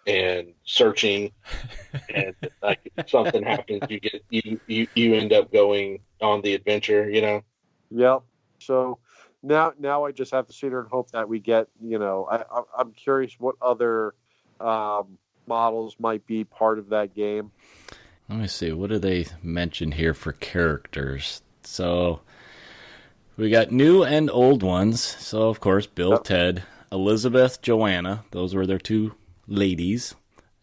and searching, and like if something happens, you end up going on the adventure. Yep. So now I just have to sit here and hope that we get. I'm curious what other models might be part of that game. Let me see. What do they mention here for characters? So we got new and old ones. So, of course, Bill, Yep. Ted, Elizabeth, Joanna. Those were their two ladies.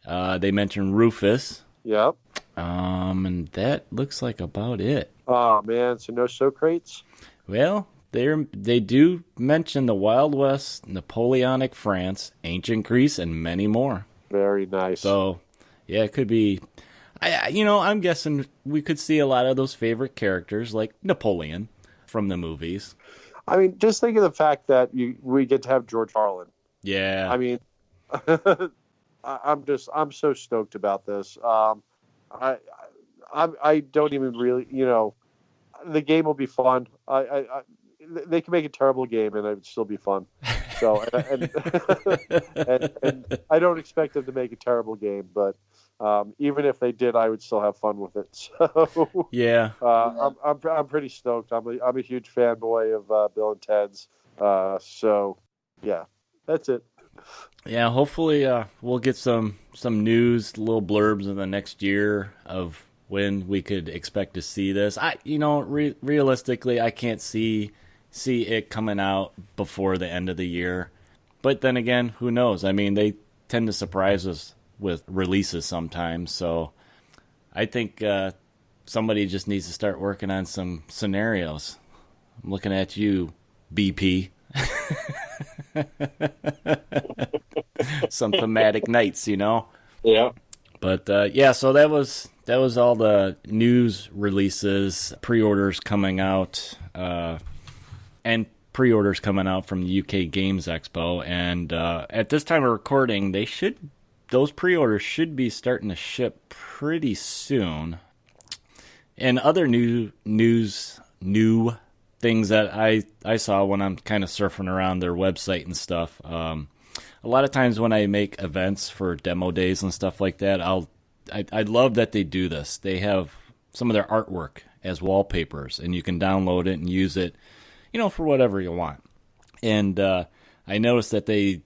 They mentioned Rufus. Yep. And that looks like about it. Oh man, so no Socrates? Well, they do mention the Wild West, Napoleonic France, ancient Greece, and many more. Very nice. So, yeah, it could be. I'm guessing we could see a lot of those favorite characters like Napoleon from the movies. I mean, just think of the fact that we get to have George Carlin. Yeah. I mean, I'm so stoked about this. I don't even really, the game will be fun. They can make a terrible game and it would still be fun. So, and I don't expect them to make a terrible game, but even if they did, I would still have fun with it. So, yeah, I'm pretty stoked. I'm a huge fanboy of Bill and Ted's. So, yeah, that's it. Yeah, hopefully we'll get some news, little blurbs in the next year of when we could expect to see this. Realistically, I can't see it coming out before the end of the year. But then again, who knows? I mean, they tend to surprise us with releases sometimes. So I think somebody just needs to start working on some scenarios. I'm looking at you, BP. Some thematic nights, Yeah. But so that was all the news releases, pre-orders coming out, and pre-orders coming out from the UK Games Expo. And at this time of recording, those pre-orders should be starting to ship pretty soon. And other new things that I saw when I'm kind of surfing around their website and stuff. A lot of times when I make events for demo days and stuff like that, I love that they do this. They have some of their artwork as wallpapers, and you can download it and use it, for whatever you want. And I noticed that they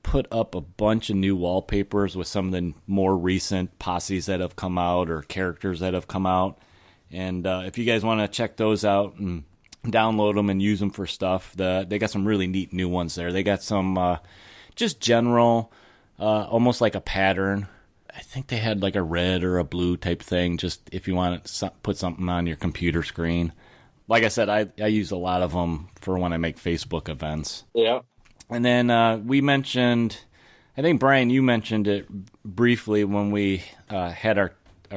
put up a bunch of new wallpapers with some of the more recent posses that have come out or characters that have come out. And if you guys want to check those out and download them and use them for stuff, they got some really neat new ones there. They got some just general, almost like a pattern. I think they had like a red or a blue type thing, just if you want to put something on your computer screen. Like I said, I use a lot of them for when I make Facebook events. Yeah. And then we mentioned, I think, Brian, you mentioned it briefly when we had our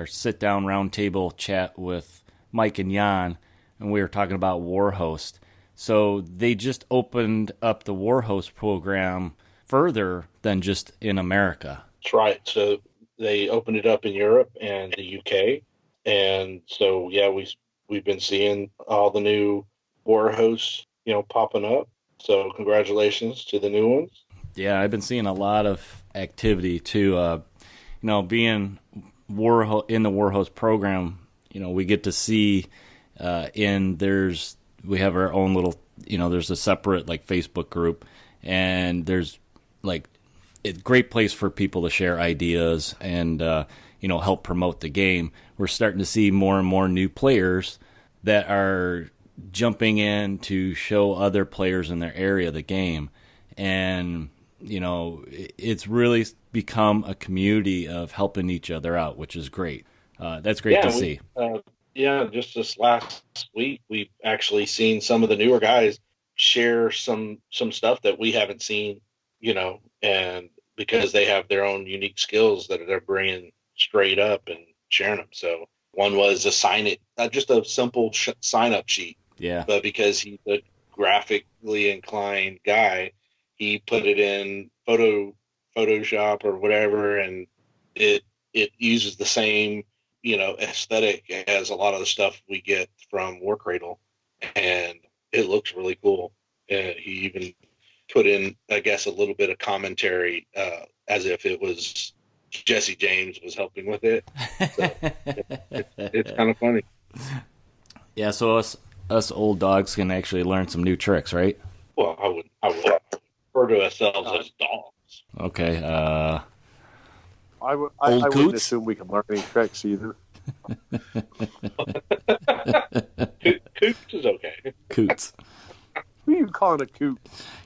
sit-down roundtable chat with Mike and Jan, and we were talking about Warhost. So they just opened up the Warhost program further than just in America. That's right. So they opened it up in Europe and the UK. And so, yeah, we've been seeing all the new Warhosts, popping up. So congratulations to the new ones. Yeah, I've been seeing a lot of activity too. Being in the Warhost program, we get to see we have our own little, there's a separate like Facebook group, and there's like a great place for people to share ideas and help promote the game. We're starting to see more and more new players that are jumping in to show other players in their area the game, and it's really become a community of helping each other out, which is great. That's great to see. Just this last week, we've actually seen some of the newer guys share some stuff that we haven't seen, and because they have their own unique skills that they're bringing straight up and sharing them. So one was just a simple sign-up sheet. Yeah. But because he's a graphically inclined guy, he put it in Photoshop or whatever, and it uses the same, aesthetic as a lot of the stuff we get from Warcradle, and it looks really cool. And he even put in, I guess, a little bit of commentary as if it was Jesse James was helping with it. So it's kind of funny. Yeah, so us old dogs can actually learn some new tricks, right? Well, I would refer to ourselves as dogs. Okay. I wouldn't assume we can learn any tricks either. Coots is okay. Coots. Who are you calling a coot?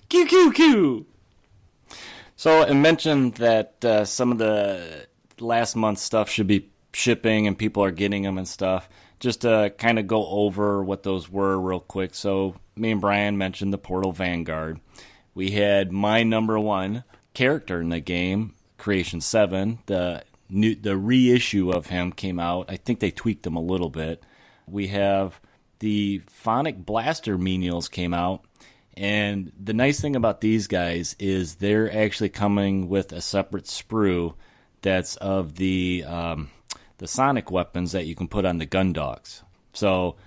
Q. So I mentioned that some of the last month's stuff should be shipping and people are getting them and stuff. Just to kind of go over what those were real quick. So me and Brian mentioned the Portal Vanguard. We had my number one character in the game, Creation 7. The reissue of him came out. I think they tweaked him a little bit. We have the Phonic Blaster menials came out. And the nice thing about these guys is they're actually coming with a separate sprue that's of the sonic weapons that you can put on the gun dogs. So,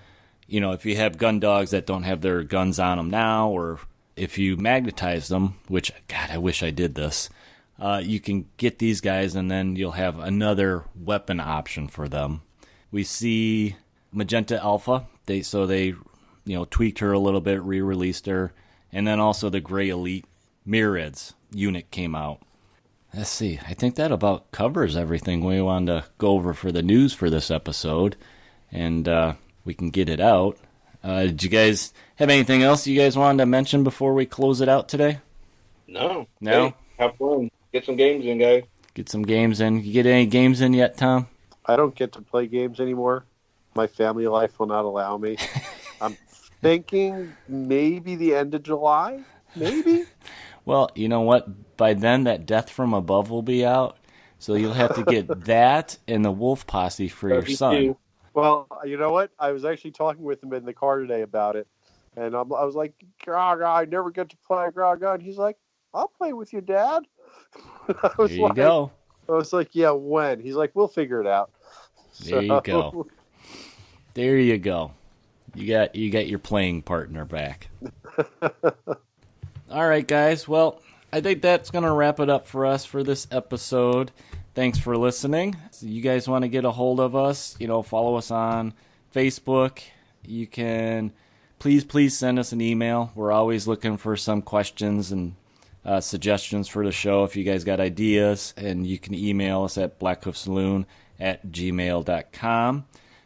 if you have gun dogs that don't have their guns on them now, or if you magnetize them, which, God, I wish I did this, you can get these guys and then you'll have another weapon option for them. We see Magenta Alpha. They tweaked her a little bit, re-released her. And then also the Gray Elite Myriads unit came out. Let's see. I think that about covers everything we wanted to go over for the news for this episode. And we can get it out. Did you guys have anything else you guys wanted to mention before we close it out today? No. No? Hey, have fun. Get some games in, guys. Get some games in. You get any games in yet, Tom? I don't get to play games anymore. My family life will not allow me. I'm thinking maybe the end of July. Maybe. Well, you know what? By then, that Death from Above will be out. So you'll have to get that and the Wolf Posse for your son. Well, you know what? I was actually talking with him in the car today about it. And I was like, Graga, I never get to play Graga. And he's like, I'll play with you, Dad. There you go. I was like, yeah, when? He's like, we'll figure it out. There you go. There you go. You got your playing partner back. All right, guys. Well, I think that's going to wrap it up for us for this episode. Thanks for listening. So you guys want to get a hold of us, follow us on Facebook. You can please send us an email. We're always looking for some questions and suggestions for the show if you guys got ideas. And you can email us at blackhoofsaloon@gmail.com.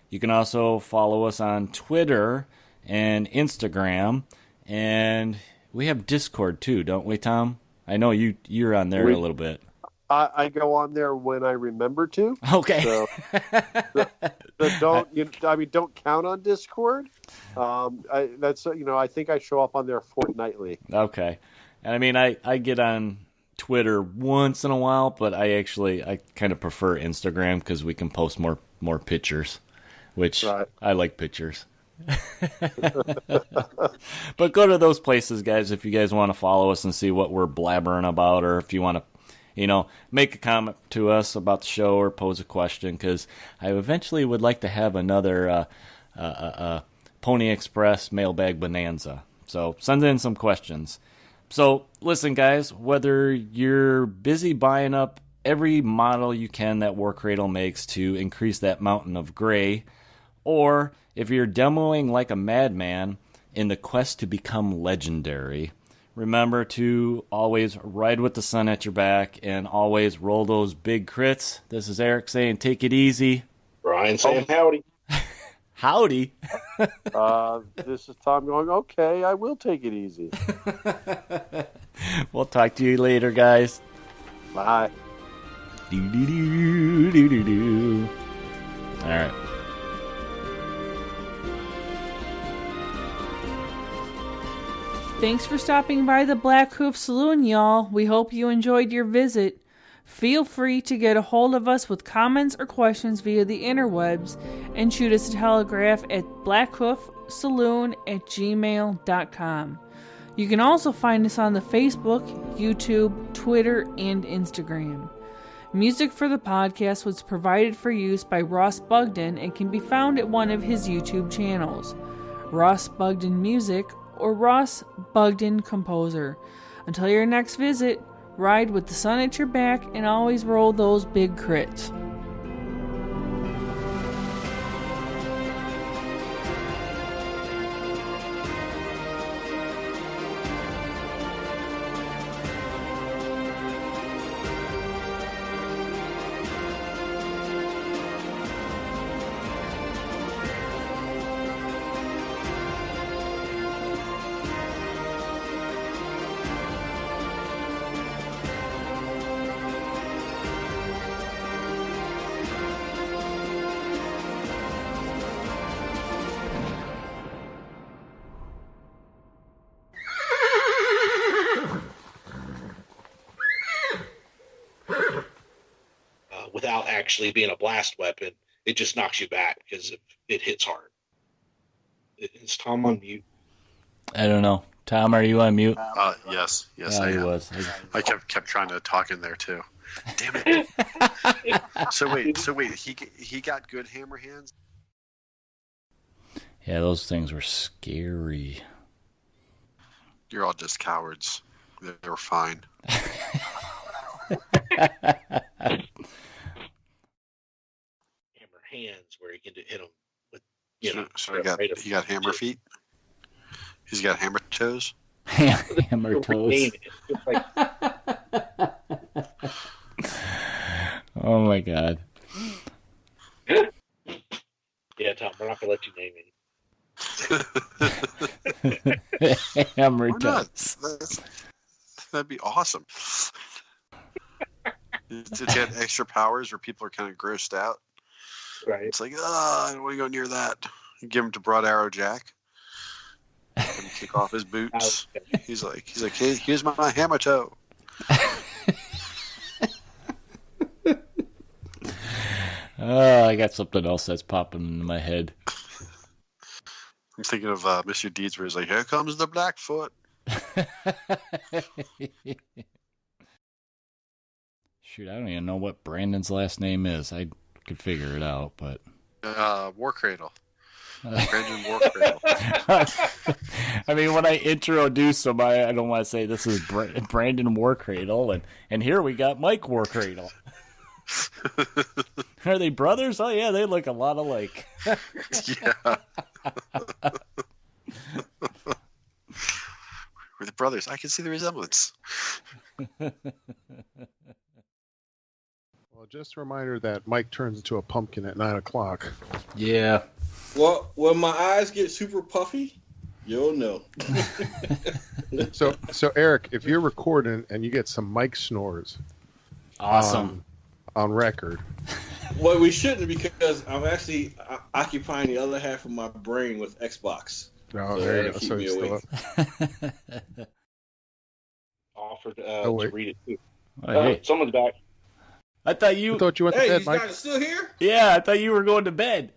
You can also follow us on Twitter and Instagram. And we have Discord too, don't we, Tom? I know you're on there a little bit. I go on there when I remember to. Okay. So, don't count on Discord. I think I show up on there fortnightly. Okay. And I get on Twitter once in a while, but I kind of prefer Instagram because we can post more pictures, which right. I like pictures. But go to those places, guys, if you guys want to follow us and see what we're blabbering about, or if you want to make a comment to us about the show or pose a question, because I eventually would like to have another Pony Express mailbag bonanza. So send in some questions. So listen, guys, whether you're busy buying up every model you can that Warcradle makes to increase that mountain of gray, or if you're demoing like a madman in the quest to become legendary, remember to always ride with the sun at your back and always roll those big crits. This is Eric saying take it easy. Brian saying howdy. Howdy. This is Tom going, okay, I will take it easy. We'll talk to you later, guys. Bye. Do-do-do-do-do-do. All right. Thanks for stopping by the Blackhoof Saloon, y'all. We hope you enjoyed your visit. Feel free to get a hold of us with comments or questions via the interwebs and shoot us a telegraph at blackhoofsaloon@gmail.com. You can also find us on the Facebook, YouTube, Twitter, and Instagram. Music for the podcast was provided for use by Ross Bugden and can be found at one of his YouTube channels, Ross Bugden Music or Ross Bugden Composer. Until your next visit, ride with the sun at your back and always roll those big crits. Without actually being a blast weapon, it just knocks you back because it hits hard. Is Tom on mute? I don't know. Tom, are you on mute? Yes, Yeah, I he am. was. I kept trying to talk in there too. Damn it! So wait, he got good hammer hands. Yeah, those things were scary. You're all just cowards. They were fine. Hammer hands where he can hit them with, So he got hammer feet. He's got hammer toes. Hammer toes. Oh my god. Yeah, Tom, we're not gonna let you name any. Hammer Why not? toes. That'd be awesome. To get extra powers where people are kind of grossed out. Right. It's like, I don't want to go near that. You give him to Broad Arrow Jack. And kick off his boots. He's like, hey, here's my hammer toe. I got something else that's popping into my head. I'm thinking of Mr. Deeds where he's like, here comes the Blackfoot. Shoot, I don't even know what Brandon's last name is. I could figure it out, but... Warcradle. Brandon Warcradle. I mean, when I introduce him, I don't want to say this is Brandon Warcradle, and here we got Mike Warcradle. Are they brothers? Oh, yeah, they look a lot alike. Yeah. We're the brothers. I can see the resemblance. Well, just a reminder that Mike turns into a pumpkin at 9 o'clock. Yeah. Well, when my eyes get super puffy, you'll know. So Eric, if you're recording and you get some Mike snores, Awesome. on record. Well, we shouldn't, because I'm actually occupying the other half of my brain with Xbox. Oh, So there you that'll go. keep So me you're still awake. up. Offered wait. to read it too. Oh, hey. Someone's back. I thought you... I thought you went to Hey, bed, you Mike. guys are still here? Yeah, I thought you were going to bed.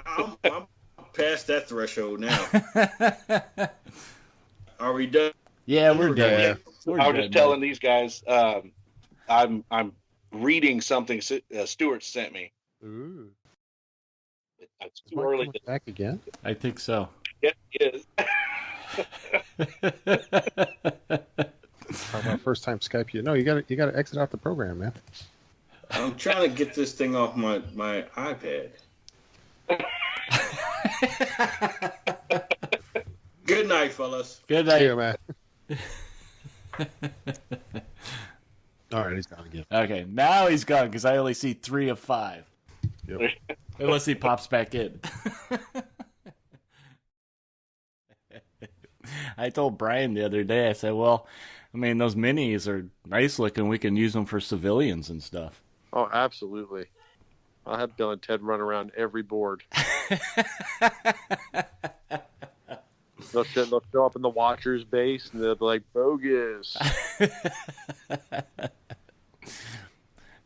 I'm past that threshold now. Are we done? Yeah, we're done. Yeah. We're I was done, just telling man. these guys, I'm reading something Stuart sent me. Ooh. It's Is too Mike early coming to back again? I think so. get it. How about first time Skype you? No, you got to exit out the program, man. I'm trying to get this thing off my iPad. Good night, fellas. Good See night. you, man. All right, he's gone again. Okay, now he's gone because I only see 3 of 5. Yep. Unless he pops back in. I told Brian the other day, I said, well, I mean, those minis are nice looking. We can use them for civilians and stuff. Oh, absolutely. I'll have Bill and Ted run around every board. They'll show up in the Watcher's base, and they'll be like, bogus.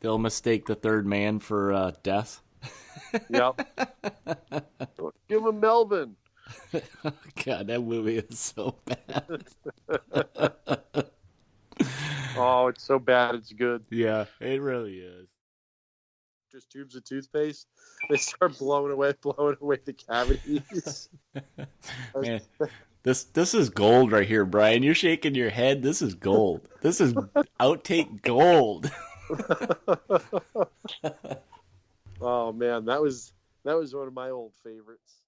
They'll mistake the third man for death. Yep. Give him Melvin. God, that movie is so bad. Oh, it's so bad, it's good. Yeah, it really is. Just tubes of toothpaste. They start blowing away the cavities. Man, this is gold right here, Brian. You're shaking your head. This is gold. This is outtake gold. Oh man, that was one of my old favorites.